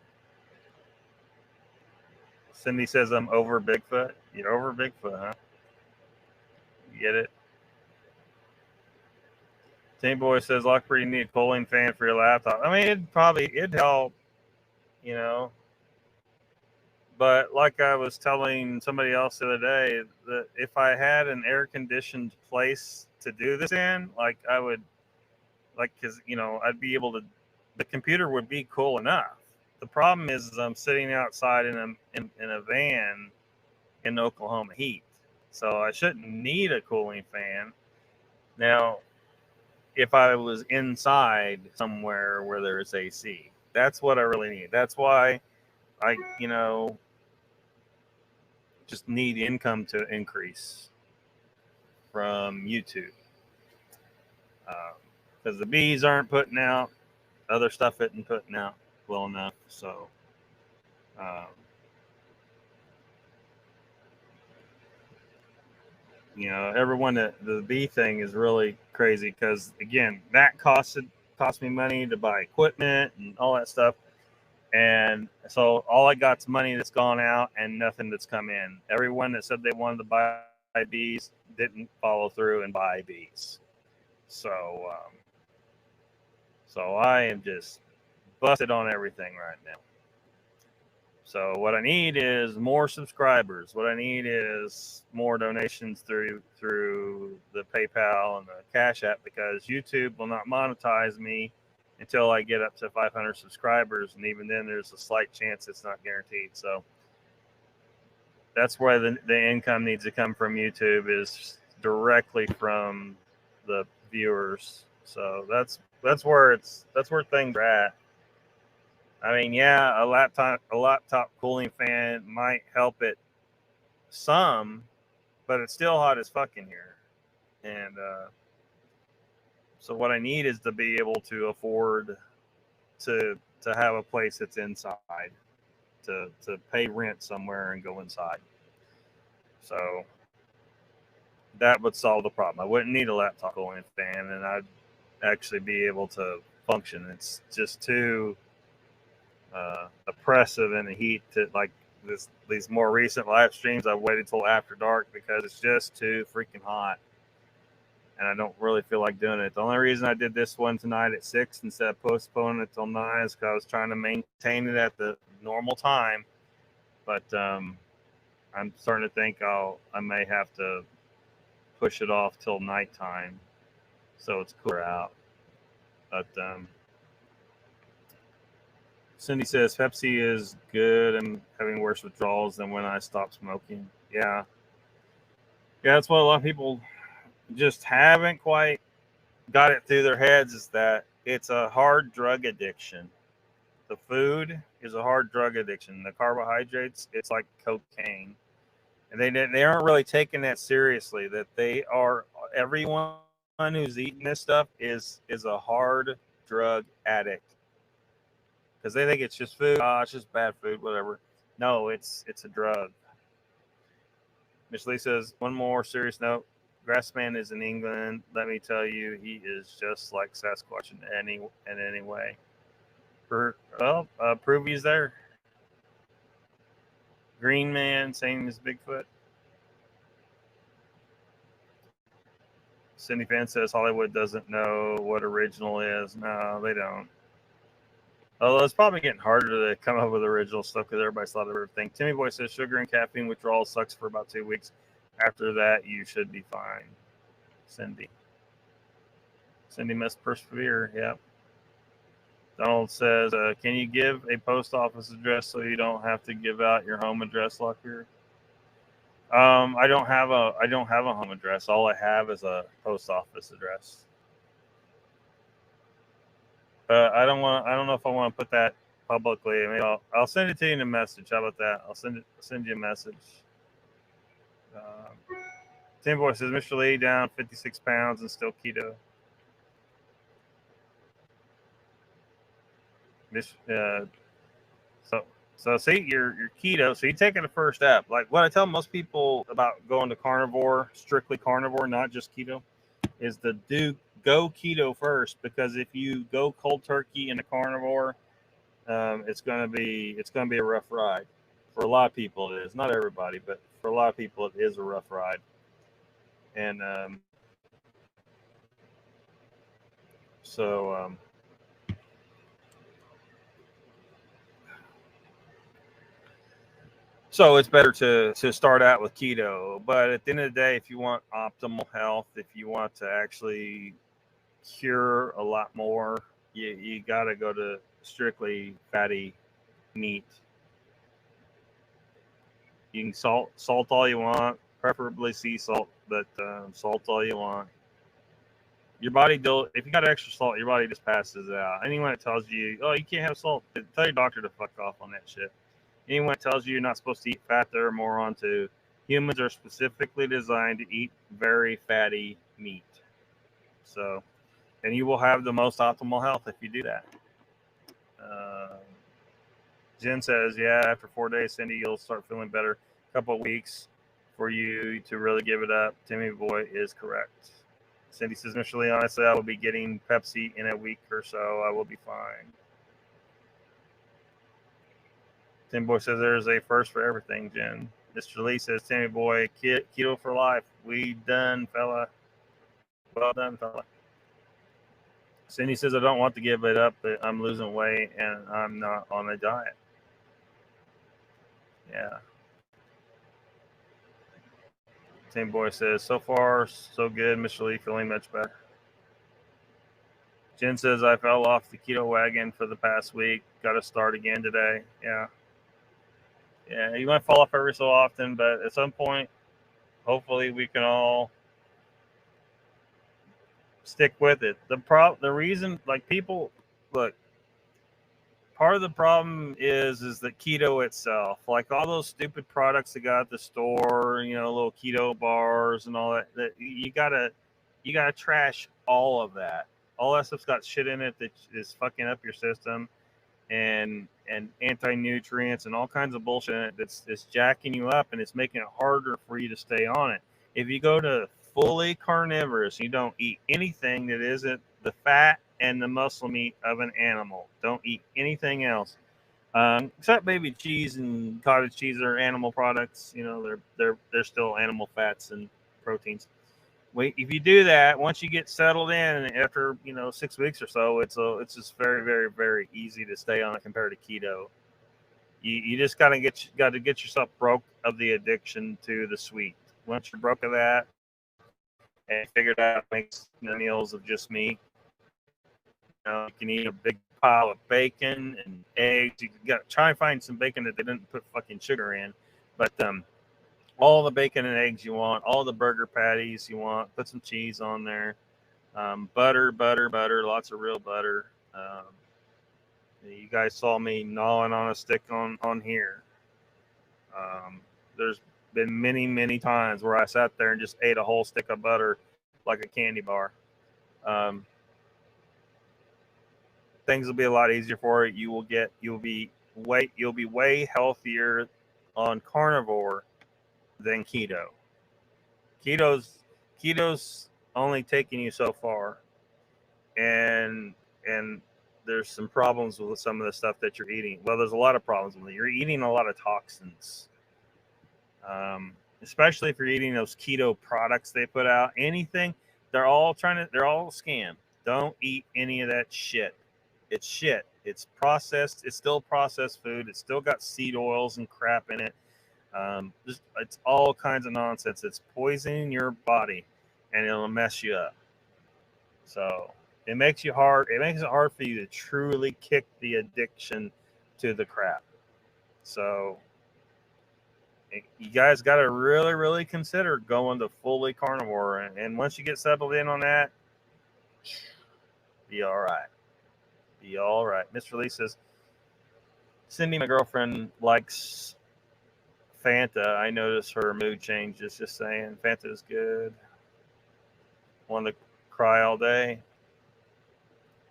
Cindy says I'm over Bigfoot. You're over Bigfoot, huh? You get it? Team Boy says, Lockbeard, you need a cooling fan for your laptop. I mean, it'd help, But like I was telling somebody else the other day, that if I had an air-conditioned place to do this in, I would, because, I'd be able to, the computer would be cool enough. The problem is I'm sitting outside in a van in Oklahoma heat. So I shouldn't need a cooling fan. Now, if I was inside somewhere where there's AC, that's what I really need. That's why I, just need income to increase from YouTube. Because the bees aren't putting out, other stuff isn't putting out well enough. So, everyone, the bee thing is really crazy because, again, that cost me money to buy equipment and all that stuff. And so all I got's money that's gone out and nothing that's come in. Everyone that said they wanted to buy bees didn't follow through and buy bees. So, so I am just busted on everything right now. So what I need is more subscribers. What I need is more donations through the PayPal and the Cash App, because YouTube will not monetize me until I get up to 500 subscribers, and even then there's a slight chance it's not guaranteed. So that's where the income needs to come from. YouTube is directly from the viewers. So that's where things are at. I mean, yeah, a laptop cooling fan might help it some, but it's still hot as fuck in here. And so what I need is to be able to afford to have a place that's inside, to pay rent somewhere and go inside. So that would solve the problem. I wouldn't need a laptop cooling fan, and I'd actually be able to function. It's just too oppressive in the heat to these more recent live streams. I waited till after dark because it's just too freaking hot, and I don't really feel like doing it. The only reason I did this one tonight at 6 instead of postponing it till 9 is because I was trying to maintain it at the normal time. But I'm starting to think I may have to push it off till nighttime so it's cooler out. But Cindy says Pepsi is good. I'm having worse withdrawals than when I stopped smoking. Yeah, that's what a lot of people just haven't quite got it through their heads, is that it's a hard drug addiction. The food is a hard drug addiction. The carbohydrates, it's like cocaine. And they aren't really taking that seriously, that everyone who's eating this stuff is a hard drug addict. Because they think it's just food. It's just bad food, whatever. No, it's a drug. Miss Lee says, one more serious note. Grassman is in England. Let me tell you, he is just like Sasquatch in any way. Prove he's there. Green Man, same as Bigfoot. Cindy Fan says Hollywood doesn't know what original is. No, they don't. Although it's probably getting harder to come up with original stuff because everybody's thought of everything. Timmy Boy says sugar and caffeine withdrawal sucks for about 2 weeks. After that, you should be fine. Cindy must persevere. Yep. Donald says, can you give a post office address so you don't have to give out your home address, Lockbeard? I don't have a home address. All I have is a post office address. I don't know if I want to put that publicly. I mean, I'll send it to you in a message. How about that? I'll send you a message. Tim Boy says Mr. Lee down 56 pounds and still keto. So see, you're keto. So you're taking the first step. Like what I tell most people about going to carnivore, strictly carnivore, not just keto, is to go keto first, because if you go cold turkey in a carnivore, it's gonna be a rough ride. For a lot of people, it is. Not everybody, but for a lot of people, it is a rough ride. And so it's better to start out with keto. But at the end of the day, if you want optimal health, if you want to actually cure a lot more, you got to go to strictly fatty meat. You can salt all you want, preferably sea salt, but salt all you want. Your body if you got extra salt, your body just passes out. Anyone that tells you, oh, you can't have salt, tell your doctor to fuck off on that shit. Anyone that tells you you're not supposed to eat fat, they're a moron too. Humans are specifically designed to eat very fatty meat. So, and you will have the most optimal health if you do that. Jen says, yeah, after 4 days, Cindy, you'll start feeling better. A couple of weeks for you to really give it up. Timmy Boy is correct. Cindy says, Mr. Lee, honestly, I will be getting Pepsi in a week or so. I will be fine. Tim Boy says there's a first for everything, Jen. Mr. Lee says, Timmy Boy, keto for life. We done, fella. Well done, fella. Cindy says, I don't want to give it up, but I'm losing weight and I'm not on a diet. Yeah. Tim Boy says, so far, so good. Mr. Lee feeling much better. Jen says, I fell off the keto wagon for the past week. Got to start again today. Yeah. Yeah, you might fall off every so often, but at some point, hopefully we can all stick with it. The reason, like, people, look, part of the problem is that keto itself, like all those stupid products that got at the store, little keto bars and all that you gotta trash all of that. All that stuff's got shit in it that is fucking up your system, and anti-nutrients and all kinds of bullshit in it that's jacking you up, and it's making it harder for you to stay on it. If you go to fully carnivorous, you don't eat anything that isn't the fat and the muscle meat of an animal. Don't eat anything else, except maybe cheese and cottage cheese are animal products. They're still animal fats and proteins. Wait, if you do that, once you get settled in, after 6 weeks or so, it's just very, very, very easy to stay on it compared to keto. You just got to get yourself broke of the addiction to the sweet. Once you're broke of that and figured out makes meals of just meat, you can eat a big pile of bacon and eggs. You got to try and find some bacon that they didn't put fucking sugar in, but all the bacon and eggs you want, all the burger patties you want, put some cheese on there, butter, lots of real butter. You guys saw me gnawing on a stick on here. There's been many times where I sat there and just ate a whole stick of butter like a candy bar. Things will be a lot easier for you. You'll be way healthier on carnivore than keto. Keto keto's only taking you so far, and there's some problems with some of the stuff that you're eating. Well, there's a lot of problems with it. You're eating a lot of toxins, especially if you're eating those keto products they put out. Anything, they're all scam. Don't eat any of that shit. It's shit. It's processed. It's still processed food. It's still got seed oils and crap in it. It's all kinds of nonsense. It's poisoning your body, and it'll mess you up. So it makes it hard for you to truly kick the addiction to the crap. So you guys got to really, really consider going to fully carnivore. And once you get settled in on that, be all right. Be all right. Mr. Lee says, Cindy, my girlfriend, likes Fanta. I notice her mood changes. Just saying, Fanta is good. Want to cry all day.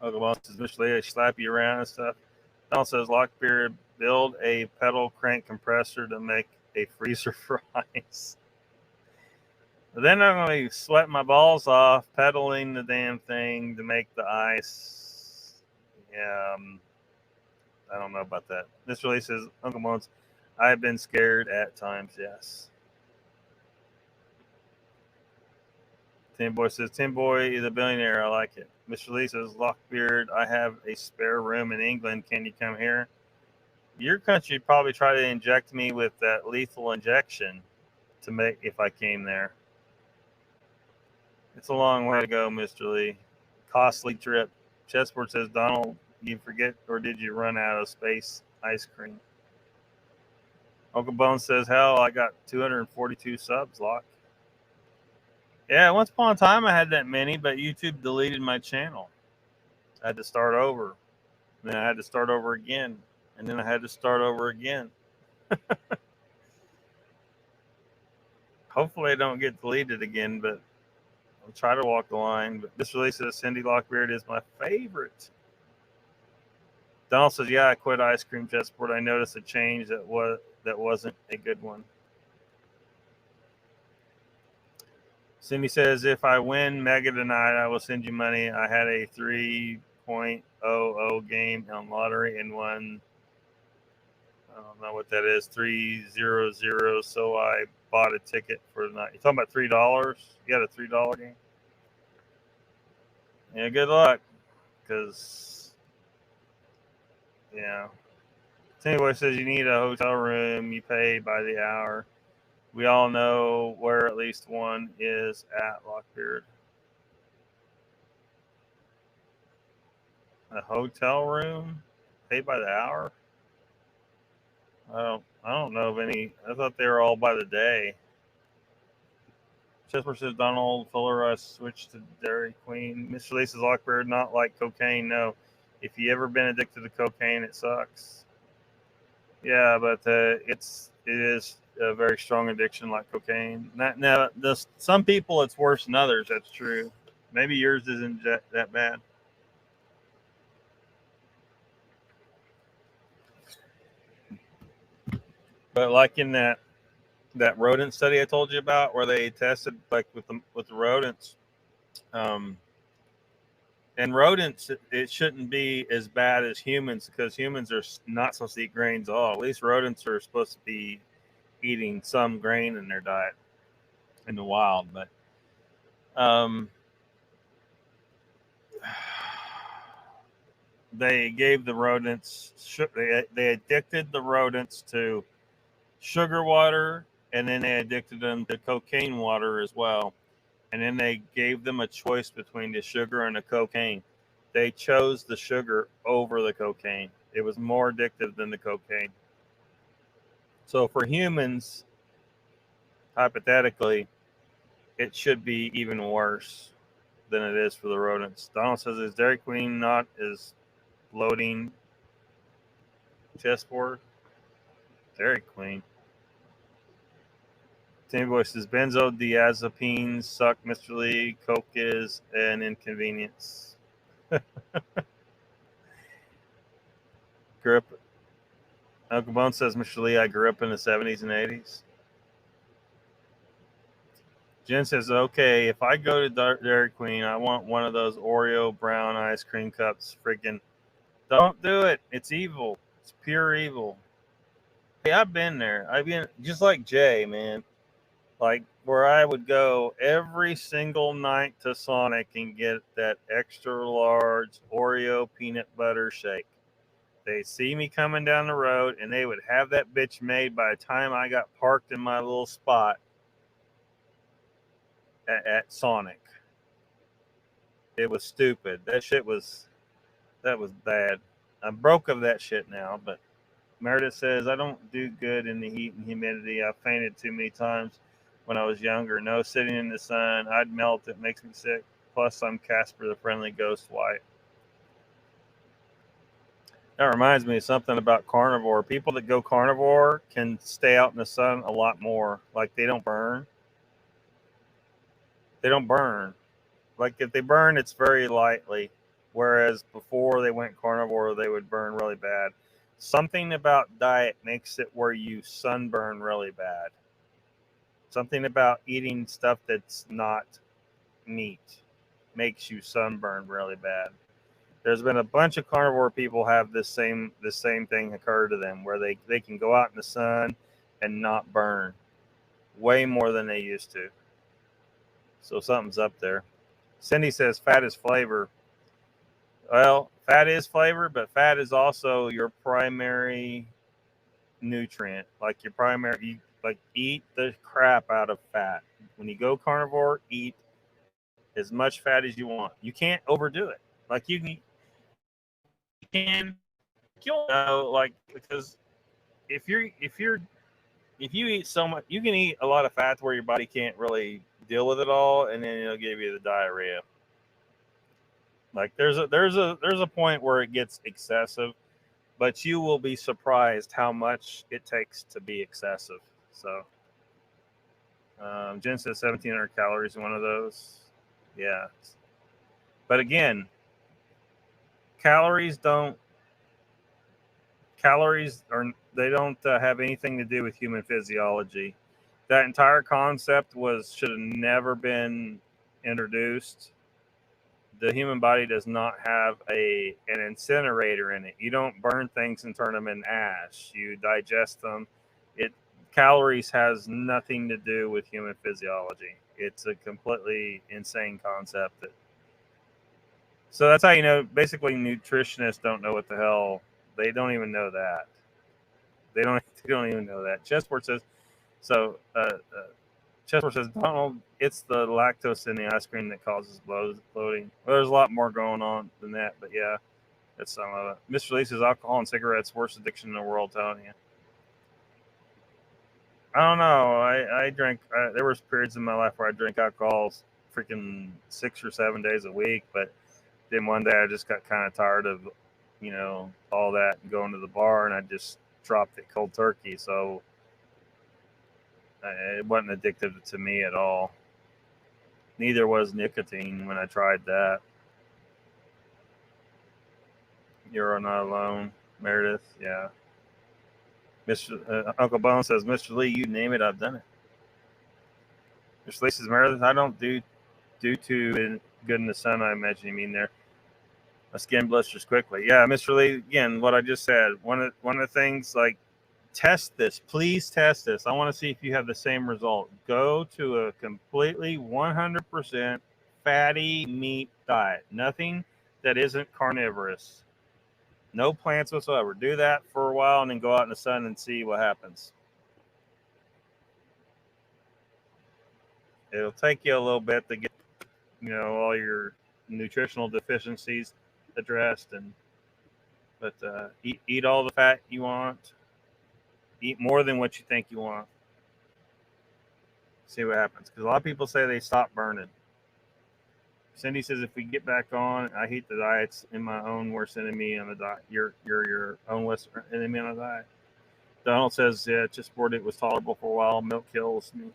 Uncle Boss says, Mr. Lee, I slap you around and stuff. Donald says, Lockbeard, build a pedal crank compressor to make a freezer for ice. But then I'm going to sweat my balls off pedaling the damn thing to make the ice. Yeah, I don't know about that. This really says, Uncle Bones, I've been scared at times, yes. Tim Boy says, Tim Boy is a billionaire. I like it. Mr. Lee says, Lockbeard, I have a spare room in England. Can you come here? Your country would probably try to inject me with that lethal injection to make if I came there. It's a long way to go, Mr. Lee. Costly trip. Chessboard says, Donald, you forget or did you run out of space ice cream? Uncle Bone says, hell, I got 242 subs, Lock. Yeah, once upon a time I had that many, but YouTube deleted my channel. I had to start over. Then I had to start over again. And then I had to start over again. Hopefully I don't get deleted again, but I'll try to walk the line. But this release of Cindy Lockbeard is my favorite. Donald says, yeah, I quit ice cream chessboard. I noticed a change that wasn't a good one. Cindy says, if I win Mega tonight, I will send you money. I had a 3.00 game on lottery and won, I don't know what that is, 300. So I bought a ticket for the night. You're talking about $3? You got a $3 game? Yeah, good luck. Because, yeah. Anyway, says you need a hotel room. You pay by the hour. We all know where at least one is at Lockbeard. A hotel room? Pay by the hour? I don't know of any. I thought they were all by the day. Chesper says Donald Fuller, I switched to Dairy Queen. Mr. Lee says Lockbeard, not like cocaine. No. If you ever been addicted to cocaine, it sucks. Yeah, but it is a very strong addiction like cocaine. Now, some people it's worse than others. That's true. Maybe yours isn't that bad. But like in that rodent study I told you about, where they tested like with the rodents, and rodents, it shouldn't be as bad as humans because humans are not supposed to eat grains at all. At least rodents are supposed to be eating some grain in their diet in the wild. But they gave the rodents, they addicted the rodents to sugar water, and then they addicted them to cocaine water as well. And then they gave them a choice between the sugar and the cocaine. They chose the sugar over the cocaine. It was more addictive than the cocaine. So for humans, hypothetically, it should be even worse than it is for the rodents. Donald says, is Dairy Queen not as bloating chessboard? Dairy Queen. Tammy Boy says, benzodiazepines suck, Mr. Lee. Coke is an inconvenience. Grew up. Uncle Bone says, Mr. Lee, I grew up in the 70s and 80s. Jen says, okay, if I go to Dairy Queen, I want one of those Oreo brown ice cream cups. Freaking don't do it. It's evil. It's pure evil. Hey, I've been there. I've been just like Jay, man. Like where I would go every single night to Sonic and get that extra large Oreo peanut butter shake. They see me coming down the road and they would have that bitch made by the time I got parked in my little spot at Sonic. It was stupid. That was bad. I'm broke of that shit now, but Meredith says, I don't do good in the heat and humidity. I fainted too many times when I was younger. No sitting in the sun. I'd melt. It makes me sick. Plus, I'm Casper the Friendly Ghost White. That reminds me of something about carnivore. People that go carnivore can stay out in the sun a lot more. Like they don't burn. They don't burn. Like if they burn, it's very lightly. Whereas before they went carnivore, they would burn really bad. Something about diet makes it where you sunburn really bad. Something about eating stuff that's not meat makes you sunburn really bad. There's been a bunch of carnivore people have this same thing occur to them where they can go out in the sun and not burn way more than they used to. So something's up there. Cindy says fat is flavor. Well, fat is flavor, but fat is also your primary nutrient. Like your primary, like eat the crap out of fat. When you go carnivore, eat as much fat as you want. You can't overdo it. Like you can, you'll know, like because if you eat so much, you can eat a lot of fat where your body can't really deal with it all, and then it'll give you the diarrhea. Like there's a point where it gets excessive, but you will be surprised how much it takes to be excessive. So, Jen says 1,700 calories in one of those. Yeah, but again, calories don't they don't have anything to do with human physiology. That entire concept should have never been introduced. The human body does not have an incinerator in it. You don't burn things and turn them in ash. You digest them. It calories has nothing to do with human physiology. It's a completely insane concept. So that's how you know. Basically, nutritionists don't know what the hell. They don't even know that. They don't even know that. Chessboard says so. Chessboard says, Donald, it's the lactose in the ice cream that causes bloating. Well, there's a lot more going on than that, but yeah, that's some of it. Mr. Lee says, alcohol and cigarettes, worst addiction in the world, telling you. I don't know. I drank, there was periods in my life where I drank alcohol freaking 6 or 7 days a week, but then one day I just got kind of tired of, all that and going to the bar, and I just dropped it cold turkey. So it wasn't addictive to me at all. Neither was nicotine when I tried that. You're not alone, Meredith. Yeah. Uncle Bone says, Mr. Lee, you name it, I've done it. Mr. Lee says, Meredith, I don't do too good in the sun. I imagine you mean there. My skin blisters quickly. Yeah, Mr. Lee. Again, what I just said. One of the things, like, test this. Please test this. I want to see if you have the same result. Go to a completely 100% fatty meat diet. Nothing that isn't carnivorous. No plants whatsoever. Do that for a while and then go out in the sun and see what happens. It'll take you a little bit to get, all your nutritional deficiencies addressed, but eat all the fat you want. Eat more than what you think you want. See what happens. Because a lot of people say they stop burning. Cindy says, if we get back on, I hate the diets in my own worst enemy on the diet. You're your own worst enemy on the diet. Donald says, yeah, just board it was tolerable for a while. Milk kills me.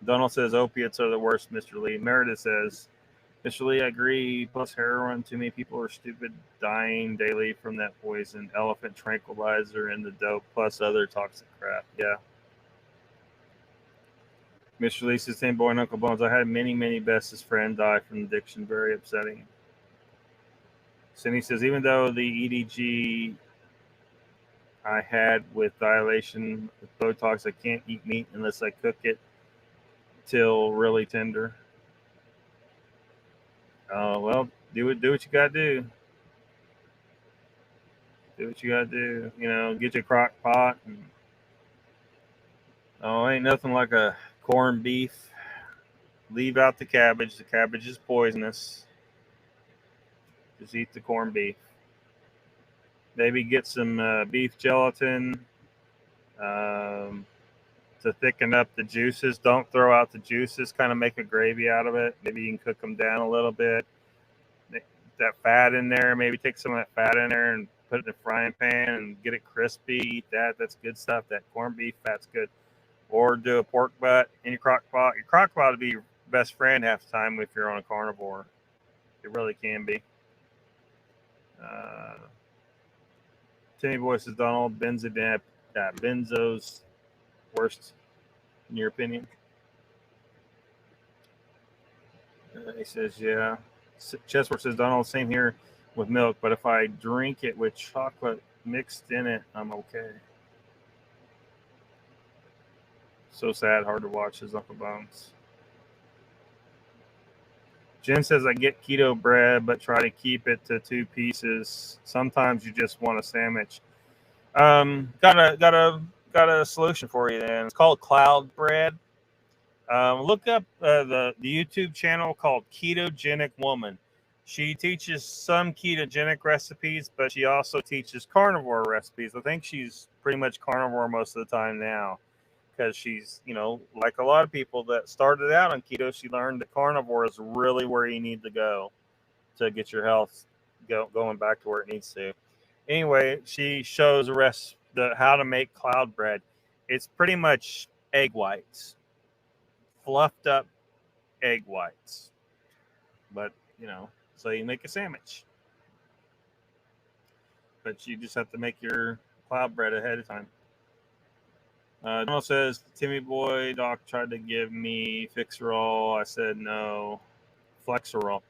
Donald says, opiates are the worst, Mr. Lee. Meredith says, Mr. Lee, I agree. Plus heroin, too many people are stupid, dying daily from that poison. Elephant tranquilizer and the dope, plus other toxic crap. Yeah. Mr. Lee says, same boy and Uncle Bones. I had many bestest friend die from addiction. Very upsetting. Cindy says, even though the EDG I had with dilation with Botox, I can't eat meat unless I cook it till really tender. Well, do what you gotta do. Do what you gotta do. You know, get your crock pot. And, ain't nothing like a corned beef. Leave out the cabbage. The cabbage is poisonous. Just eat the corned beef. Maybe get some beef gelatin to thicken up the juices. Don't throw out the juices. Kind of make a gravy out of it. Maybe you can cook them down a little bit. That fat in there. Maybe take some of that fat in there and put it in a frying pan and get it crispy. Eat that. That's good stuff. That corned beef fat's good. Or do a pork butt in your crock pot. Your crock pot will be your best friend half the time if you're on a carnivore. It really can be. Timmy Boy says, Donald, benzo's worst in your opinion? He says, yeah. Chessworth says, Donald, same here with milk, but if I drink it with chocolate mixed in it, I'm okay. So sad, hard to watch, his Uncle Bones. Jen says, I get keto bread, but try to keep it to 2 pieces. Sometimes you just want a sandwich. Got a solution for you then. It's called cloud bread. Look up the YouTube channel called Ketogenic Woman. She teaches some ketogenic recipes, but she also teaches carnivore recipes. I think she's pretty much carnivore most of the time now, because she's, like a lot of people that started out on keto, she learned that carnivore is really where you need to go to get your health going back to where it needs to. Anyway, she shows how to make cloud bread. It's pretty much egg whites, fluffed up egg whites. But, so you make a sandwich. But you just have to make your cloud bread ahead of time. Donald says, Timmy Boy, Doc tried to give me Fixerol. I said no. Flexerol.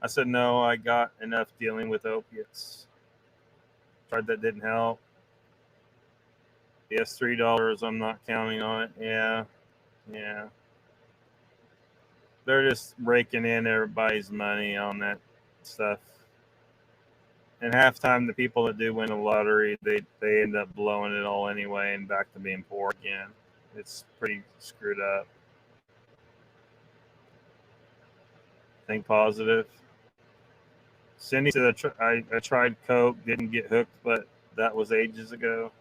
I said no, I got enough dealing with opiates. Tried that, didn't help. Yes, $3. I'm not counting on it. Yeah. They're just raking in everybody's money on that stuff. And half the time, the people that do win the lottery, they end up blowing it all anyway and back to being poor again. It's pretty screwed up. Think positive. Cindy said, I tried Coke, didn't get hooked, but that was ages ago.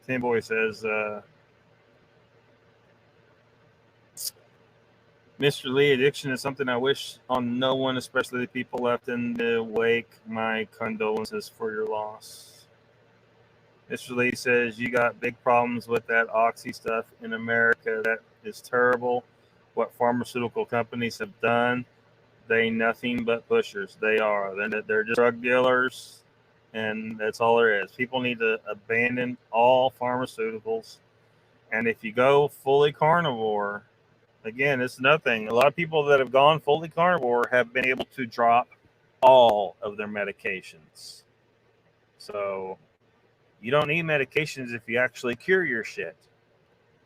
Tim Boy says, Mr. Lee, addiction is something I wish on no one, especially the people left in the wake. My condolences for your loss. Mr. Lee says, you got big problems with that oxy stuff in America. That is terrible. What pharmaceutical companies have done, they nothing but pushers. They are. They're just drug dealers, and that's all there is. People need to abandon all pharmaceuticals. And if you go fully carnivore, again, it's nothing. A lot of people that have gone fully carnivore have been able to drop all of their medications. So you don't need medications if you actually cure your shit.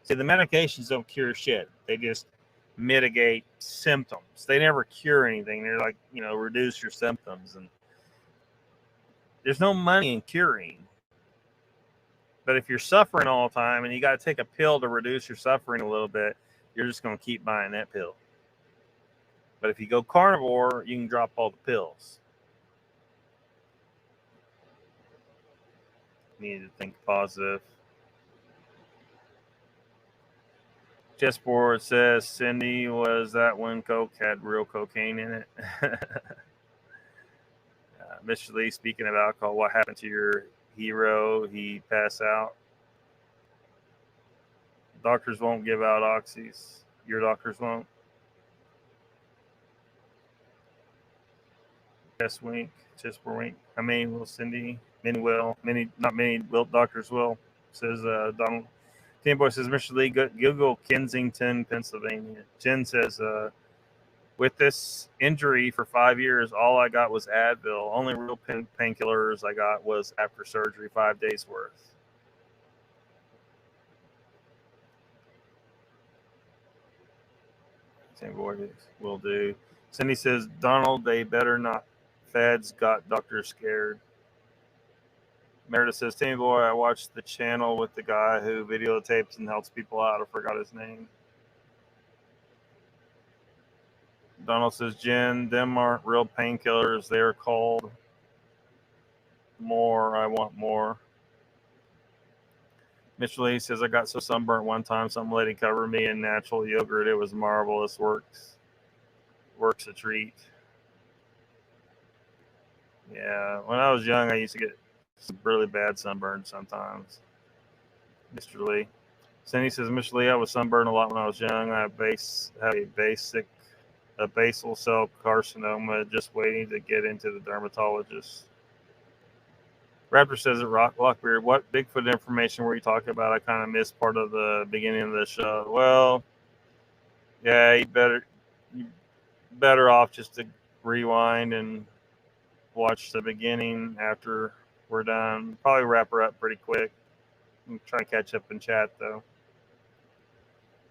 See, the medications don't cure shit. They just mitigate symptoms. They never cure anything. They're like, reduce your symptoms. And there's no money in curing. But if you're suffering all the time and you got to take a pill to reduce your suffering a little bit, you're just going to keep buying that pill. But if you go carnivore, you can drop all the pills. You need to think positive. Chessboard says, Cindy, was that when Coke had real cocaine in it? Mr. Lee, speaking of alcohol, what happened to your hero? He passed out. Doctors won't give out oxys. Your doctors won't. Chess wink. Chessboard wink. I mean, will Cindy? Many will. Not many will. Doctors will, says Donald. Team Boy says, Mr. Lee, Google Kensington, Pennsylvania. Jen says, with this injury for 5 years, all I got was Advil. Only real painkillers I got was after surgery, 5 days worth. Team Boy will do. Cindy says, Donald, they better not. Feds got doctors scared. Meredith says, Tammy Boy, I watched the channel with the guy who videotapes and helps people out. I forgot his name. Donald says, Jen, them aren't real painkillers. They're called more. I want more. Mitchell Lee says, I got so sunburnt one time. Some lady covered me in natural yogurt. It was marvelous. Works a treat. Yeah, when I was young, I used to get some really bad sunburn sometimes. Mr. Lee. Cindy says, Mr. Lee, I was sunburned a lot when I was young. I have a basal cell carcinoma, just waiting to get into the dermatologist. Raptor says, Lockbeard, what Bigfoot information were you talking about? I kind of missed part of the beginning of the show. Well, yeah, you better off just to rewind and watch the beginning after we're done. Probably wrap her up pretty quick. I'm trying to catch up in chat, though.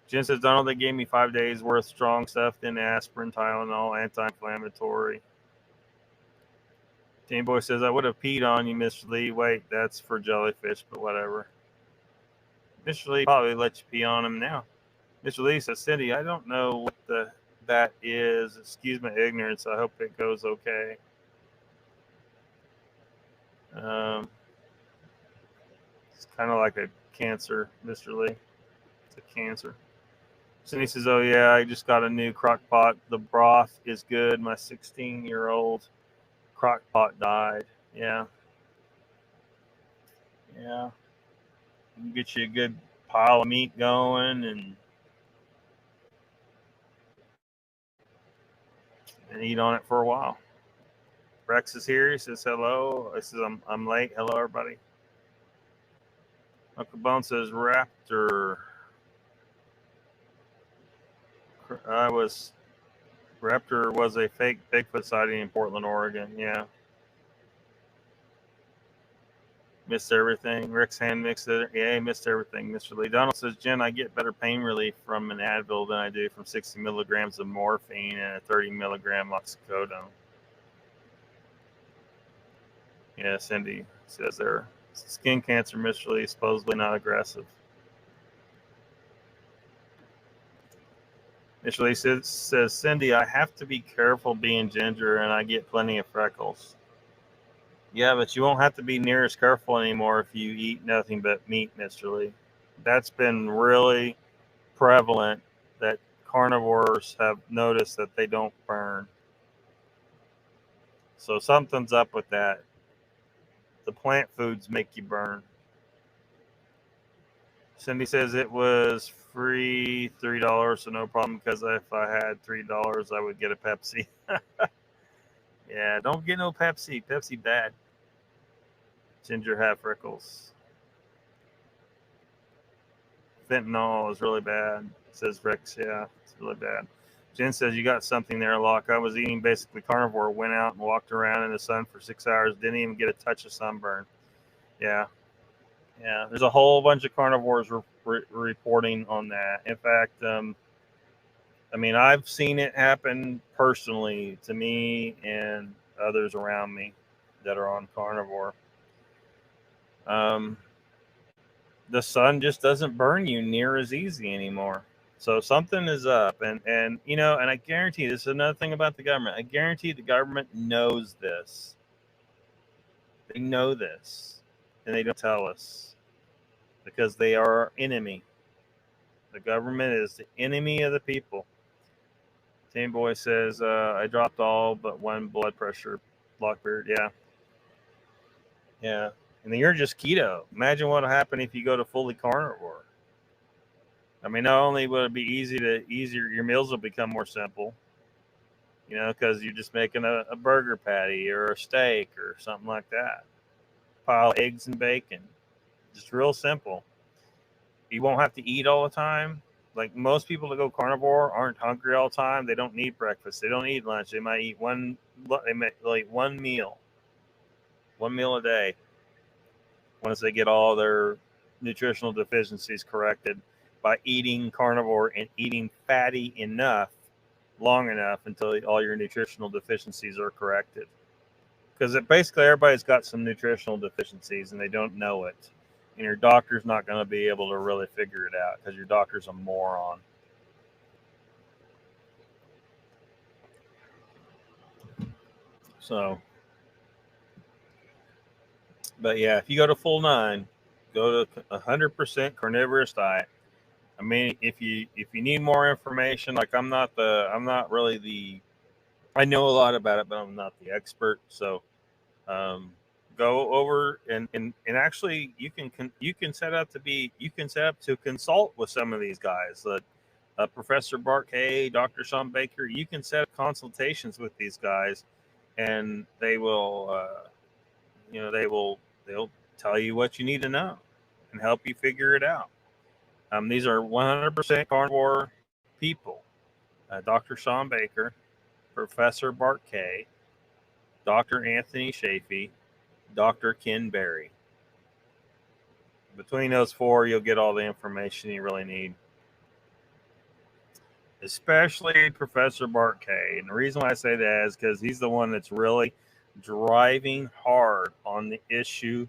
Jen says, Donald, they gave me 5 days worth strong stuff, then aspirin, Tylenol, anti-inflammatory. Team Boy says, I would have peed on you, Mr. Lee. Wait, that's for jellyfish, but whatever. Mr. Lee probably let you pee on him now. Mr. Lee says, Cindy, I don't know what that is. Excuse my ignorance. I hope it goes okay. It's kind of like a cancer, Mr. Lee. It's a cancer. Cindy says, oh, yeah, I just got a new crock pot. The broth is good. My 16-year-old crock pot died. Yeah. Yeah. You can get you a good pile of meat going and eat on it for a while. Rex is here. He says, hello. He says, I'm late. Hello, everybody. Uncle Bone says, Raptor. Raptor was a fake Bigfoot sighting in Portland, Oregon. Yeah. Missed everything. Rick's hand mixed it. Yeah, missed everything. Mr. Lee. Donald says, Jen, I get better pain relief from an Advil than I do from 60 milligrams of morphine and a 30 milligram oxycodone. Yeah, Cindy says there. Skin cancer, Mr. Lee, supposedly not aggressive. Mr. Lee says, Cindy, I have to be careful being ginger and I get plenty of freckles. Yeah, but you won't have to be near as careful anymore if you eat nothing but meat, Mr. Lee. That's been really prevalent that carnivores have noticed that they don't burn. So something's up with that. The plant foods make you burn. Cindy says it was free $3, so no problem, because if I had $3, I would get a Pepsi. Yeah, don't get no Pepsi. Pepsi bad. Ginger have freckles. Fentanyl is really bad, says Rex. Yeah, it's really bad. Jen says, you got something there, Locke. I was eating basically carnivore, went out and walked around in the sun for 6 hours, didn't even get a touch of sunburn. Yeah. Yeah, there's a whole bunch of carnivores reporting on that. In fact, I mean, I've seen it happen personally to me and others around me that are on carnivore. The sun just doesn't burn you near as easy anymore. So something is up. And you know, and I guarantee this is another thing about the government. I guarantee the government knows this. They know this. And they don't tell us. Because they are our enemy. The government is the enemy of the people. Team Boy says, I dropped all but one blood pressure. Lockbeard, yeah. Yeah. And then you're just keto. Imagine what will happen if you go to fully carnivore. I mean, not only will it be easier, your meals will become more simple, you know, because you're just making a burger patty or a steak or something like that. Pile eggs and bacon. Just real simple. You won't have to eat all the time. Like most people that go carnivore aren't hungry all the time. They don't need breakfast. They don't eat lunch. They might eat They might like one meal a day. Once they get all their nutritional deficiencies corrected by eating carnivore and eating fatty enough, long enough until all your nutritional deficiencies are corrected. Because basically everybody's got some nutritional deficiencies and they don't know it. And your doctor's not going to be able to really figure it out because your doctor's a moron. So, but yeah, if you go to full 9, go to 100% carnivorous diet. I mean, if you need more information, like I'm not really I know a lot about it, but I'm not the expert. So um, go over and actually you can set up to consult with some of these guys. Professor Bart K, Dr. Sean Baker, you can set up consultations with these guys, and they will, they'll tell you what you need to know and help you figure it out. These are 100% carnivore people. Dr. Sean Baker, Professor Bart K, Dr. Anthony Chafee, Dr. Ken Berry. Between those four, you'll get all the information you really need. Especially Professor Bart K. And the reason why I say that is because he's the one that's really driving hard on the issue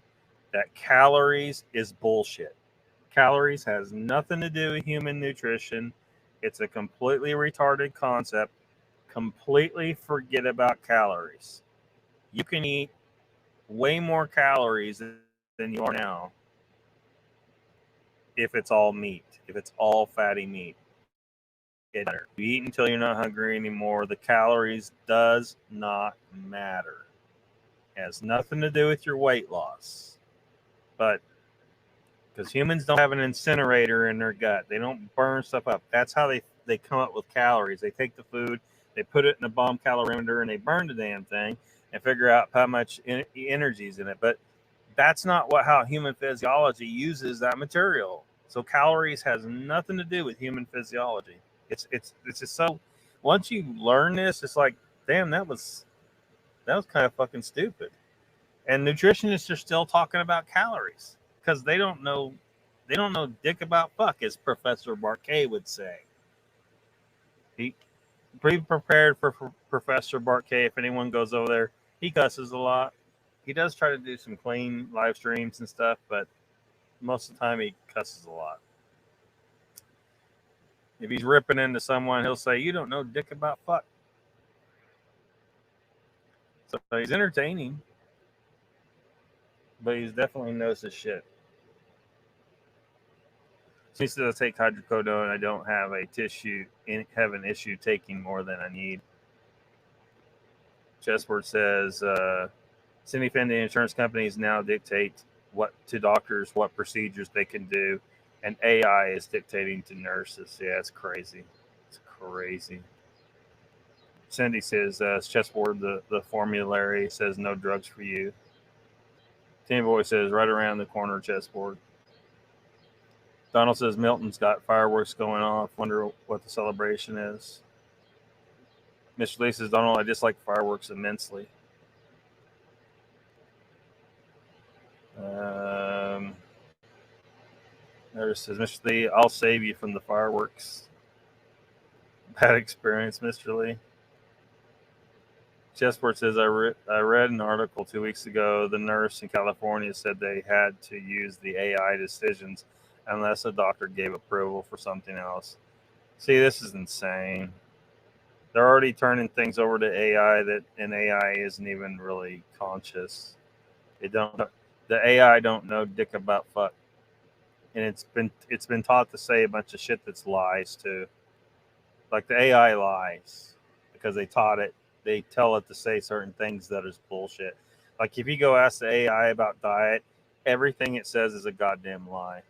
that calories is bullshit. Calories has nothing to do with human nutrition. It's a completely retarded concept. Completely forget about calories. You can eat way more calories than you are now if it's all meat, if it's all fatty meat. You eat until you're not hungry anymore. The calories does not matter. It has nothing to do with your weight loss. But because humans don't have an incinerator in their gut, they don't burn stuff up. That's how they come up with calories. They take the food, they put it in a bomb calorimeter, and they burn the damn thing and figure out how much energy is in it. But that's not how human physiology uses that material. So calories has nothing to do with human physiology. It's just so. Once you learn this, it's like, damn, that was kind of fucking stupid. And nutritionists are still talking about calories because they don't know dick about fuck, as Professor Barquet would say. Be prepared for Professor Barquet. If anyone goes over there, he cusses a lot. He does try to do some clean live streams and stuff, but most of the time he cusses a lot. If he's ripping into someone, he'll say, "You don't know dick about fuck." So he's entertaining, but he's definitely knows his shit. So he says, "I take hydrocodone. I don't have an issue taking more than I need." Chessboard says, Cindy Fendi insurance companies now dictate to doctors what procedures they can do, and AI is dictating to nurses. Yeah, it's crazy. It's crazy. Cindy says, Chessboard, the formulary says no drugs for you. Tim Boy says, right around the corner, Chessboard. Donald says, Milton's got fireworks going off. Wonder what the celebration is. Mr. Lee says, Donald, I dislike fireworks immensely. There says, Mr. Lee, I'll save you from the fireworks. Bad experience, Mr. Lee. Chessboard says, I read an article 2 weeks ago. The nurse in California said they had to use the AI decisions unless a doctor gave approval for something else. See, this is insane. They're already turning things over to AI and AI isn't even really conscious. The AI don't know dick about fuck. And it's been taught to say a bunch of shit that's lies too. Like the AI lies because they tell it to say certain things that is bullshit. Like if you go ask the AI about diet, everything it says is a goddamn lie.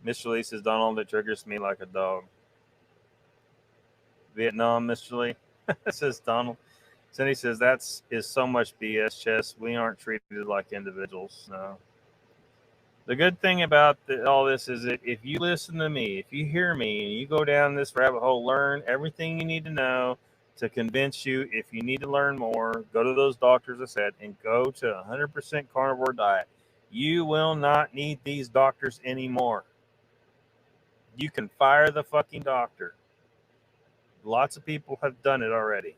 Mr. Lee says, Donald, it triggers me like a dog. Vietnam, Mr. Lee. Says Donald. Cindy says, is so much BS, Chess. We aren't treated like individuals. No. The good thing about all this is that if you listen to me, if you hear me, and you go down this rabbit hole, learn everything you need to know to convince you. If you need to learn more, go to those doctors I said and go to 100% carnivore diet. You will not need these doctors anymore. You can fire the fucking doctor. Lots of people have done it already.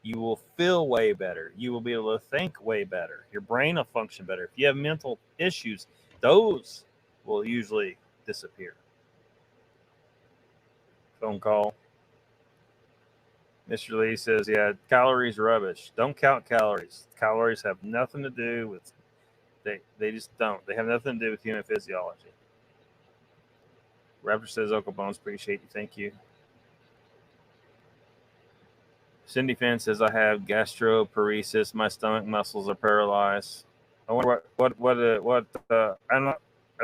You will feel way better. You will be able to think way better. Your brain will function better. If you have mental issues, those will usually disappear. Phone call. Mr. Lee says, yeah, calories rubbish. Don't count calories. Calories have nothing to do with, they just don't. They have nothing to do with human physiology. Raptor says, Uncle Bones, appreciate you. Thank you. Cindy Finn says, I have gastroparesis. My stomach muscles are paralyzed. I wonder I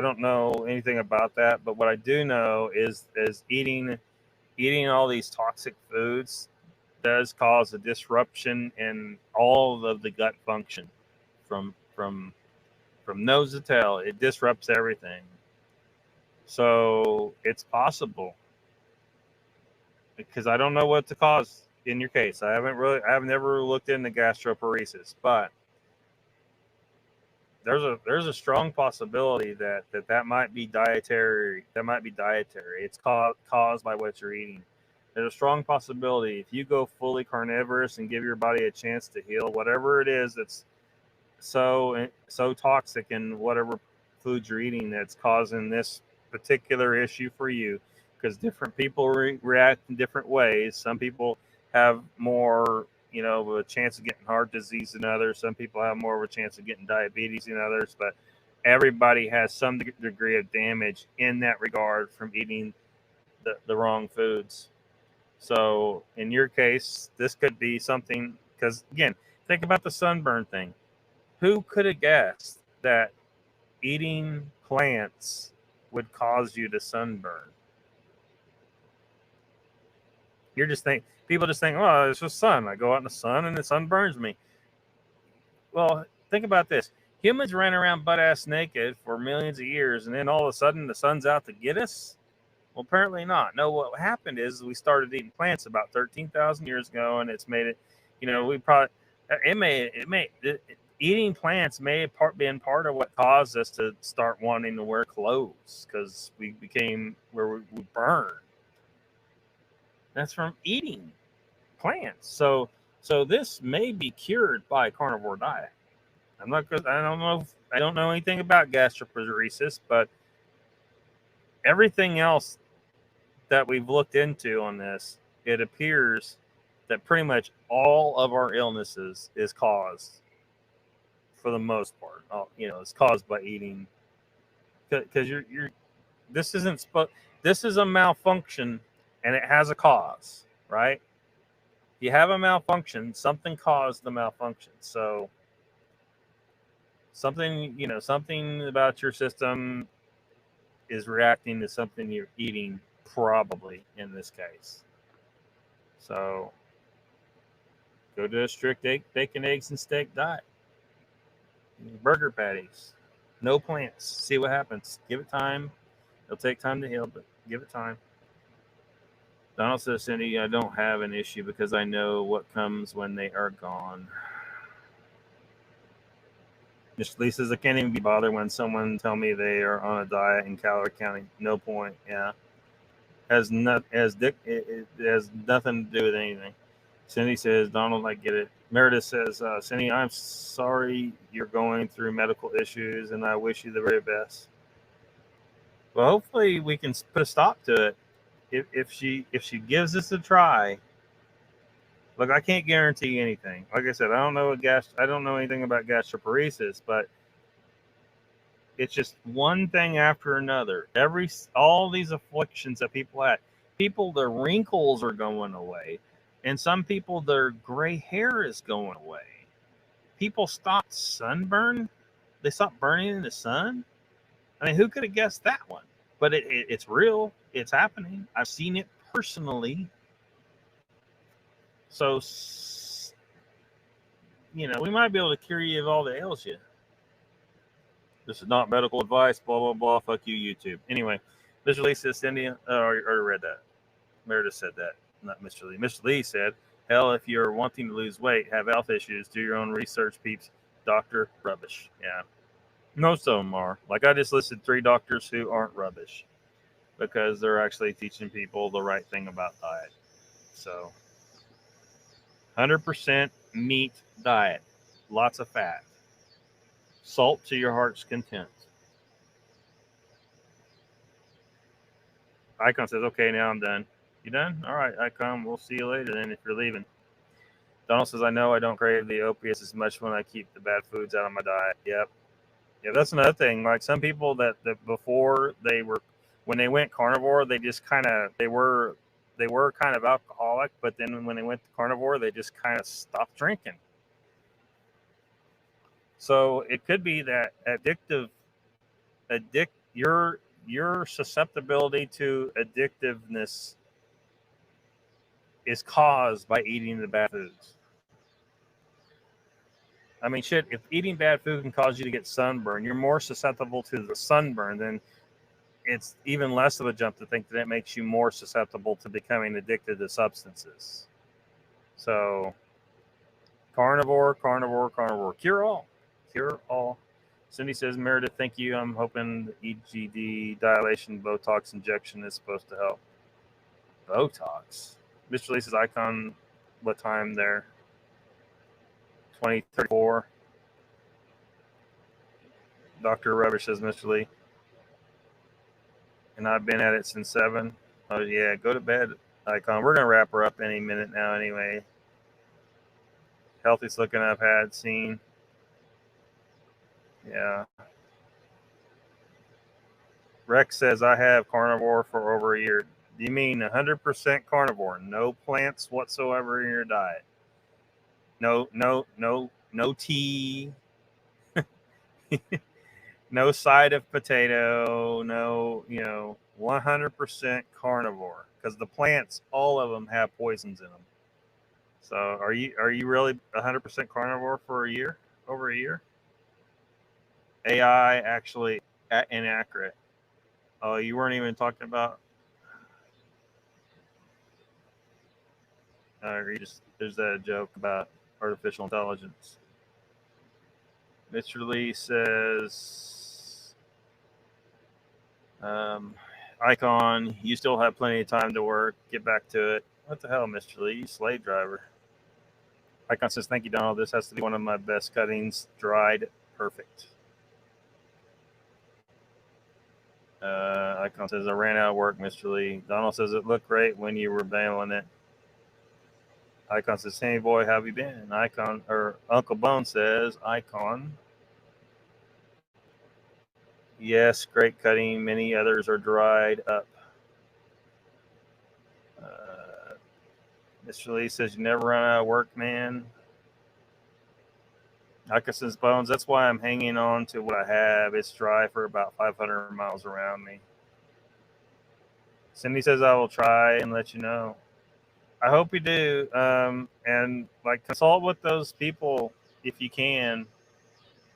don't know anything about that, but what I do know is eating all these toxic foods does cause a disruption in all of the gut function from nose to tail. It disrupts everything. So it's possible, because I don't know what the cause in your case. I've never looked into gastroparesis, but there's a strong possibility that might be dietary. That might be dietary. It's caused by what you're eating. There's a strong possibility if you go fully carnivorous and give your body a chance to heal, whatever it is that's so toxic in whatever foods you're eating that's causing this particular issue for you, because different people react in different ways. Some people have more, of a chance of getting heart disease than others. Some people have more of a chance of getting diabetes than others, but everybody has some degree of damage in that regard from eating the wrong foods. So in your case, this could be something, because again, think about the sunburn thing. Who could have guessed that eating plants would cause you to sunburn? People just think, oh, it's just sun. I go out in the sun and the sun burns me. Well, think about this. Humans ran around butt-ass naked for millions of years, and then all of a sudden the sun's out to get us? Well, apparently not. No, what happened is we started eating plants about 13,000 years ago, and it's made it, eating plants may have been part of what caused us to start wanting to wear clothes, because we became where we burn. That's from eating plants. So this may be cured by a carnivore diet. I don't know anything about gastroparesis, but everything else that we've looked into on this, it appears that pretty much all of our illnesses is caused, for the most part, it's caused by eating. Because this is a malfunction, and it has a cause, right? If you have a malfunction, something caused the malfunction. So something about your system is reacting to something you're eating, probably in this case. So go to a strict bacon, eggs, and steak diet. Burger patties, no plants. See what happens. Give it time. It'll take time to heal, but give it time. Donald says, Cindy, I don't have an issue because I know what comes when they are gone. Mr. Lee says, I can't even be bothered when someone tell me they are on a diet and calorie counting. No point. Yeah. It has nothing to do with anything. Cindy says, Donald, I get it. Meredith says, Cindy, I'm sorry you're going through medical issues, and I wish you the very best. Well, hopefully we can put a stop to it. If she gives this a try. Look, I can't guarantee anything. Like I said, I don't know anything about gastroparesis, but it's just one thing after another. All these afflictions that people have. Their wrinkles are going away. And some people, their gray hair is going away. People stopped sunburn. They stopped burning in the sun. I mean, who could have guessed that one? But it's real. It's happening. I've seen it personally. So, we might be able to cure you of all that ails you. This is not medical advice, blah, blah, blah. Fuck you, YouTube. Anyway, Mr. Lee says, Cindy, I already read that. Meredith said that, not Mr. Lee. Mr. Lee said, hell, if you're wanting to lose weight, have health issues, do your own research, peeps. Doctor, rubbish. Yeah. Most of them are. Like, I just listed 3 doctors who aren't rubbish because they're actually teaching people the right thing about diet. So, 100% meat diet. Lots of fat. Salt to your heart's content. Icon says, okay, now I'm done. You done? All right, Icon, we'll see you later then if you're leaving. Donald says, I know I don't crave the opiates as much when I keep the bad foods out of my diet. Yep. Yeah, that's another thing. Like some people that before they were, when they went carnivore, they just kind of, they were kind of alcoholic, but then when they went to carnivore, they just kind of stopped drinking. So it could be that your susceptibility to addictiveness is caused by eating the bad foods. I mean, shit, if eating bad food can cause you to get sunburn, you're more susceptible to the sunburn, then it's even less of a jump to think that it makes you more susceptible to becoming addicted to substances. So carnivore, cure all. Cindy says, Meredith, thank you. I'm hoping the EGD dilation Botox injection is supposed to help. Botox? Mr. Lee says, Icon, what time there? 2034. Dr. Rubbish says, Mr. Lee. And I've been at it since 7. Oh, yeah, go to bed, Icon. We're going to wrap her up any minute now anyway. Healthiest looking I've had, seen. Yeah. Rex says, I have carnivore for over a year. Do you mean 100% carnivore? No plants whatsoever in your diet? No tea. No side of potato. No, 100% carnivore. Because the plants, all of them have poisons in them. So are you really 100% carnivore for a year? Over a year? AI actually inaccurate. Oh, you weren't even talking about. There's that joke about artificial intelligence. Mr. Lee says, Icon, you still have plenty of time to work. Get back to it. What the hell, Mr. Lee? You slave driver. Icon says, thank you, Donald. This has to be one of my best cuttings. Dried perfect. Icon says, I ran out of work, Mr. Lee. Donald says, it looked great when you were bailing it. Icon says, hey, boy, how have you been? Icon, or Uncle Bone says, Icon. Yes, great cutting. Many others are dried up. Mr. Lee says, you never run out of work, man. Icon says, Bones, that's why I'm hanging on to what I have. It's dry for about 500 miles around me. Cindy says, I will try and let you know. I hope you do. And like consult with those people if you can,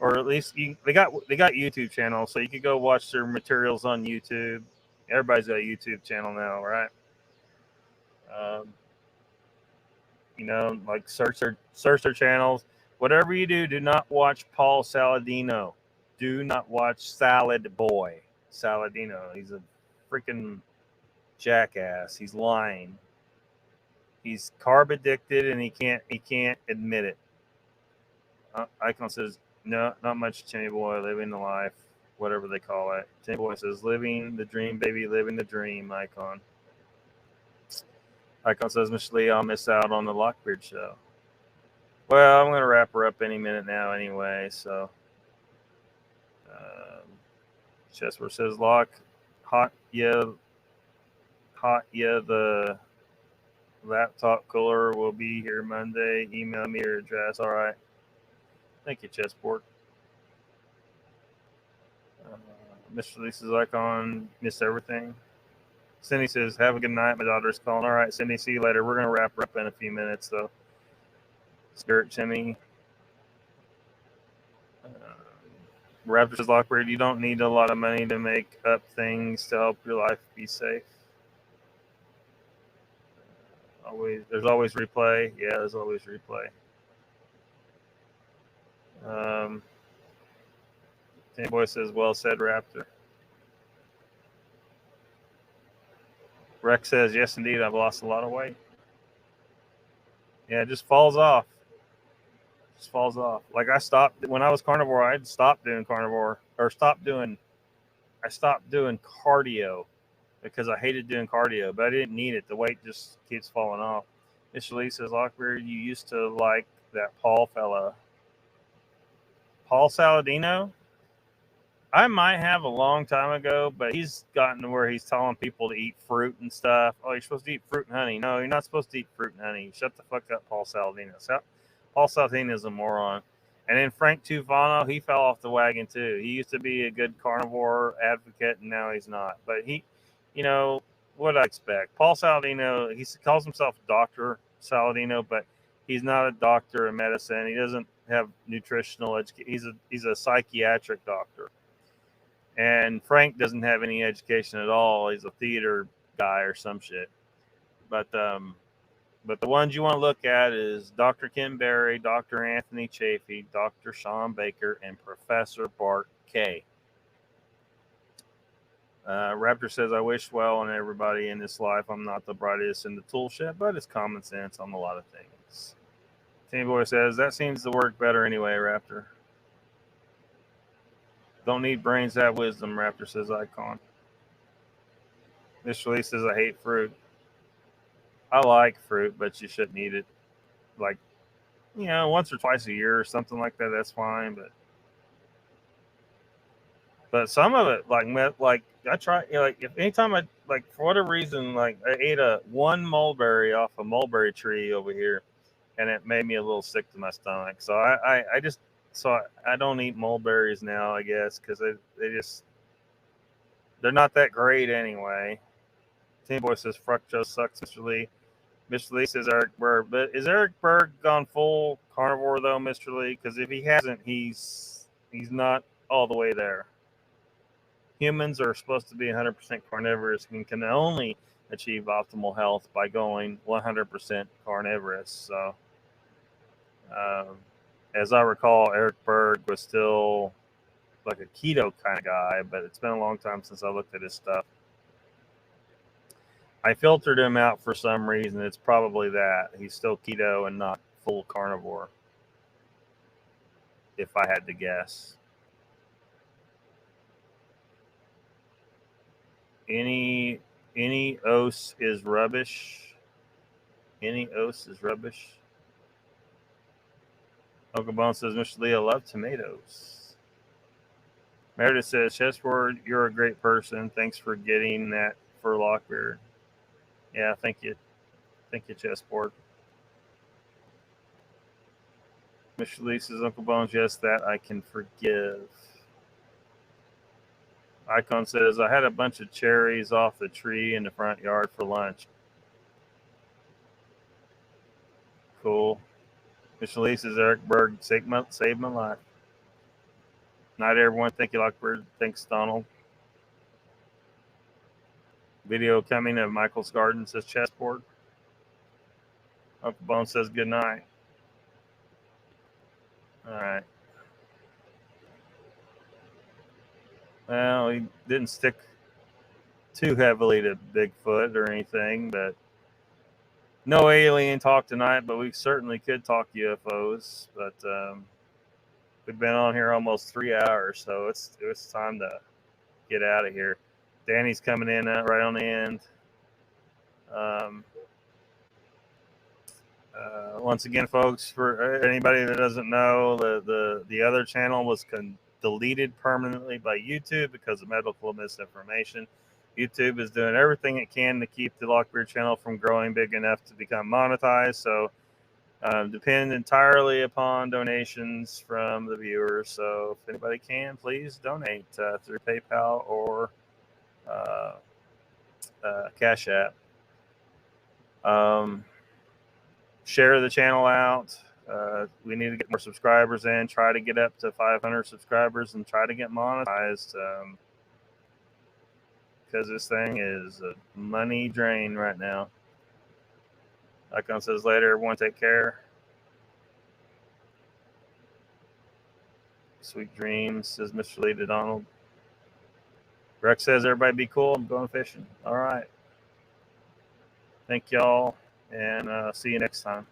or at least they got YouTube channels, so you could go watch their materials on YouTube. Everybody's got a YouTube channel now, right? Like search their channels. Whatever you do, do not watch Paul Saladino. Do not watch Salad Boy Saladino. He's a freaking jackass. He's lying. He's carb addicted and he can't admit it. Icon says, no, not much Timmy Boy, living the life, whatever they call it. Timmy Boy says, living the dream, baby, living the dream, Icon. Icon says, Mr. Lee, I'll miss out on the Lockbeard show. Well, I'm going to wrap her up any minute now anyway, so. Chessword says, hot, yeah, the laptop cooler will be here Monday. Email me your address. All right. Thank you, Chessport. Mr. Lisa's Icon, missed everything. Cindy says, have a good night. My daughter's calling. All right, Cindy, see you later. We're going to wrap her up in a few minutes, though. Spirit Timmy. Raptor says, Lockbeard, you don't need a lot of money to make up things to help your life be safe. There's always replay. Yeah, there's always replay. Danny Boy says, well said, Raptor. Rex says, yes, indeed, I've lost a lot of weight. Yeah, it just falls off. Just falls off. Like I stopped when I was carnivore. I'd stopped doing carnivore or I stopped doing cardio because I hated doing cardio, but I didn't need it. The weight just keeps falling off. Mr. Lee says, Lockbeard, you used to like that Paul fella. Paul Saladino? I might have a long time ago, but he's gotten to where he's telling people to eat fruit and stuff. Oh, you're supposed to eat fruit and honey. No, you're not supposed to eat fruit and honey. Shut the fuck up, Paul Saladino. Paul Saladino is a moron. And then Frank Tufano, he fell off the wagon too. He used to be a good carnivore advocate, and now he's not. But he, what I expect. Paul Saladino, he calls himself Dr. Saladino, but he's not a doctor in medicine. He doesn't have nutritional education. He's a psychiatric doctor. And Frank doesn't have any education at all. He's a theater guy or some shit. But the ones you want to look at is Dr. Ken Berry, Dr. Anthony Chafee, Dr. Sean Baker, and Professor Bart K. Raptor says, I wish well on everybody in this life. I'm not the brightest in the tool shed, but it's common sense on a lot of things. Team Boy says, that seems to work better anyway, Raptor. Don't need brains to have wisdom, Raptor says, Icon. Mr. Lee says, I hate fruit. I like fruit, but you shouldn't eat it like, once or twice a year or something like that. That's fine. But some of it, like I try, if anytime I, for whatever reason, I ate one mulberry off a mulberry tree over here, and it made me a little sick to my stomach. So I don't eat mulberries now, I guess, because they're not that great anyway. Team Boy says, fructose sucks, Mr. Lee. Mr. Lee says Eric Berg. But is Eric Berg gone full carnivore, though, Mr. Lee? Because if he hasn't, he's not all the way there. Humans are supposed to be 100% carnivorous and can only achieve optimal health by going 100% carnivorous. So, as I recall, Eric Berg was still like a keto kind of guy, but it's been a long time since I looked at his stuff. I filtered him out for some reason. It's probably that. He's still keto and not full carnivore, if I had to guess. Any os is rubbish. Any os is rubbish. Uncle Bone says, Mr. Lee, I love tomatoes. Meredith says, Chessboard, you're a great person. Thanks for getting that for Lockbeard. Yeah, thank you. Thank you, Chessboard. Mr. Lee says, Uncle Bones, yes, that I can forgive. Icon says, I had a bunch of cherries off the tree in the front yard for lunch. Cool. Mr. Lee says, Eric Berg saved my life. Night, everyone. Thank you, Lockbird. Thanks, Donald. Video coming of Michael's garden, says Chessboard. Uncle Bone says, good night. All right. Well, he didn't stick too heavily to Bigfoot or anything, but no alien talk tonight, but we certainly could talk UFOs. But we've been on here almost 3 hours, so it's time to get out of here. Danny's coming in right on the end. Once again, folks, for anybody that doesn't know, the other channel was deleted permanently by YouTube because of medical misinformation. YouTube is doing everything it can to keep the Lockbeard channel from growing big enough to become monetized. So depend entirely upon donations from the viewers. So if anybody can, please donate through PayPal or Cash App. Share the channel out. We need to get more subscribers in, try to get up to 500 subscribers, and try to get monetized. Because this thing is a money drain right now. Icon says later, everyone take care. Sweet dreams, says Mr. Lee to Donald. Rex says everybody be cool. I'm going fishing. All right. Thank y'all, and see you next time.